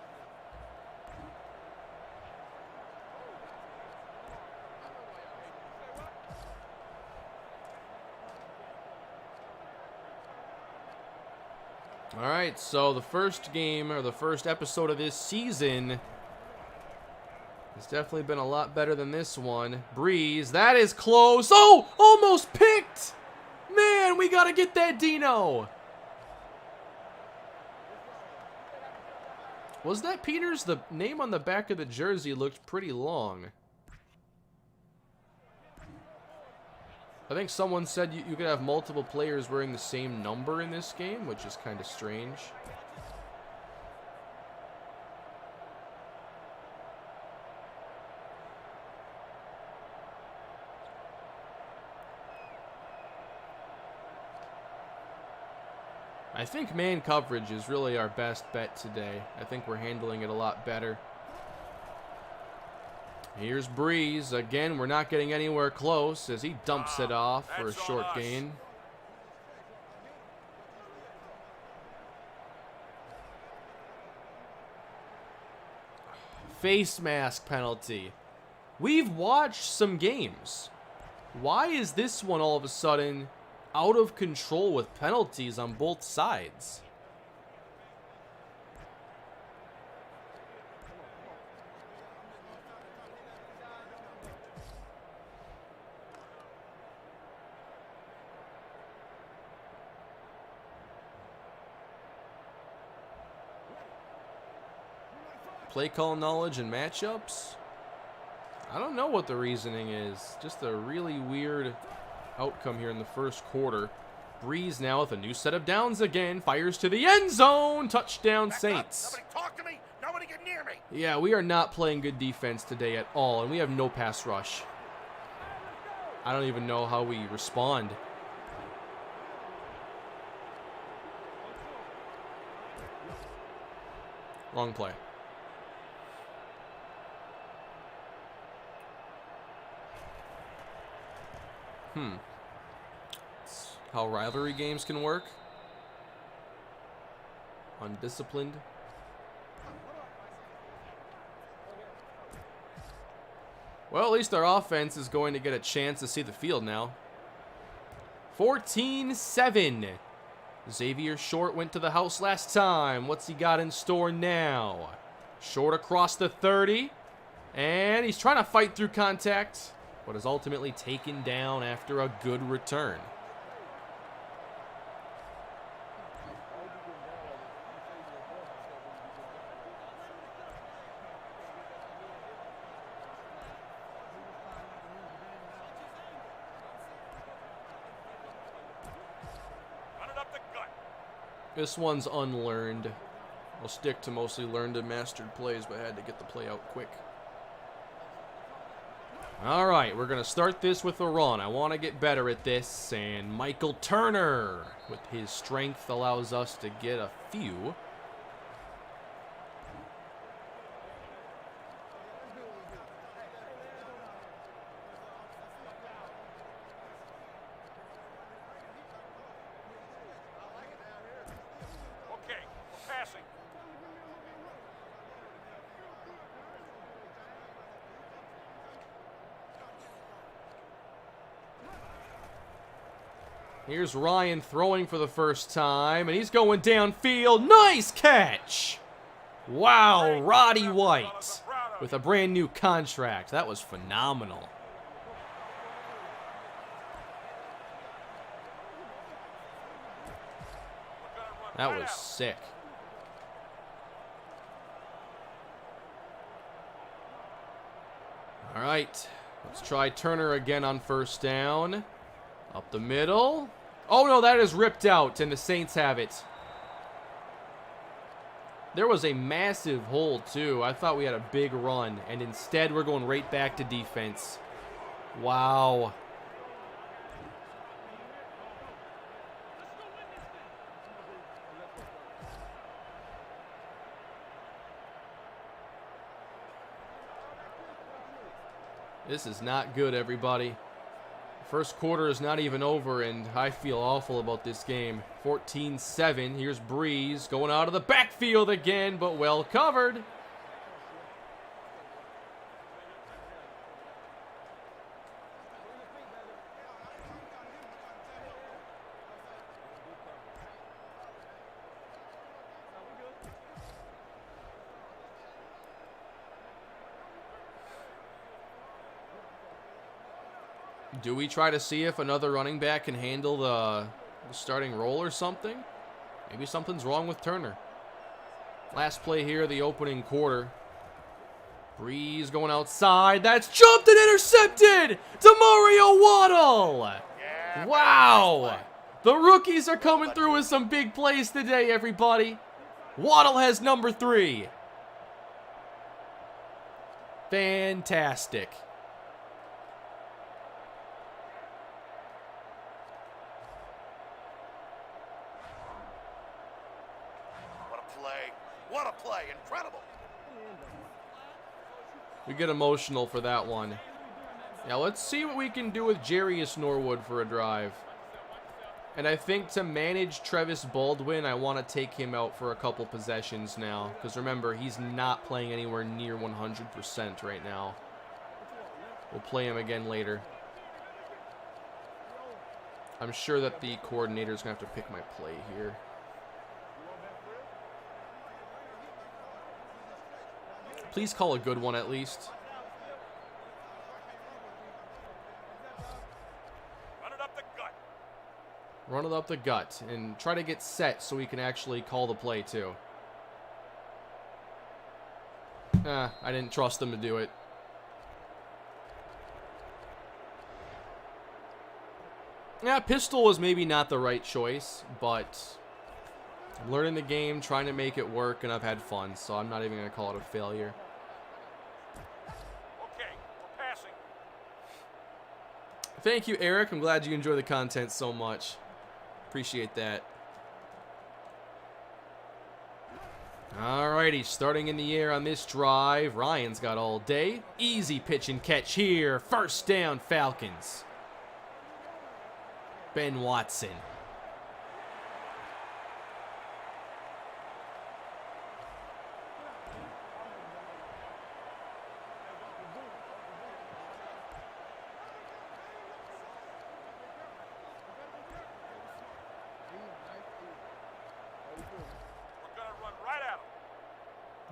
All right, so the first game, or the first episode of this season, has definitely been a lot better than this one. Breeze, that is close. Oh, almost picked. Man, we got to get that Dino. Was that Peters? The name on the back of the jersey looked pretty long. I think someone said you could have multiple players wearing the same number in this game, which is kind of strange. I think man coverage is really our best bet today. I think we're handling it a lot better. Here's Breeze. Again, we're not getting anywhere close as he dumps it off for a short gain. Face mask penalty. We've watched some games. Why is this one all of a sudden out of control with penalties on both sides? Play call knowledge and matchups? I don't know what the reasoning is. Just a really weird outcome here in the first quarter. Breeze now with a new set of downs again. Fires to the end zone. Touchdown, Saints. Nobody talk to me. Nobody get near me. Yeah, we are not playing good defense today at all, and we have no pass rush. I don't even know how we respond. Wrong play. That's how rivalry games can work. Undisciplined. Well, at least our offense is going to get a chance to see the field now. 14-7. Xavier Short went to the house last time. What's he got in store now? Short across the 30. And he's trying to fight through contact, but is ultimately taken down after a good return. This one's unlearned. I'll stick to mostly learned and mastered plays, but I had to get the play out quick. All right, we're going to start this with a run. I want to get better at this, and Michael Turner, with his strength, allows us to get a few. Here's Ryan throwing for the first time, and he's going downfield. Nice catch! Wow, Roddy White with a brand new contract. That was phenomenal. That was sick. All right, let's try Turner again on first down. Up the middle. Oh, no, that is ripped out, and the Saints have it. There was a massive hole, too. I thought we had a big run, and instead we're going right back to defense. Wow. This is not good, everybody. First quarter is not even over, and I feel awful about this game. 14-7. Here's Breeze going out of the backfield again, but well covered. Do we try to see if another running back can handle the starting role or something? Maybe something's wrong with Turner. Last play here, the opening quarter. Breeze going outside. That's jumped and intercepted! DeMario Waddle! Yeah, wow! The rookies are coming through with some big plays today, everybody. Waddle has number 3. Fantastic. What a play. Incredible. We get emotional for that one. Now let's see what we can do with Jarius Norwood for a drive. And I think to manage Travis Baldwin, I want to take him out for a couple possessions now. Because remember, he's not playing anywhere near 100% right now. We'll play him again later. I'm sure that the coordinator's going to have to pick my play here. Please call a good one at least. Run it up the gut. Run it up the gut and try to get set so we can actually call the play too. I didn't trust them to do it. Yeah, pistol was maybe not the right choice, but I'm learning the game, trying to make it work, and I've had fun, so I'm not even going to call it a failure. Okay, we're passing. Thank you, Eric. I'm glad you enjoy the content so much. Appreciate that. Alrighty, starting in the air on this drive. Ryan's got all day. Easy pitch and catch here. First down, Falcons. Ben Watson.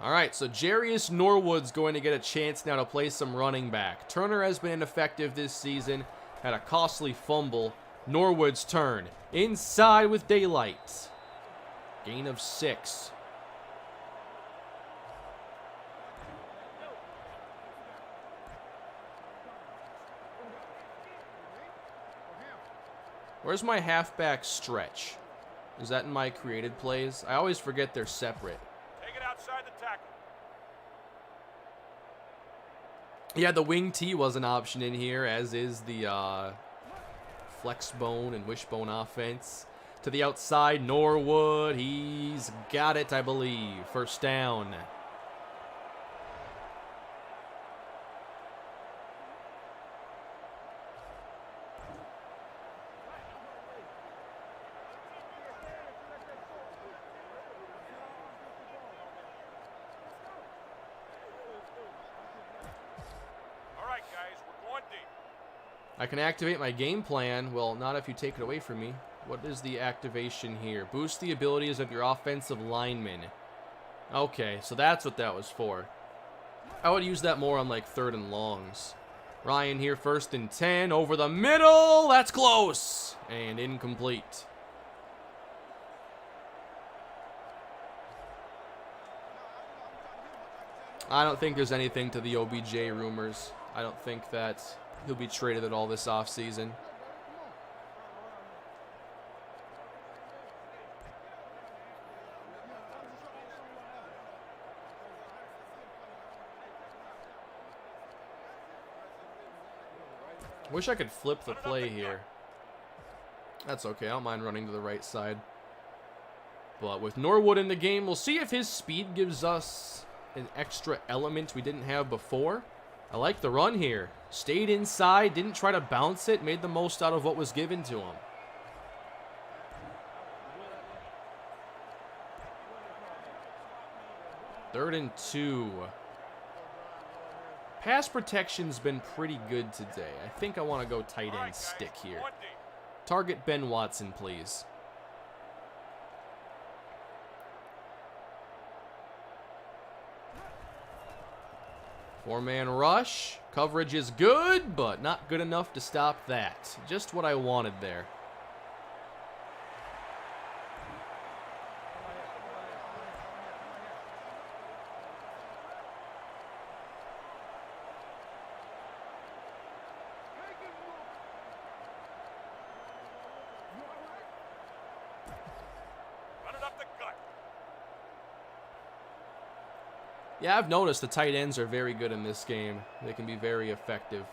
All right, so Jarius Norwood's going to get a chance now to play some running back. Turner has been ineffective this season, had a costly fumble. Norwood's turn. Inside with daylight. Gain of 6. Where's my halfback stretch? Is that in my created plays? I always forget they're separate. Take it outside the tackle. Yeah, the wing T was an option in here, as is the flex bone and wishbone offense. To the outside, Norwood. He's got it, I believe. First down. I can activate my game plan. Well, not if you take it away from me. What is the activation here? Boost the abilities of your offensive linemen. Okay, so that's what that was for. I would use that more on like 3rd and longs. Ryan here, 1st and 10. Over the middle. That's close. And incomplete. I don't think there's anything to the OBJ rumors. I don't think that he'll be traded at all this offseason. Wish I could flip the play here. That's okay. I don't mind running to the right side. But with Norwood in the game, we'll see if his speed gives us an extra element we didn't have before. I like the run here. Stayed inside, didn't try to bounce it, made the most out of what was given to him. Third and 2. Pass protection's been pretty good today. I think I want to go tight end stick here. Target Ben Watson, please. Four-man rush. Coverage is good, but not good enough to stop that. Just what I wanted there. Yeah, I've noticed the tight ends are very good in this game. They can be very effective.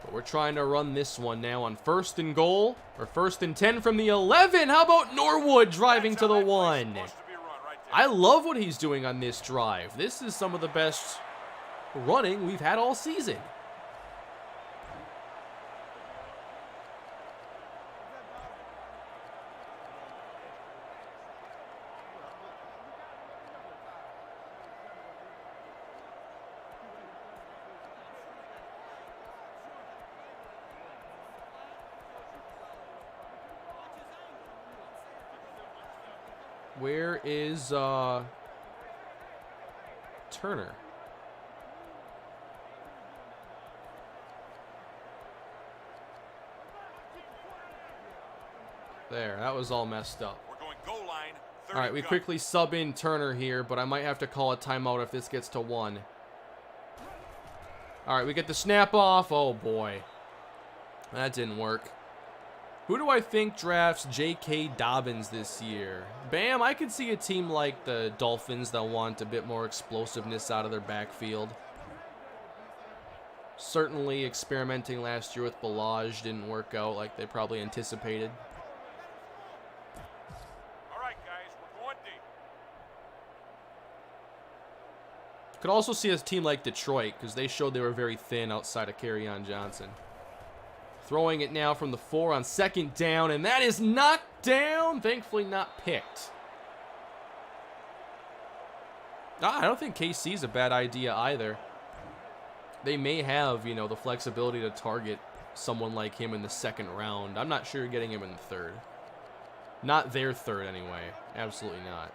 But we're trying to run this one now on 1st and goal, or 1st and 10 from the 11. How about Norwood driving to the 1? I love what he's doing on this drive. This is some of the best running we've had all season. Where is Turner? There, that was all messed up. We're going goal line. All right, we quickly sub in Turner here, but I might have to call a timeout if this gets to 1. All right, we get the snap off. Oh, boy. That didn't work. Who do I think drafts J.K. Dobbins this year? Bam, I could see a team like the Dolphins that want a bit more explosiveness out of their backfield. Certainly experimenting last year with Ballage didn't work out like they probably anticipated. All right, guys, we're going deep. Could also see a team like Detroit because they showed they were very thin outside of Kerryon Johnson. Throwing it now from the 4 on 2nd down, and that is knocked down. Thankfully not picked. I don't think KC's a bad idea either. They may have, you know, the flexibility to target someone like him in the 2nd round. I'm not sure you're getting him in the 3rd. Not their 3rd anyway. Absolutely not.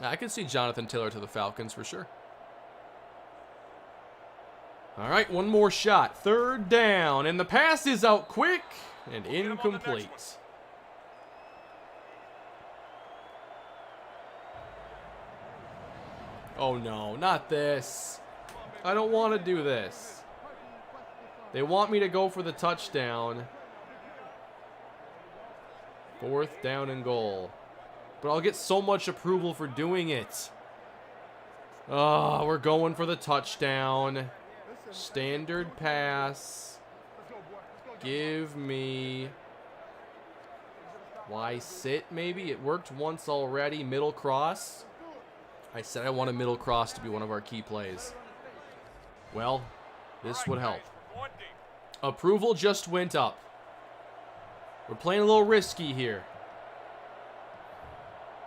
I could see Jonathan Taylor to the Falcons for sure. All right, one more shot. Third down, and the pass is out quick and incomplete. Oh no, not this. I don't want to do this. They want me to go for the touchdown. 4th down and goal. But I'll get so much approval for doing it. Oh, we're going for the touchdown. Standard pass. Give me... Why sit, maybe? It worked once already. Middle cross. I said I want a middle cross to be one of our key plays. Well, this would help. Approval just went up. We're playing a little risky here.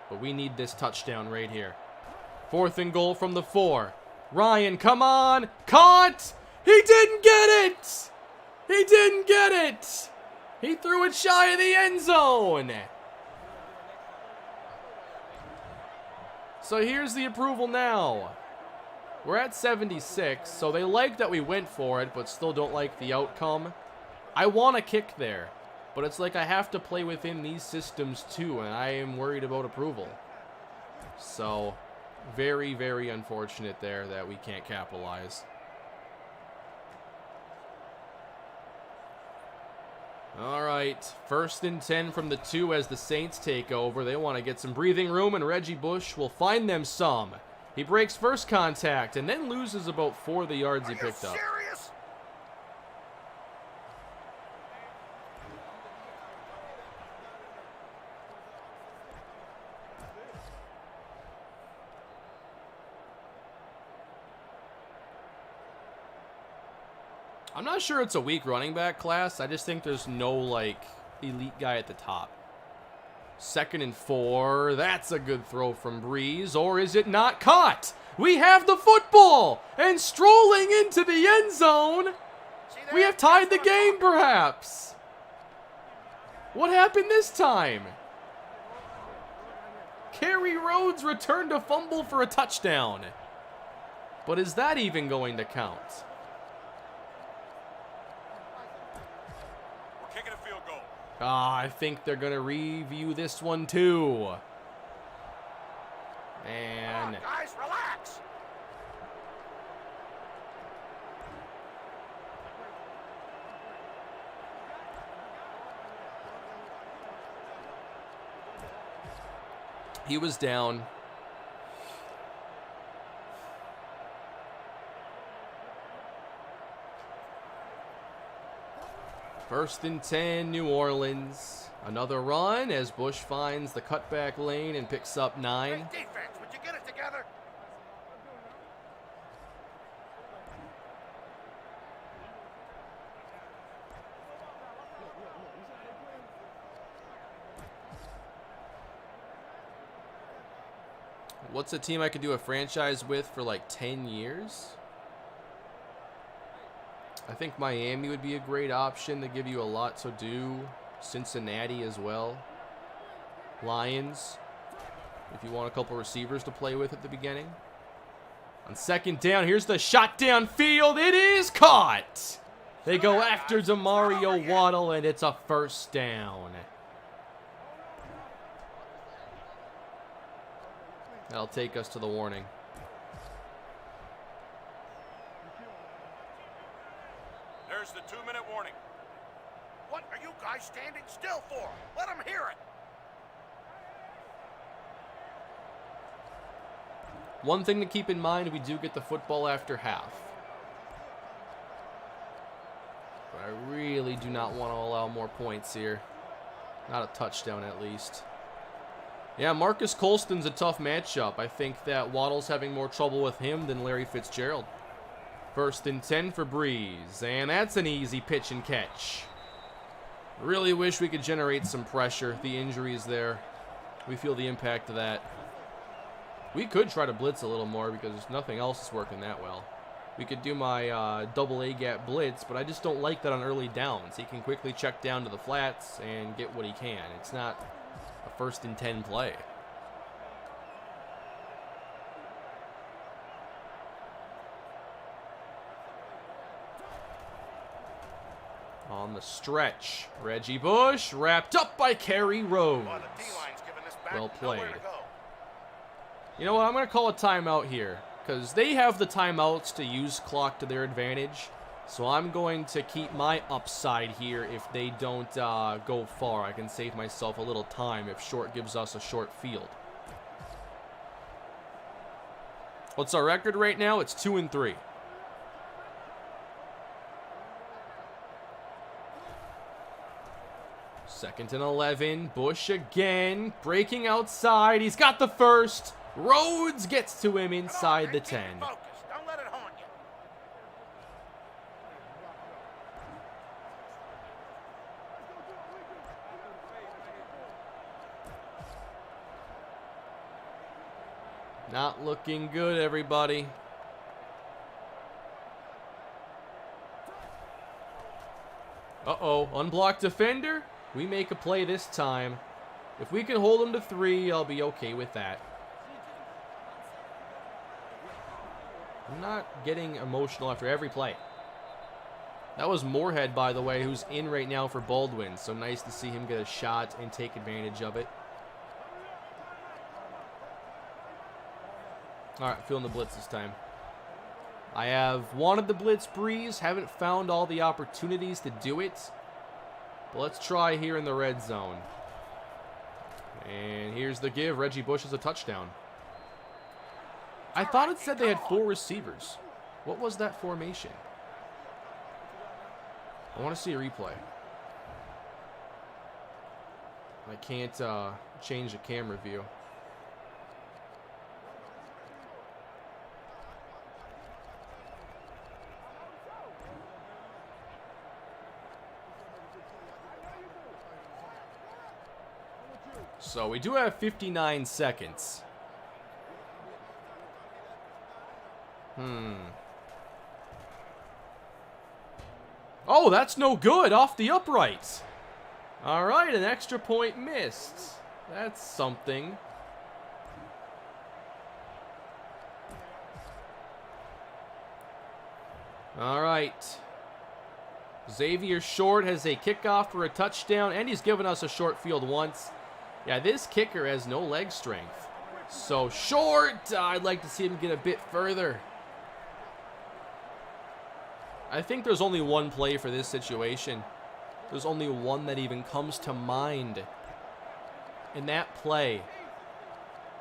But we need this touchdown right here. 4th and goal from the 4. Ryan, come on. Caught. He didn't get it. He didn't get it. He threw it shy of the end zone. So here's the approval now. We're at 76, so they like that we went for it, but still don't like the outcome. I want a kick there, but it's like I have to play within these systems too, and I am worried about approval. So, very, very unfortunate there that we can't capitalize. All right, 1st and 10 from the 2 as the Saints take over. They want to get some breathing room, and Reggie Bush will find them some. He breaks first contact and then loses about 4 of the yards he picked up. Serious? I'm not sure it's a weak running back class. I just think there's no, like, elite guy at the top. 2nd and 4. That's a good throw from Breeze. Or is it not? Caught? We have the football! And strolling into the end zone, we have tied the game, perhaps. What happened this time? Kerry Rhodes returned a fumble for a touchdown. But is that even going to count? I think they're going to review this one too. And guys, relax. he was down. First and 10, New Orleans. Another run as Bush finds the cutback lane and picks up 9. Hey, defense, would you get it together? What's a team I could do a franchise with for like 10 years? I think Miami would be a great option. They give you a lot to do. Cincinnati as well. Lions, if you want a couple receivers to play with at the beginning. On 2nd down, here's the shot downfield. It is caught. They go after Demario Waddle, and it's a 1st down. That'll take us to the warning. There's the 2-minute warning. What are you guys standing still for? Let them hear it. One thing to keep in mind, we do get the football after half. But I really do not want to allow more points here. Not a touchdown at least. Yeah, Marcus Colston's a tough matchup. I think that Waddle's having more trouble with him than Larry Fitzgerald. 1st and 10 for Breeze, and that's an easy pitch and catch. Really wish we could generate some pressure. The injuries there, we feel the impact of that. We could try to blitz a little more because nothing else is working that well. We could do my double A gap blitz, but I just don't like that on early downs. He can quickly check down to the flats and get what he can. It's not a 1st and 10 play. on the stretch. Reggie Bush wrapped up by Kerry Rhodes. Boy, the D-line's giving this back Well played. nowhere to go. You know what? I'm going to call a timeout here because they have the timeouts to use clock to their advantage. So I'm going to keep my upside here if they don't go far. I can save myself a little time if short gives us a short field. What's our record right now? It's 2-3. Second and 11. Bush again. Breaking outside. He's got the first. Rhodes gets to him inside the 10. Focus. Don't let it haunt you. Not looking good, everybody. Uh-oh. Unblocked defender. We make a play this time. If we can hold them to 3, I'll be okay with that. I'm not getting emotional after every play. That was Moorhead, by the way, who's in right now for Baldwin. So nice to see him get a shot and take advantage of it. All right, feeling the blitz this time. I have wanted the blitz breeze. Haven't found all the opportunities to do it. But let's try here in the red zone. And here's the give. Reggie Bush is a touchdown. I thought it said they had 4 receivers. What was that formation? I want to see a replay. I can't change the camera view. So we do have 59 seconds. Oh, that's no good. Off the upright. All right, an extra point missed. That's something. All right. Xavier Short has a kickoff for a touchdown, and he's given us a short field once. Yeah, this kicker has no leg strength. So Short, I'd like to see him get a bit further. I think there's only one play for this situation. There's only one that even comes to mind. And that play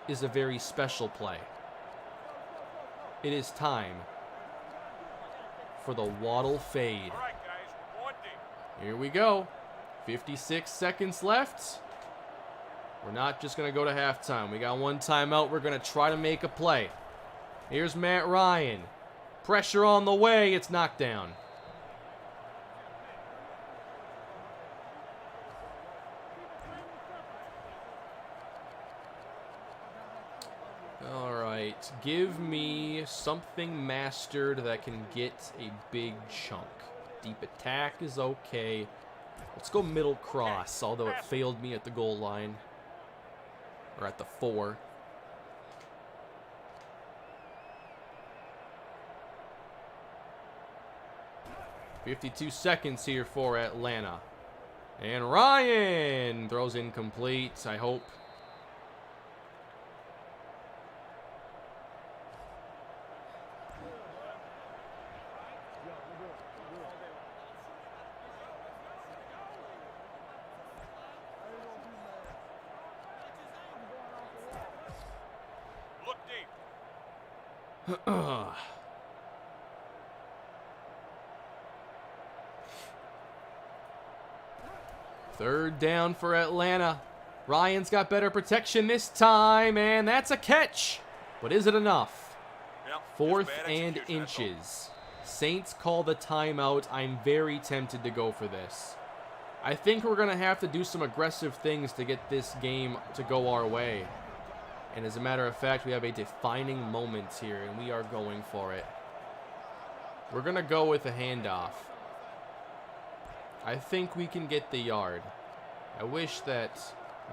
is a very special play. It is time for the Waddle fade. All right, guys, 1 deep. Here we go. 56 seconds left. We're not just going to go to halftime. We got one timeout. We're going to try to make a play. Here's Matt Ryan. Pressure on the way. It's knocked down. All right. Give me something mastered that can get a big chunk. Deep attack is okay. Let's go middle cross, although it failed me at the goal line. Or at the 4. $52 seconds here for Atlanta. And Ryan throws incomplete, I hope. Look deep. Third down for Atlanta. Ryan's got better protection this time, and that's a catch. But is it enough? Yep, Fourth just bad and execution, that's all. inches. Saints call the timeout. I'm very tempted to go for this. I think we're going to have to do some aggressive things to get this game to go our way. And as a matter of fact, we have a defining moment here, and we are going for it. We're going to go with a handoff. I think we can get the yard. I wish that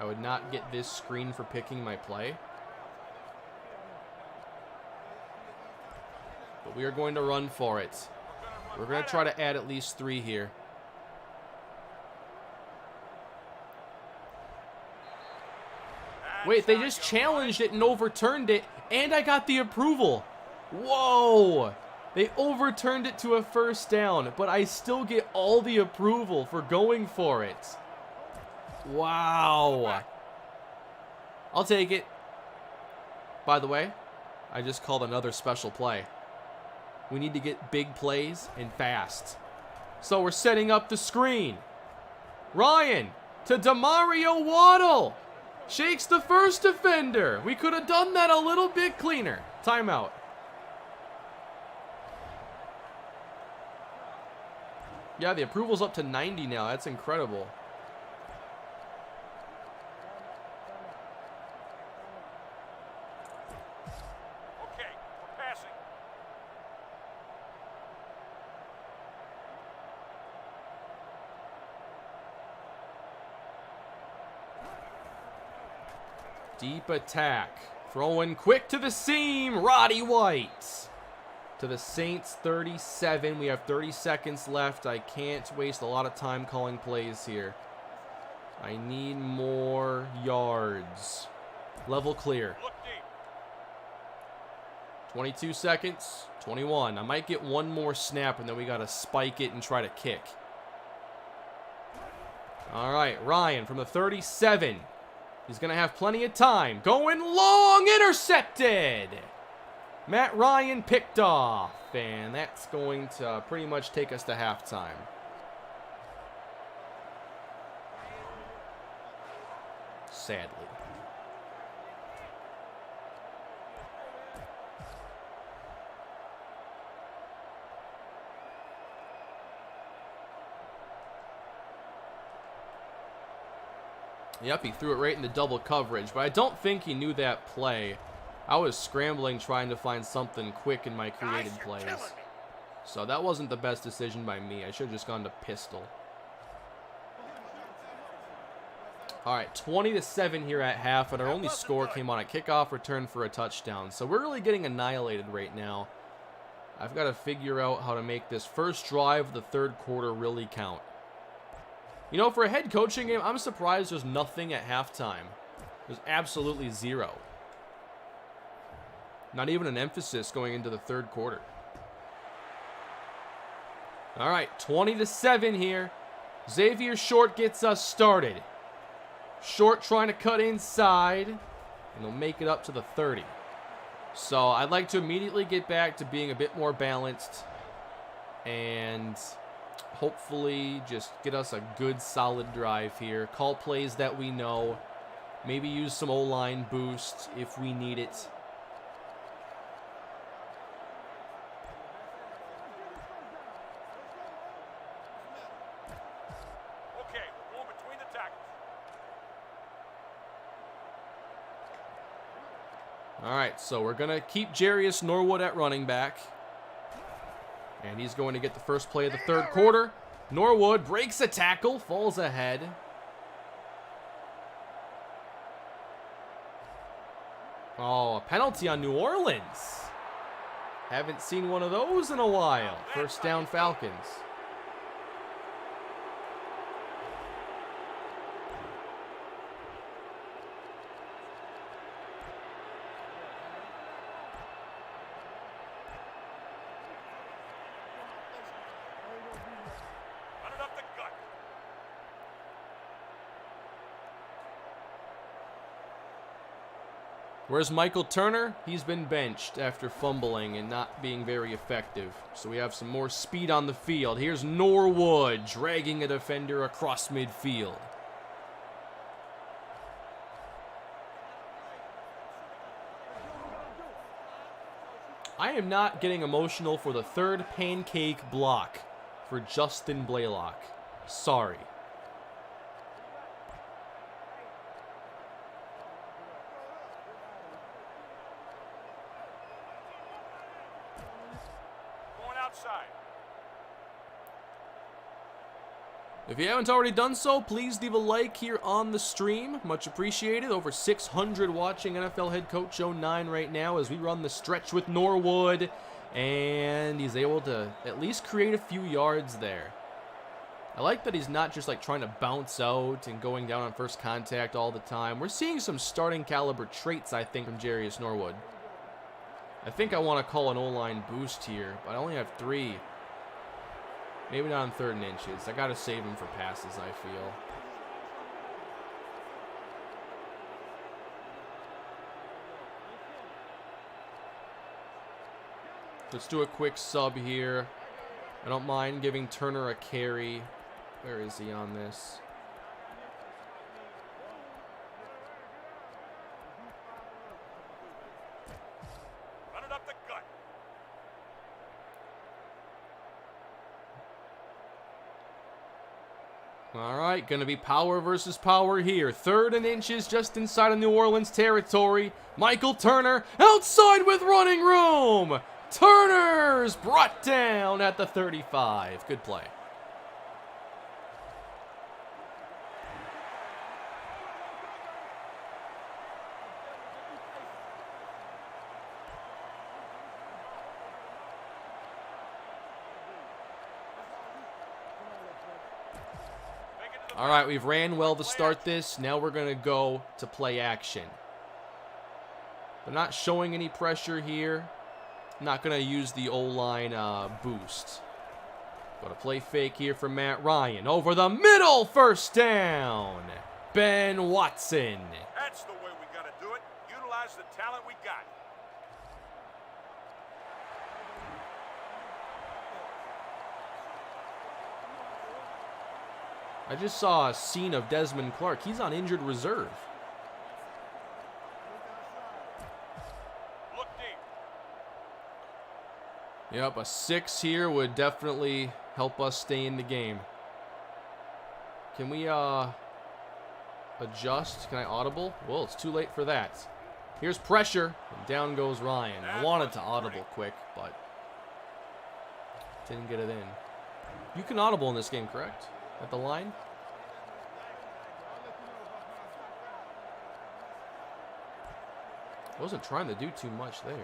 I would not get this screen for picking my play. But we are going to run for it. We're going to try to add at least 3 here. Wait, they just challenged it and overturned it, and I got the approval. Whoa! They overturned it to a first down, but I still get all the approval for going for it. Wow. I'll take it. By the way, I just called another special play. We need to get big plays and fast. So we're setting up the screen. Ryan to Demario Waddle. Shakes the first defender. We could have done that a little bit cleaner. Timeout. Yeah, the approval's up to 90 now. That's incredible. Okay, we're passing. Deep attack. Throwing quick to the seam. Roddy White. To the Saints, 37. We have 30 seconds left. I can't waste a lot of time calling plays here. I need more yards. Level clear. 22 seconds. 21. I might get one more snap, and then we got to spike it and try to kick. All right, Ryan from the 37. He's going to have plenty of time. Going long. Intercepted. Matt Ryan picked off, and that's going to pretty much take us to halftime. Sadly. Yep, he threw it right into double coverage, but I don't think he knew that play. I was scrambling trying to find something quick in my created plays. So that wasn't the best decision by me. I should have just gone to pistol. All right, 20-7 here at half, and our only score came on a kickoff return for a touchdown. So we're really getting annihilated right now. I've got to figure out how to make this first drive of the third quarter really count. You know, for a head coaching game, I'm surprised there's nothing at halftime. There's absolutely zero. Not even an emphasis going into the third quarter. All right, 20-7 here. Xavier Short gets us started. Short trying to cut inside, and they'll make it up to the 30. So I'd like to immediately get back to being a bit more balanced and hopefully just get us a good, solid drive here. Call plays that we know. Maybe use some O-line boost if we need it. All right, so we're going to keep Jarius Norwood at running back. And he's going to get the first play of the third quarter. Norwood breaks a tackle, falls ahead. Oh, a penalty on New Orleans. Haven't seen one of those in a while. First down, Falcons. Where's Michael Turner? He's been benched after fumbling and not being very effective. So we have some more speed on the field. Here's Norwood dragging a defender across midfield. I am not getting emotional for the third pancake block for Justin Blaylock. Sorry. If you haven't already done so, please leave a like here on the stream. Much appreciated. Over 600 watching NFL head coach 09 right now as we run the stretch with Norwood. And he's able to at least create a few yards there. I like that he's not just like trying to bounce out and going down on first contact all the time. We're seeing some starting caliber traits, I think, from Jarius Norwood. I think I want to call an O-line boost here, but I only have 3. Maybe not on 3rd and inches. I got to save him for passes, I feel. Let's do a quick sub here. I don't mind giving Turner a carry. Where is he on this? Run it up the gut. All right, going to be power versus power here. 3rd and inches just inside of New Orleans territory. Michael Turner outside with running room. Turner's brought down at the 35. Good play. All right, we've ran well to start this. Now we're going to go to play action. They're not showing any pressure here. I'm not going to use the O-line boost. Go to play fake here from Matt Ryan. Over the middle, first down. Ben Watson. That's the way we got to do it. Utilize the talent we got. I just saw a scene of Desmond Clark. He's on injured reserve. Look deep. Yep, a 6 here would definitely help us stay in the game. Can we adjust? Can I audible? Well, it's too late for that. Here's pressure, and down goes Ryan. I wanted to audible quick, but didn't get it in. You can audible in this game, correct? At the line? Wasn't trying to do too much there.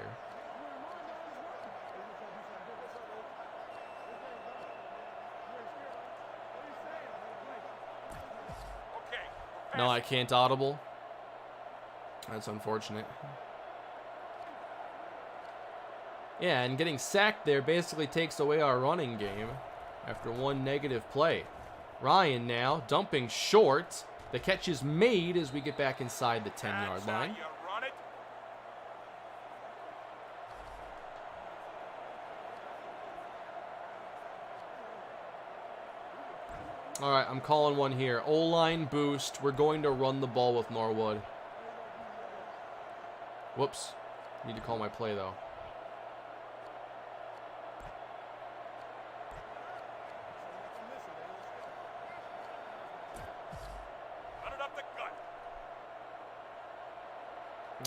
No, I can't audible. That's unfortunate. Yeah, and getting sacked there basically takes away our running game after one negative play. Ryan now dumping short. The catch is made as we get back inside the 10-yard line. All right, I'm calling one here. O-line boost. We're going to run the ball with Norwood. Whoops. Need to call my play, though.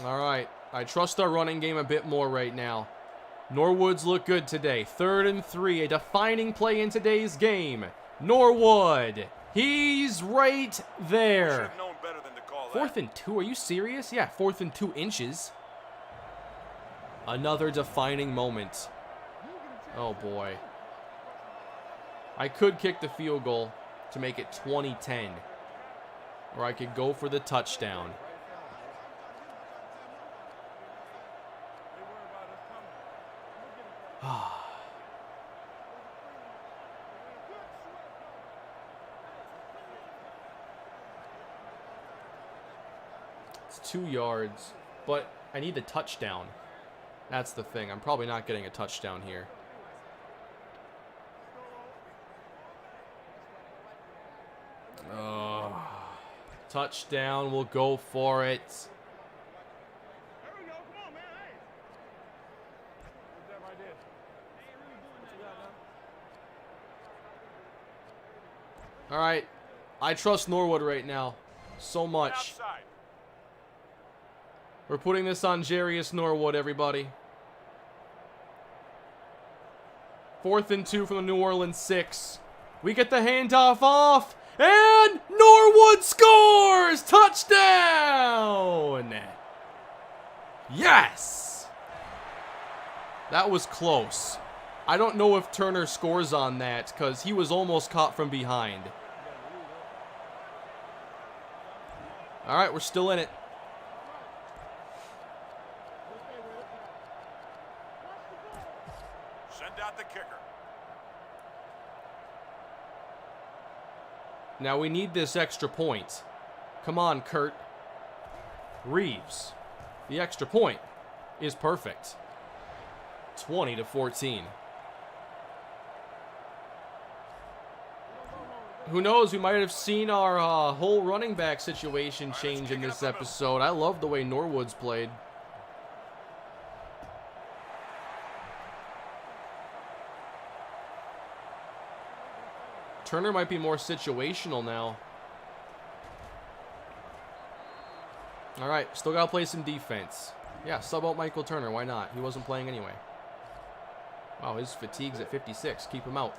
All right, I trust our running game a bit more right now. Norwood's look good today. 3rd and 3, a defining play in today's game. Norwood, he's right there. 4th and 2, are you serious? Yeah, 4th and 2 inches. Another defining moment. Oh boy. I could kick the field goal to make it 20-10. Or I could go for the touchdown. It's 2 yards, but I need the touchdown. That's the thing. I'm probably not getting a touchdown here. Touchdown. We'll go for it. All right. I trust Norwood right now so much. We're putting this on Jarius Norwood, everybody. 4th and 2 from the New Orleans 6. We get the handoff off, and Norwood scores! Touchdown! Yes! That was close. I don't know if Turner scores on that because he was almost caught from behind. All right, we're still in it. Send out the kicker. Now we need this extra point. Come on, Kurt. Reeves. The extra point is perfect. 20-14. Who knows? We might have seen our whole running back situation change in this episode. I love the way Norwood's played. Turner might be more situational now. All right, still got to play some defense. Yeah, sub out Michael Turner. Why not? He wasn't playing anyway. Wow, his fatigue's at 56. Keep him out.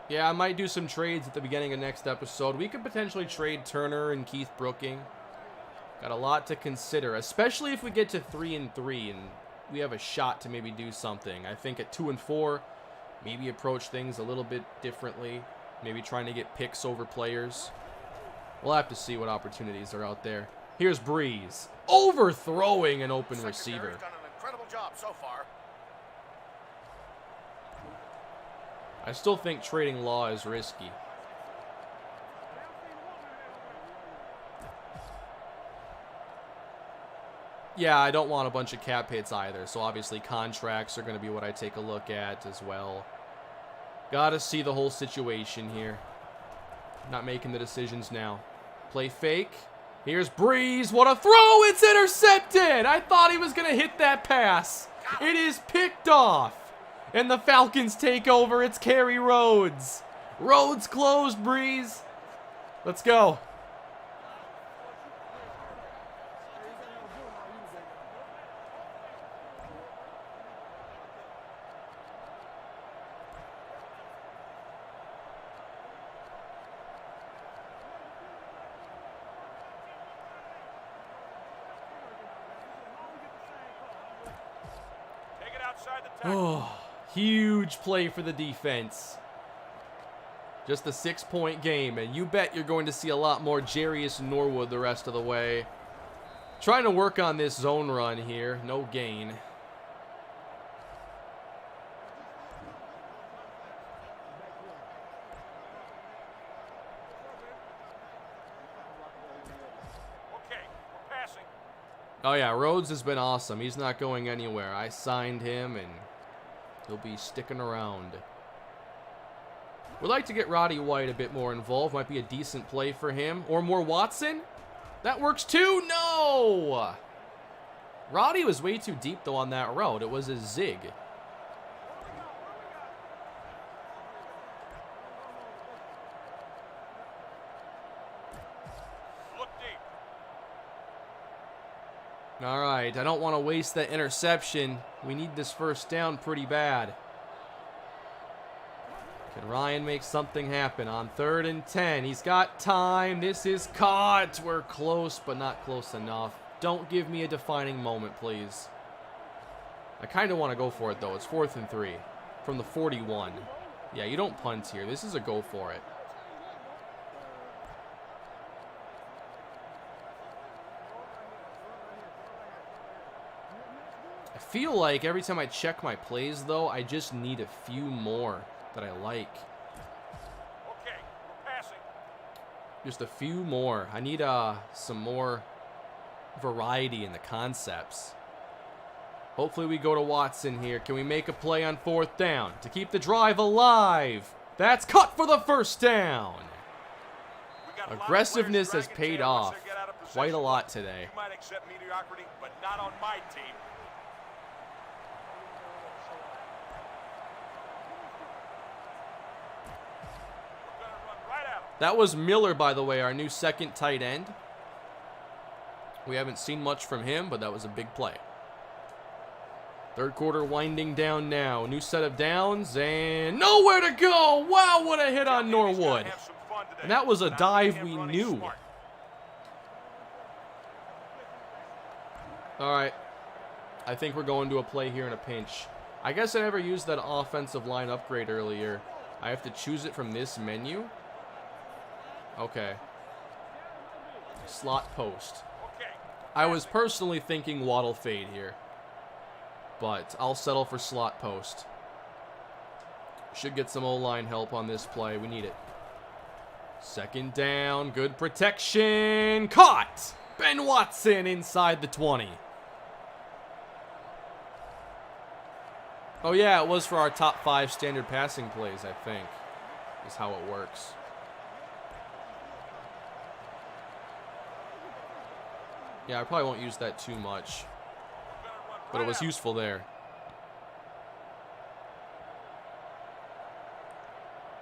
Yeah, I might do some trades at the beginning of next episode. We could potentially trade Turner and Keith Brooking. Got a lot to consider, especially if we get to 3-3 and we have a shot to maybe do something. I think at 2-4, maybe approach things a little bit differently. Maybe trying to get picks over players. We'll have to see what opportunities are out there. Here's Breeze. Overthrowing an open receiver. Done an incredible job so far. I still think trading Law is risky. Yeah, I don't want a bunch of cap hits either, so obviously contracts are going to be what I take a look at as well. Gotta see the whole situation here. Not making the decisions now. Play fake. Here's Breeze. What a throw! It's intercepted! I thought he was going to hit that pass. It is picked off. And the Falcons take over. It's Kerry Rhodes. Rhodes closed, Breeze. Let's go. Take it outside the tackle. Oh, huge play for the defense. Just a 6-point game, and you bet you're going to see a lot more Jarius Norwood the rest of the way. Trying to work on this zone run here. No gain. Okay, we're passing. Oh yeah, Rhodes has been awesome. He's not going anywhere. I signed him, and he'll be sticking around. We'd like to get Roddy White a bit more involved. Might be a decent play for him. Or more Watson. That works too. No! Roddy was way too deep, though, on that route. It was a zig. Look deep. All right, I don't want to waste that interception. We need this first down pretty bad. Can Ryan make something happen on 3rd and 10? He's got time. This is caught. We're close, but not close enough. Don't give me a defining moment, please. I kind of want to go for it, though. It's 4th and 3 from the 41. Yeah, you don't punt here. This is a go for it. I feel like every time I check my plays, though, I just need a few more that I like. Okay, we're passing. Just a few more. I need some more variety in the concepts. Hopefully we go to Watson here. Can we make a play on 4th down to keep the drive alive? That's cut for the first down. Aggressiveness has paid off quite a lot today. You might accept mediocrity, but not on my team. That was Miller, by the way, our new second tight end. We haven't seen much from him, but that was a big play. 3rd quarter winding down now. New set of downs and nowhere to go. Wow, what a hit on Norwood. And that was a dive we knew. All right, I think we're going to a play here in a pinch. I guess I never used that offensive line upgrade earlier. I have to choose it from this menu? Okay. Slot post. I was personally thinking waddle fade here, but I'll settle for slot post. Should get some O-line help on this play. We need it. Second down. Good protection. Caught! Ben Watson inside the 20. Oh, yeah, it was for our top 5 standard passing plays, I think, is how it works. Yeah, I probably won't use that too much, but it was useful there.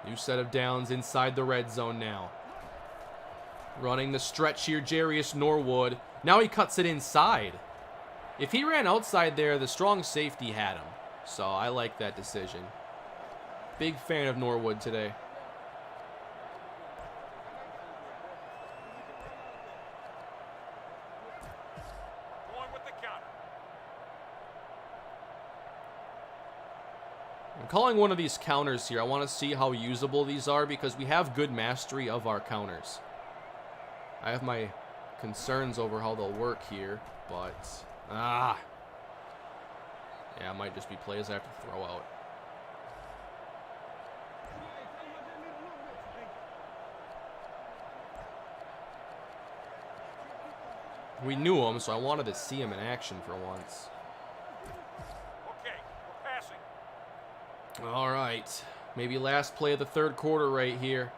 New set of downs inside the red zone now. Running the stretch here, Jarius Norwood. Now he cuts it inside. If he ran outside there, the strong safety had him. So I like that decision. Big fan of Norwood today. Going with the counter. I'm calling one of these counters here. I want to see how usable these are because we have good mastery of our counters. I have my concerns over how they'll work here, but yeah, it might just be plays I have to throw out. We knew him, so I wanted to see him in action for once. Okay, we're passing. All right, maybe last play of the third quarter right here.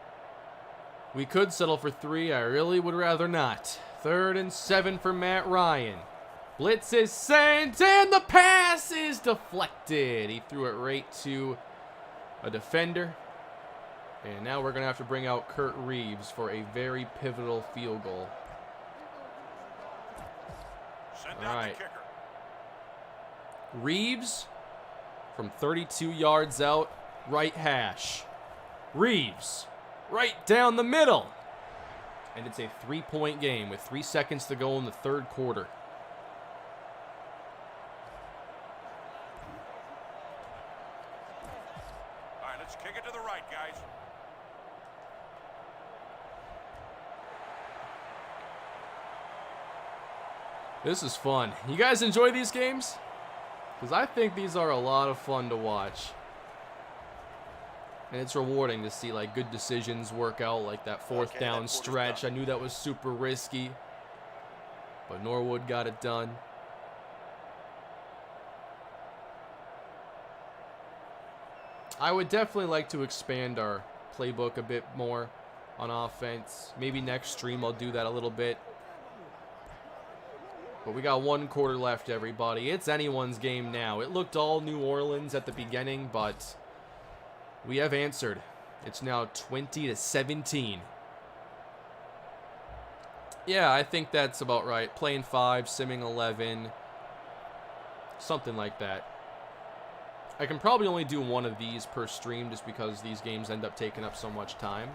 We could settle for 3. I really would rather not. 3rd and 7 for Matt Ryan. Blitz is sent, and the pass is deflected. He threw it right to a defender. And now we're going to have to bring out Kurt Reeves for a very pivotal field goal. Send down the kicker. Reeves from 32 yards out, right hash. Reeves right down the middle. And it's a 3-point game with 3 seconds to go in the third quarter. All right, let's kick it to the right, guys. This is fun. You guys enjoy these games? Because I think these are a lot of fun to watch. And it's rewarding to see like good decisions work out, like that fourth down stretch. I knew that was super risky, but Norwood got it done. I would definitely like to expand our playbook a bit more on offense. Maybe next stream I'll do that a little bit. But we got 1 quarter left, everybody. It's anyone's game now. It looked all New Orleans at the beginning, but we have answered. It's now 20-17. Yeah, I think that's about right. Playing 5, simming 11. Something like that. I can probably only do 1 of these per stream just because these games end up taking up so much time.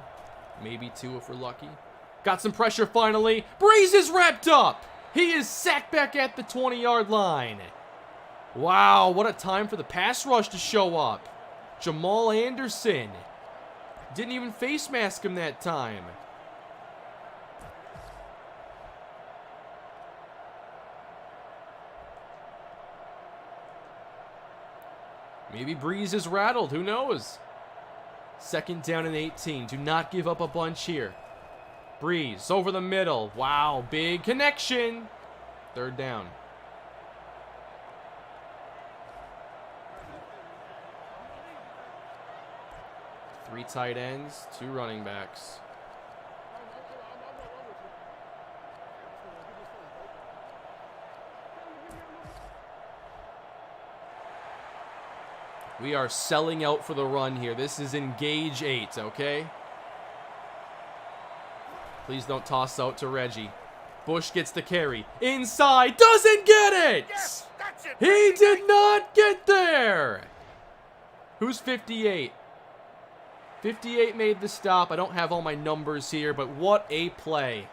Maybe 2 if we're lucky. Got some pressure finally. Breeze is wrapped up. He is sacked back at the 20-yard line. Wow, what a time for the pass rush to show up. Jamal Anderson. Didn't even face mask him that time. Maybe Breeze is rattled. Who knows? 2nd down and 18. Do not give up a bunch here. Breeze over the middle. Wow, big connection. 3rd down. Three tight ends, 2 running backs. We are selling out for the run here. This is engage 8, okay? Please don't toss out to Reggie. Bush gets the carry. Inside, doesn't get it! Yes, that's it. He did not get there! Who's 58? 58 made the stop. I don't have all my numbers here, but what a play.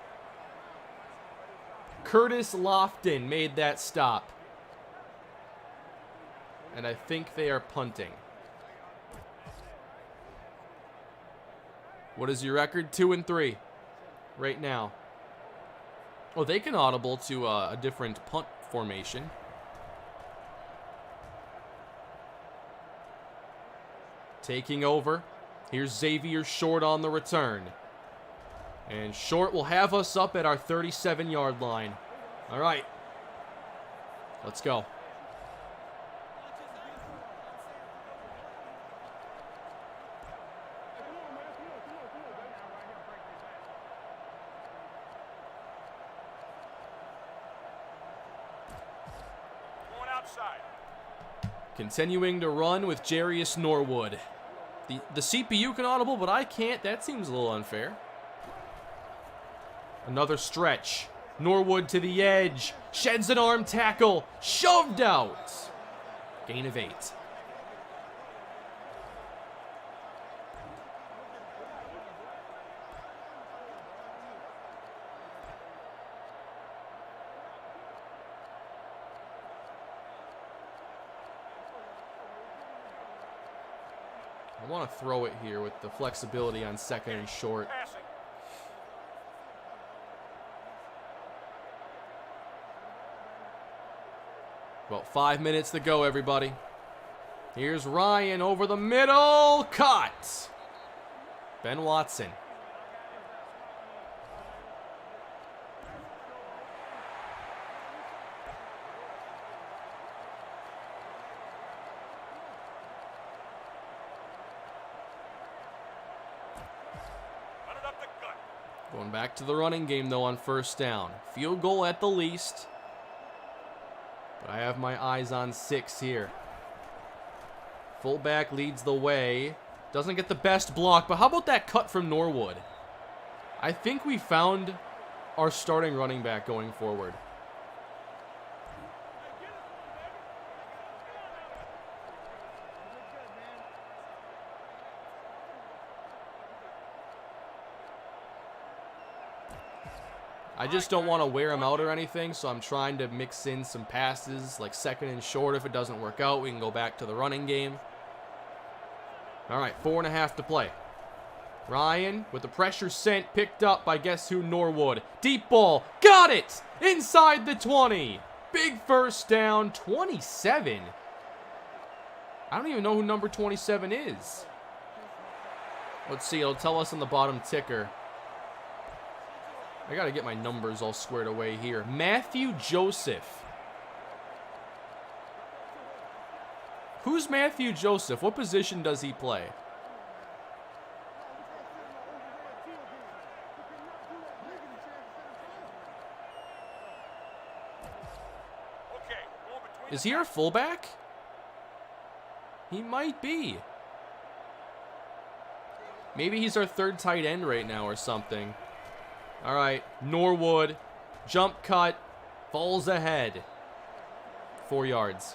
Curtis Lofton made that stop. And I think they are punting. What is your record? 2-3 right now. Oh, they can audible to a different punt formation. Taking over. Here's Xavier Short on the return. And Short will have us up at our 37-yard line. All right. Let's go. Going outside. Continuing to run with Jarius Norwood. The CPU can audible, but I can't. That seems a little unfair. Another stretch. Norwood to the edge. Sheds an arm tackle. Shoved out. Gain of 8. I want to throw it here with the flexibility on 2nd and short. Passing. About 5 minutes to go, everybody. Here's Ryan over the middle. Cut. Ben Watson. Run it up the gut. Going back to the running game, though, on 1st down. Field goal at the least. But I have my eyes on 6 here. Fullback leads the way. Doesn't get the best block, but how about that cut from Norwood? I think we found our starting running back going forward. I just don't want to wear him out or anything, so I'm trying to mix in some passes, like 2nd and short. If it doesn't work out, we can go back to the running game. All right, 4.5 to play. Ryan, with the pressure sent, picked up by guess who? Norwood. Deep ball, got it! Inside the 20. Big 1st down, 27. I don't even know who number 27 is. Let's see, it'll tell us on the bottom ticker. I got to get my numbers all squared away here. Matthew Joseph. Who's Matthew Joseph? What position does he play? Okay, going between Is he our fullback? He might be. Maybe he's our 3rd tight end right now or something. All right, Norwood, jump cut, falls ahead. 4 yards.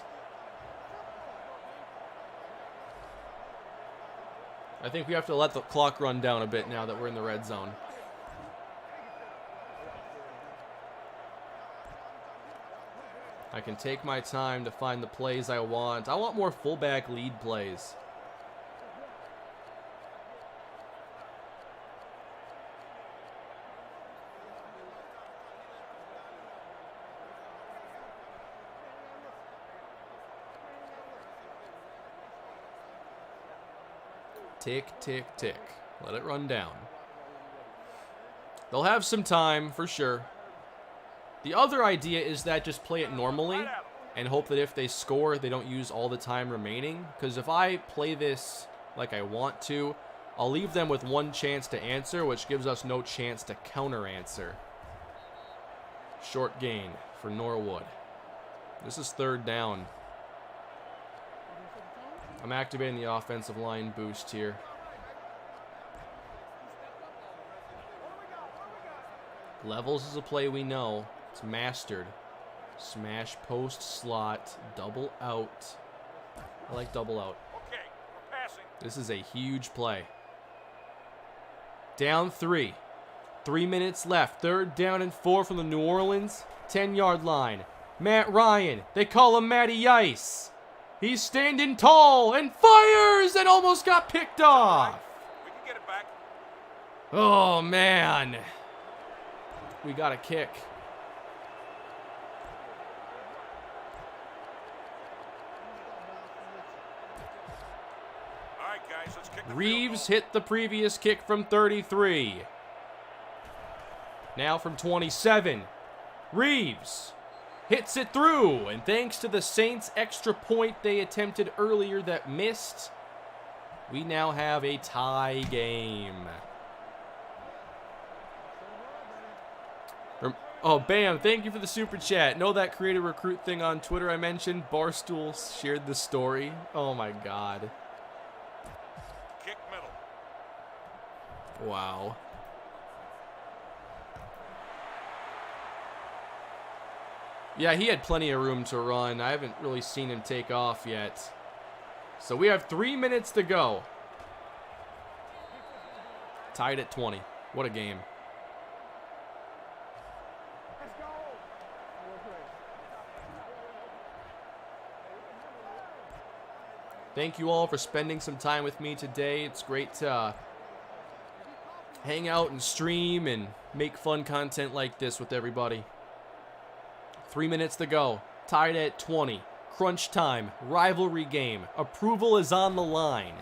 I think we have to let the clock run down a bit now that we're in the red zone. I can take my time to find the plays I want. I want more fullback lead plays. Tick, tick, tick. Let it run down. They'll have some time, for sure. The other idea is that just play it normally and hope that if they score, they don't use all the time remaining. Because if I play this like I want to, I'll leave them with 1 chance to answer, which gives us no chance to counter-answer. Short gain for Norwood. This is 3rd down. I'm activating the offensive line boost here. Levels is a play we know. It's mastered. Smash post slot. Double out. I like double out. Okay, we're passing. This is a huge play. Down 3. 3 minutes left. 3rd down and 4 from the New Orleans 10-yard line. Matt Ryan. They call him Matty Ice. He's standing tall and fires and almost got picked off. We can get it back. Oh, man. We got a kick. All right, guys, let's kick the Reeves field hit the previous kick from 33. Now from 27. Reeves hits it through, and thanks to the Saints' extra point they attempted earlier that missed, we now have a tie game. Oh, Bam, thank you for the super chat. Know that creative recruit thing on Twitter I mentioned? Barstool shared the story. Oh, my God. goal. Kick middle. Wow. Yeah, he had plenty of room to run. I haven't really seen him take off yet. So we have 3 minutes to go. Tied at 20. What a game. Thank you all for spending some time with me today. It's great to hang out and stream and make fun content like this with everybody. 3 minutes to go. Tied at 20. Crunch time. Rivalry game. Approval is on the line.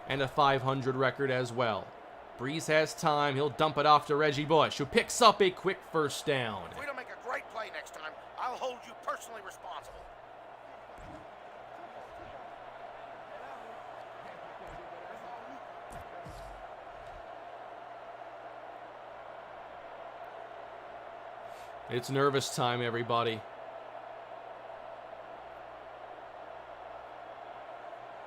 And a 500 record as well. Breeze has time. He'll dump it off to Reggie Bush, who picks up a quick first down. If we don't make a great play next time, I'll hold you personally responsible. It's nervous time, everybody.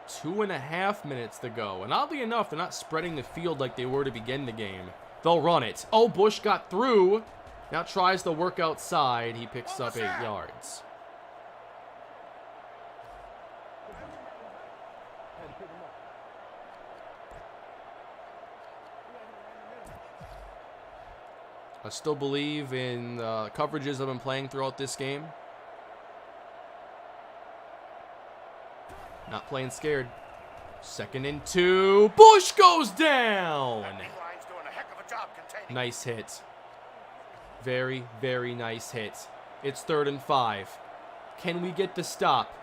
2.5 minutes to go. And oddly enough, they're not spreading the field like they were to begin the game. They'll run it. Oh, Bush got through. Now tries to work outside. He picks up 8 yards. I still believe in the coverages I've been playing throughout this game. Not playing scared. 2nd and 2. Bush goes down. That D-line's doing a heck of a job containing. Nice hit. Very, very nice hit. It's 3rd and 5. Can we get the stop?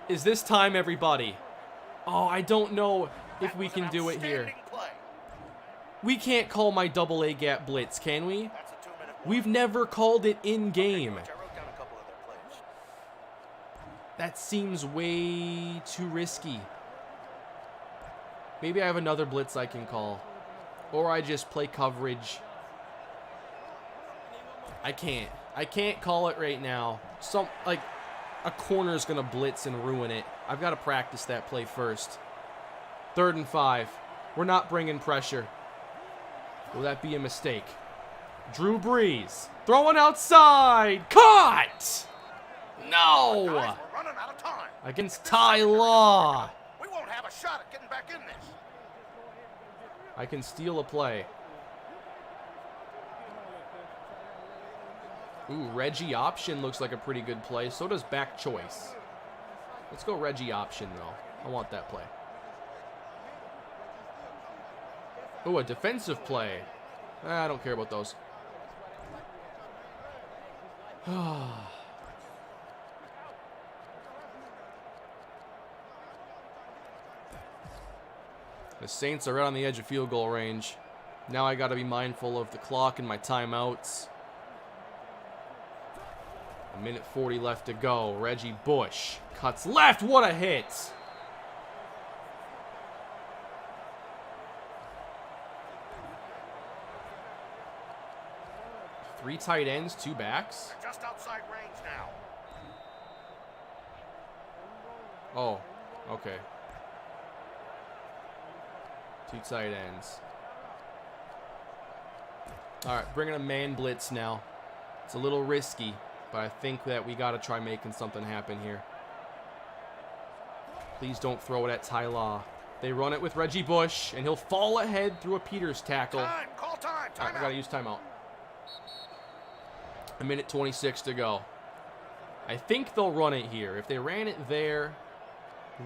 Is this time, everybody? Oh, I don't know if we can do it here. Outstanding play. We can't call my double A gap blitz, can we? That's a 2-minute warning. We've never called it in game. I wrote down a couple of their plays. That seems way too risky. Maybe I have another blitz I can call. Or I just play coverage. I can't call it right now. Like, a corner's gonna blitz and ruin it. I've got to practice that play first. 3rd and 5. We're not bringing pressure. Will that be a mistake? Drew Brees throwing outside. Caught! No! Guys, we're running out of time. Against Ty Law. We won't have a shot at getting back in this. I can steal a play. Ooh, Reggie option looks like a pretty good play. So does back choice. Let's go Reggie option, though. I want that play. Ooh, a defensive play. I don't care about those. The Saints are right on the edge of field goal range. Now I got to be mindful of the clock and my timeouts. 1:40 left to go. Reggie Bush cuts left. What a hit. Three tight ends, 2 backs. They're just outside range now. Oh, okay. 2 tight ends. All right, bringing a man blitz now. It's a little risky, but I think that we got to try making something happen here. Please don't throw it at Ty Law. They run it with Reggie Bush, and he'll fall ahead through a Peters tackle. Time, call time, All right, I got to use timeout. 1:26 to go. I think they'll run it here. If they ran it there,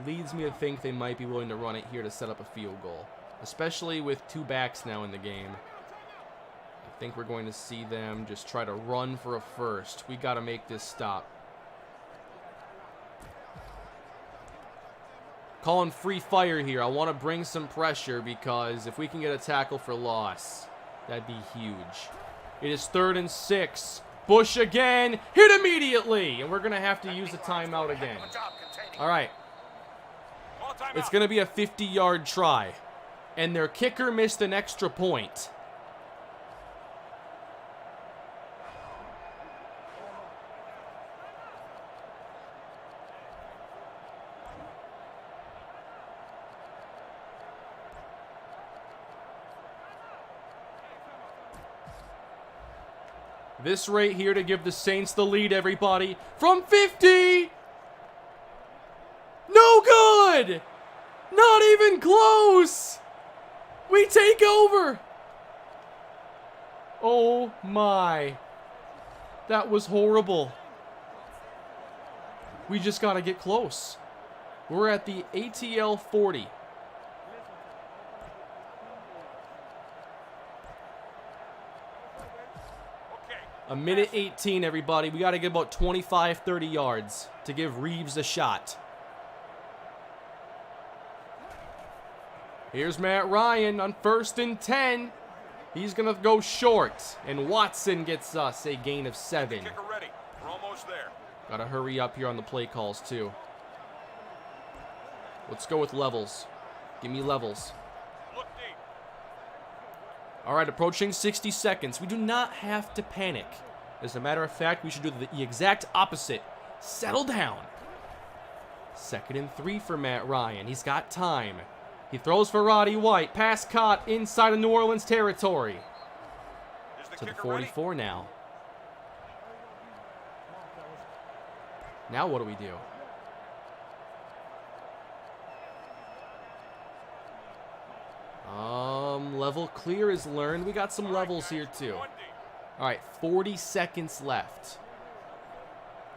leads me to think they might be willing to run it here to set up a field goal. Especially with 2 backs now in the game. I think we're going to see them just try to run for a first. We got to make this stop. Calling free fire here. I want to bring some pressure because if we can get a tackle for loss, that'd be huge. It is 3rd and 6. Bush again. Hit immediately. And we're going to have to use a timeout again. All right. It's going to be a 50-yard try. And their kicker missed an extra point. This right here to give the Saints the lead, everybody. From 50! No good! Not even close! We take over! Oh my. That was horrible. We just gotta get close. We're at the ATL 40. A minute 18, everybody. We got to get about 25, 30 yards to give Reeves a shot. Here's Matt Ryan on 1st and 10. He's going to go short. And Watson gets us a gain of 7. We're almost there. Got to hurry up here on the play calls, too. Let's go with levels. Give me levels. All right, approaching 60 seconds. We do not have to panic. As a matter of fact, we should do the exact opposite. Settle down. 2nd and 3 for Matt Ryan. He's got time. He throws for Roddy White. Pass caught inside of New Orleans territory. To the 44 now. Now what do we do? Level clear is learned. We got some levels here too. All right, 40 seconds left.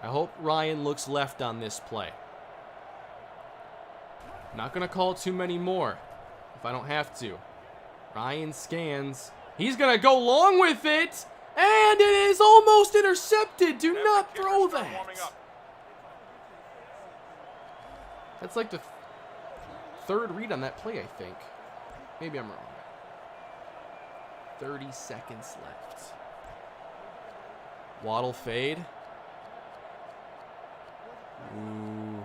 I hope Ryan looks left on this play. Not going to call too many more if I don't have to. Ryan scans. He's going to go long with it. And it is almost intercepted. Do not throw that. That's like the 3rd read on that play, I think. Maybe I'm wrong. 30 seconds left. Waddle fade. Ooh.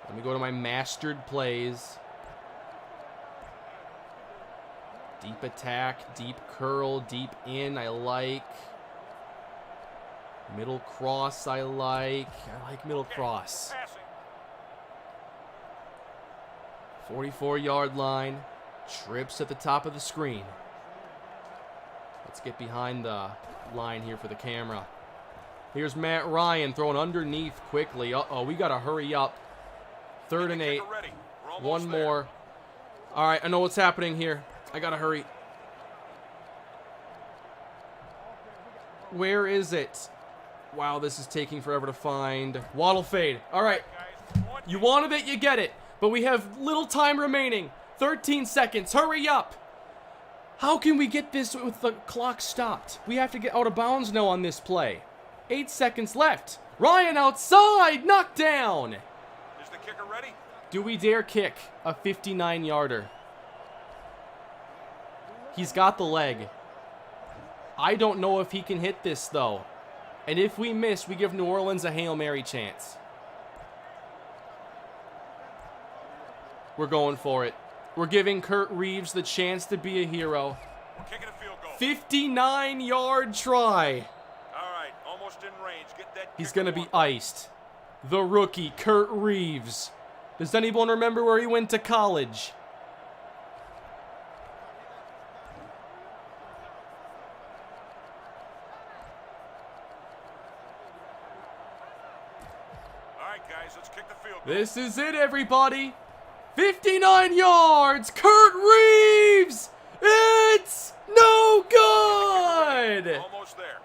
Let me go to my mastered plays. Deep attack, deep curl, deep in, I like. Middle cross, I like. I like middle cross. 44-yard line. Trips at the top of the screen. Let's get behind the line here for the camera. Here's Matt Ryan throwing underneath quickly. Uh-oh, we got to hurry up. 3rd and 8. One more. All right, I know what's happening here. I got to hurry. Where is it? Wow, this is taking forever to find. Waddle fade. All right. You wanted it, you get it. But we have little time remaining. 13 seconds. Hurry up. How can we get this with the clock stopped? We have to get out of bounds now on this play. 8 seconds left. Ryan outside. Knocked down. Is the kicker ready? Do we dare kick a 59-yarder? He's got the leg. I don't know if he can hit this, though. And if we miss, we give New Orleans a Hail Mary chance. We're going for it. We're giving Kurt Reeves the chance to be a hero. We're kicking a field goal. 59-yard try. All right, almost in range. Get that. He's going to be iced. The rookie, Kurt Reeves. Does anyone remember where he went to college? All right, guys, let's kick the field goal. This is it, everybody. 59 yards. Kurt Reeves. It's no good. Almost there.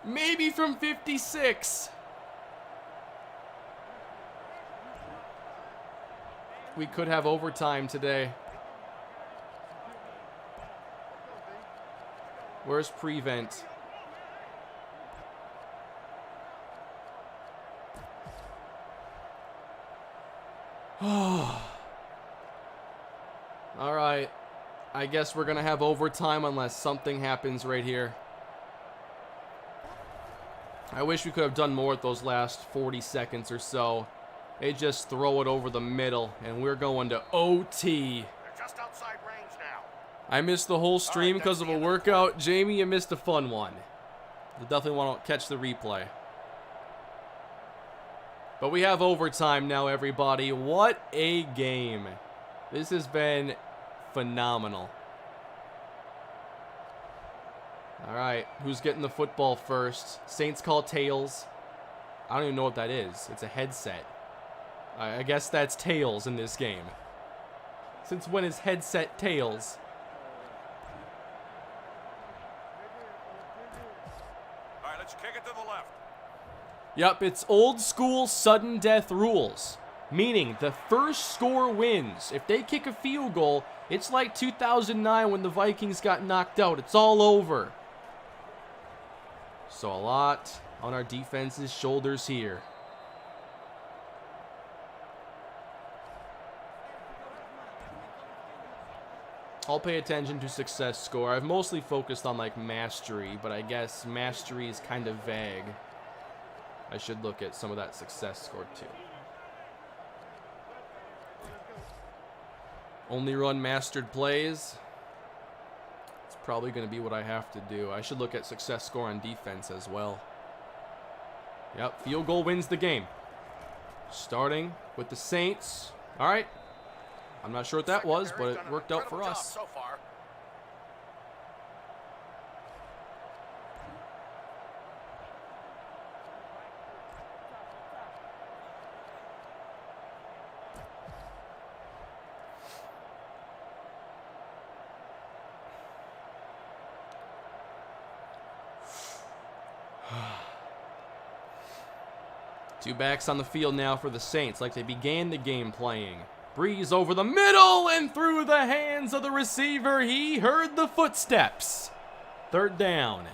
Maybe from 56. We could have overtime today. Where's prevent? All right. I guess we're going to have overtime unless something happens right here. I wish we could have done more with those last 40 seconds or so. They just throw it over the middle, and we're going to OT. They're just outside range now. I missed the whole stream because of a workout. Jamie, you missed a fun one. You definitely want to catch the replay. But we have overtime now, everybody. What a game. This has been phenomenal. All right, who's getting the football first? Saints call tails. I don't even know what that is. It's a headset. I guess that's tails in this game. Since when is headset tails? All right, let's kick it to the left. Yep, it's old school sudden death rules. Meaning the first score wins. If they kick a field goal, it's like 2009 when the Vikings got knocked out. It's all over. So a lot on our defense's shoulders here. I'll pay attention to success score. I've mostly focused on like mastery, but I guess mastery is kind of vague. I should look at some of that success score too. Only run mastered plays. It's probably going to be what I have to do. I should look at success score on defense as well. Yep, field goal wins the game. Starting with the Saints. All right. I'm not sure what that was, but it worked out for us. So far. Two backs on the field now for the Saints, like they began the game playing. Breeze over the middle and through the hands of the receiver. He heard the footsteps. Third down.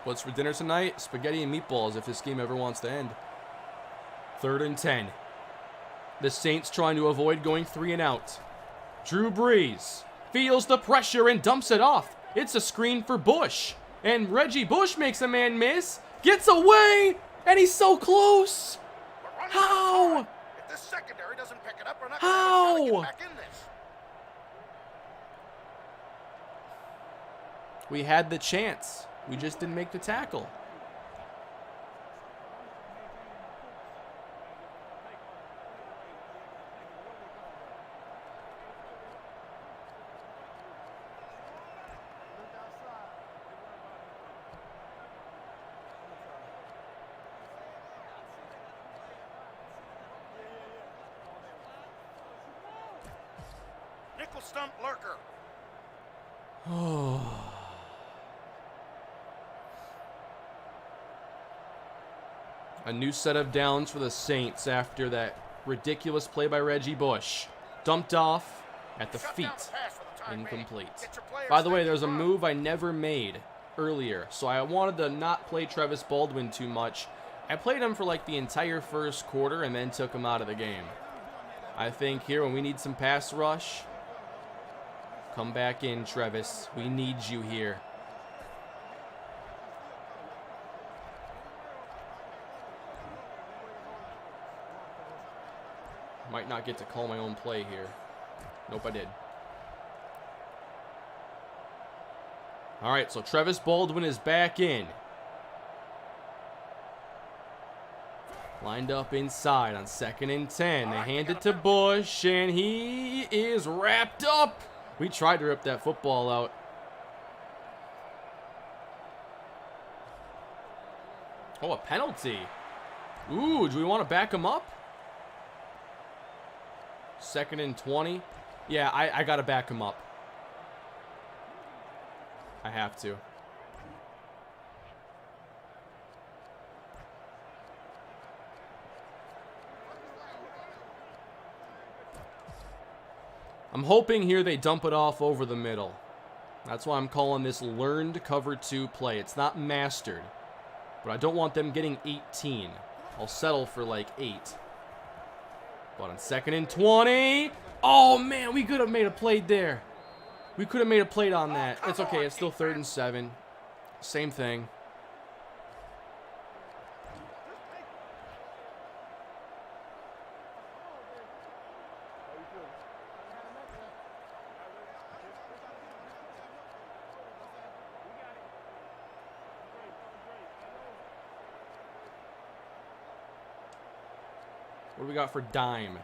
What's for dinner tonight? Spaghetti and meatballs if this game ever wants to end. 3rd and 10. The Saints trying to avoid going 3 and out. Drew Brees feels the pressure and dumps it off. It's a screen for Bush. And Reggie Bush makes a man miss. Gets away. And he's so close. How? If this secondary doesn't pick it up, we're not How? going to get back in this. We had the chance. We just didn't make the tackle. Nickel stump lurker. Oh. A new set of downs for the Saints after that ridiculous play by Reggie Bush. Dumped off at the feet. Incomplete. By the way, there's a move I never made earlier, so I wanted to not play Travis Baldwin too much. I played him for like the entire first quarter and then took him out of the game. I think here when we need some pass rush, come back in, Travis. We need you here. Might not get to call my own play here. Nope, I did. All right, so Travis Baldwin is back in. Lined up inside on 2nd and 10. They hand it to Bush, and he is wrapped up We tried to rip that football out. Oh, a penalty. Ooh, do we want to back him up? 2nd and 20. Yeah, I got to back him up. I have to. I'm hoping here they dump it off over the middle. That's why I'm calling this learned cover 2 play. It's not mastered. But I don't want them getting 18. I'll settle for like 8. But on 2nd and 20. Oh, man, we could have made a play there. We could have made a play on that. It's okay. It's still 3rd and 7. Same thing. What do we got for dime?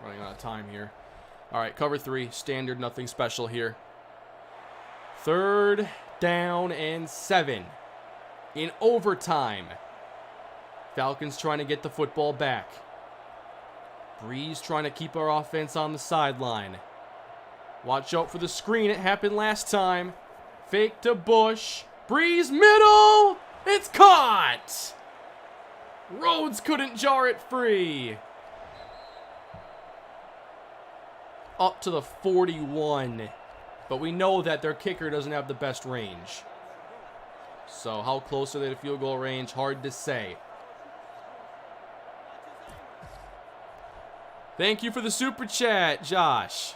Running out of time here. All right, cover 3, standard, nothing special here. 3rd down and 7. In overtime. Falcons trying to get the football back. Breeze trying to keep our offense on the sideline. Watch out for the screen. It happened last time. Fake to Bush. Breeze middle. It's caught. Rhodes couldn't jar it free. Up to the 41. But we know that their kicker doesn't have the best range. So how close are they to field goal range? Hard to say. Thank you for the super chat, Josh.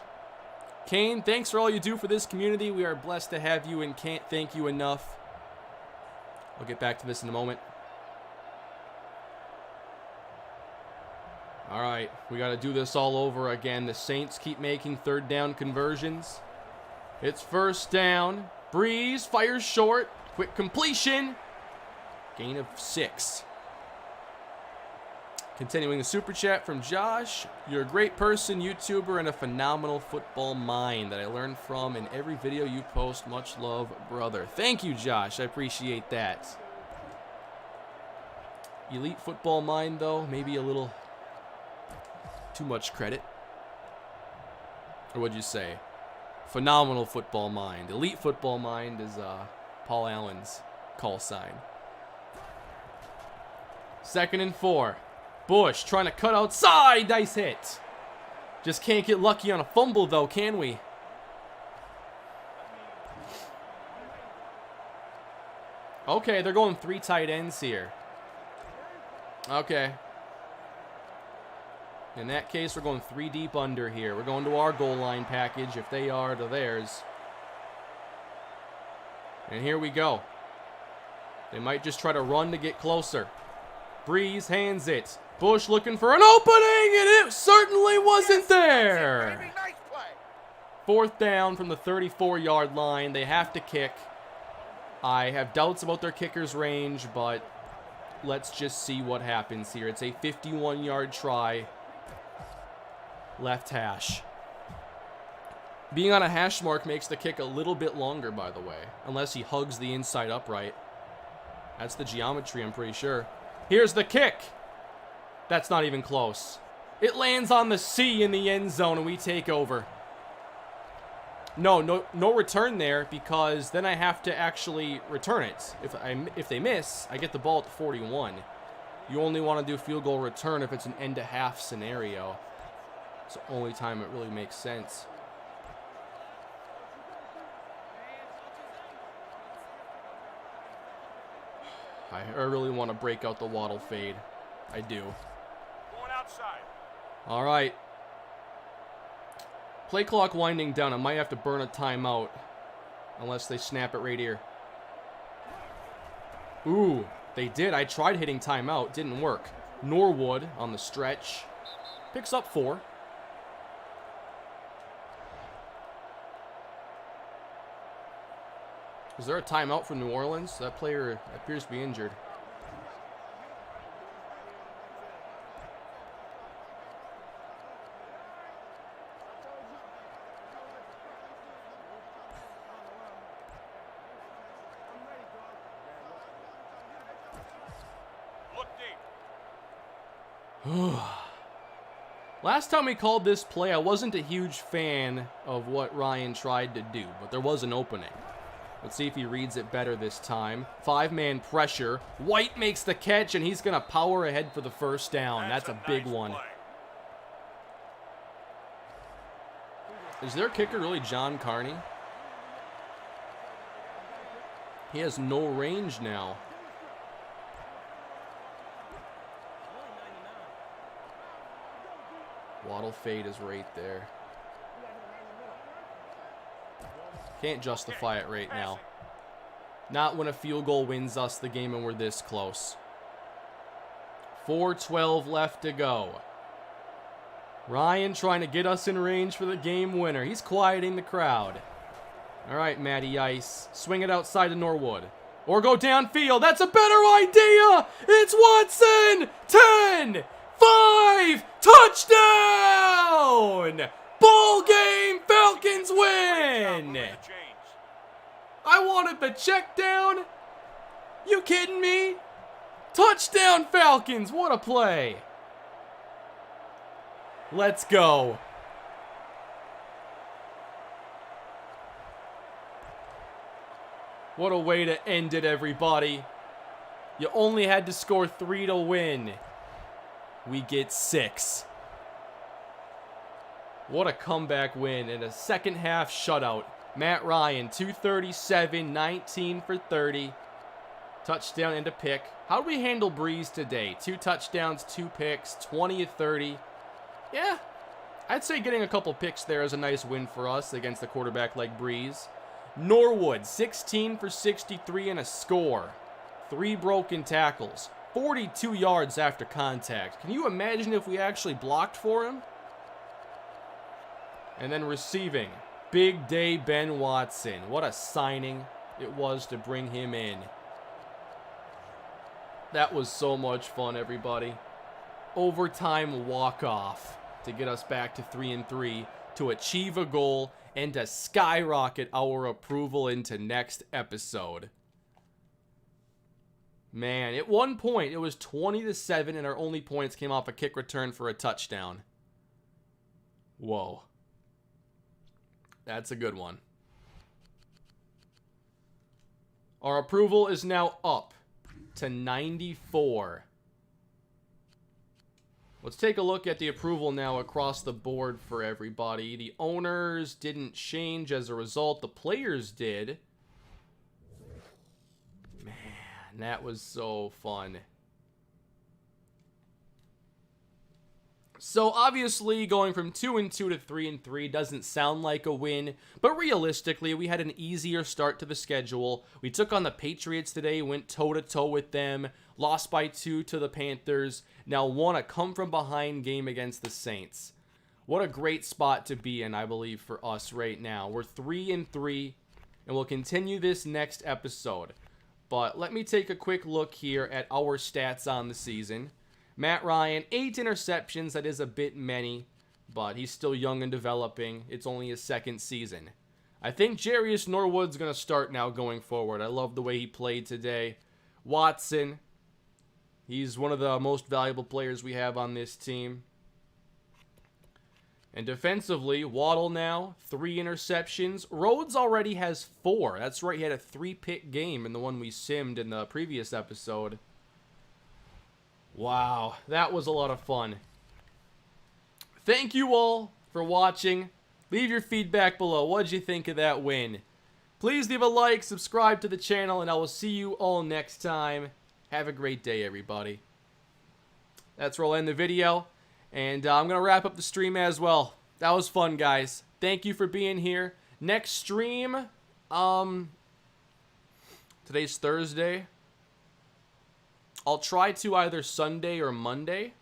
Kane, thanks for all you do for this community. We are blessed to have you and can't thank you enough. I'll get back to this in a moment. All right, we got to do this all over again. The Saints keep making 3rd down conversions. It's 1st down. Breeze fires short. Quick completion. Gain of 6. Continuing the super chat from Josh. You're a great person, YouTuber, and a phenomenal football mind that I learn from in every video you post. Much love, brother. Thank you, Josh. I appreciate that. Elite football mind, though, maybe a little too much credit. Or what'd you say? Phenomenal football mind. Elite football mind is Paul Allen's call sign. 2nd and 4. Bush trying to cut outside. Nice hit. Just can't get lucky on a fumble, though, can we? Okay, they're going 3 tight ends here. Okay. In that case, we're going 3 deep under here. We're going to our goal line package if they are to theirs. And here we go. They might just try to run to get closer. Breeze hands it. Bush looking for an opening, and it certainly wasn't there. 4th down from the 34-yard line. They have to kick. I have doubts about their kicker's range, but let's just see what happens here. It's a 51-yard try. Left hash. Being on a hash mark makes the kick a little bit longer, by the way, unless he hugs the inside upright. That's the geometry, I'm pretty sure. Here's the kick. That's not even close. It lands on the C in the end zone, and we take over. No return there, because then I have to actually return it. If they miss, I get the ball at the 41. You only want to do field goal return if it's an end-to-half scenario. It's the only time it really makes sense. I really want to break out the Waddle fade. I do. Going outside. All right. Play clock winding down. I might have to burn a timeout unless they snap it right here. Ooh, they did. I tried hitting timeout. Didn't work. Norwood on the stretch. Picks up 4. Is there a timeout from New Orleans? That player appears to be injured. Last time we called this play, I wasn't a huge fan of what Ryan tried to do, but there was an opening. Let's see if he reads it better this time. 5-man pressure. White makes the catch, and he's going to power ahead for the first down. That's a big one. Is their kicker really John Carney? He has no range now. Waddle fade is right there. Can't justify it right now. Not when a field goal wins us the game and we're this close. 4:12 left to go. Ryan trying to get us in range for the game winner. He's quieting the crowd. All right, Matty Ice. Swing it outside to Norwood. Or go downfield. That's a better idea. It's Watson. 10, 5, touchdown. Ball game. Falcons win. I wanted the check down. You kidding me? Touchdown Falcons. What a play. Let's go. What a way to end it, everybody. You only had to score 3 to win. We get 6. What a comeback win and a second half shutout. Matt Ryan, 237, 19 for 30. Touchdown and a pick. How did we handle Breeze today? 2 touchdowns, 2 picks, 20 of 30. Yeah, I'd say getting a couple picks there is a nice win for us against a quarterback like Breeze. Norwood, 16 for 63 and a score. 3 broken tackles. 42 yards after contact. Can you imagine if we actually blocked for him? And then receiving. Big day Ben Watson. What a signing it was to bring him in. That was so much fun, everybody. Overtime walk-off to get us back to 3-3, to achieve a goal, and to skyrocket our approval into next episode. Man, at one point, it was 20-7, and our only points came off a kick return for a touchdown. Whoa. That's a good one. Our approval is now up to 94. Let's take a look at the approval now across the board for everybody. The owners didn't change as a result. The players did. Man, that was so fun. So obviously going from 2-2 to 3-3 doesn't sound like a win, but realistically we had an easier start to the schedule. We took on the Patriots today, went toe-to-toe with them, lost by 2 to the Panthers, now won a come-from-behind game against the Saints. What a great spot to be in, I believe, for us right now. We're 3-3, and we'll continue this next episode. But let me take a quick look here at our stats on the season. Matt Ryan, 8 interceptions. That is a bit many, but he's still young and developing. It's only his second season. I think Jarius Norwood's going to start now going forward. I love the way he played today. Watson, he's one of the most valuable players we have on this team. And defensively, Waddle now, 3 interceptions. Rhodes already has 4. That's right, he had a 3-pick game in the one we simmed in the previous episode. Wow, that was a lot of fun. Thank you all for watching. Leave your feedback below. What did you think of that win? Please leave a like, subscribe to the channel, and I will see you all next time. Have a great day, everybody. That's where I'll end the video. And I'm going to wrap up the stream as well. That was fun, guys. Thank you for being here. Next stream, today's Thursday. I'll try to either Sunday or Monday.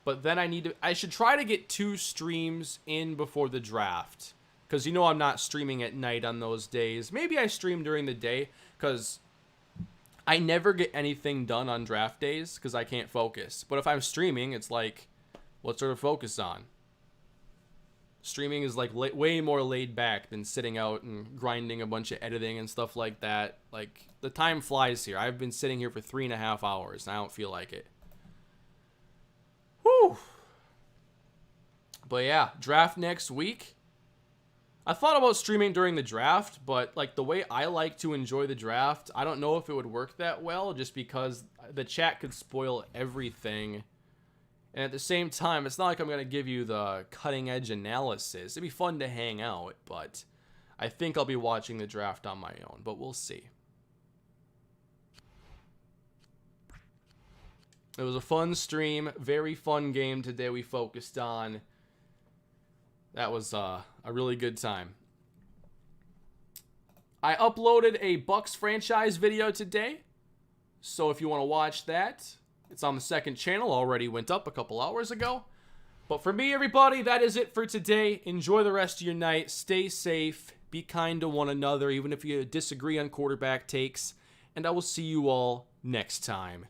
But then I should try to get 2 streams in before the draft. Because you know I'm not streaming at night on those days. Maybe I stream during the day. Because I never get anything done on draft days. Because I can't focus. But if I'm streaming, it's like, what sort of focus on? Streaming is like way more laid back than sitting out and grinding a bunch of editing and stuff like that. Like, the time flies here. I've been sitting here for 3.5 hours and I don't feel like it. But yeah, draft next week. I thought about streaming during the draft, but like the way I like to enjoy the draft, I don't know if it would work that well just because the chat could spoil everything. And at the same time, it's not like I'm going to give you the cutting edge analysis. It'd be fun to hang out, but I think I'll be watching the draft on my own, but we'll see. It was a fun stream, very fun game today we focused on. That was a really good time. I uploaded a Bucks franchise video today, so if you want to watch that, it's on the second channel. Already went up a couple hours ago. But for me, everybody, that is it for today. Enjoy the rest of your night. Stay safe. Be kind to one another, even if you disagree on quarterback takes. And I will see you all next time.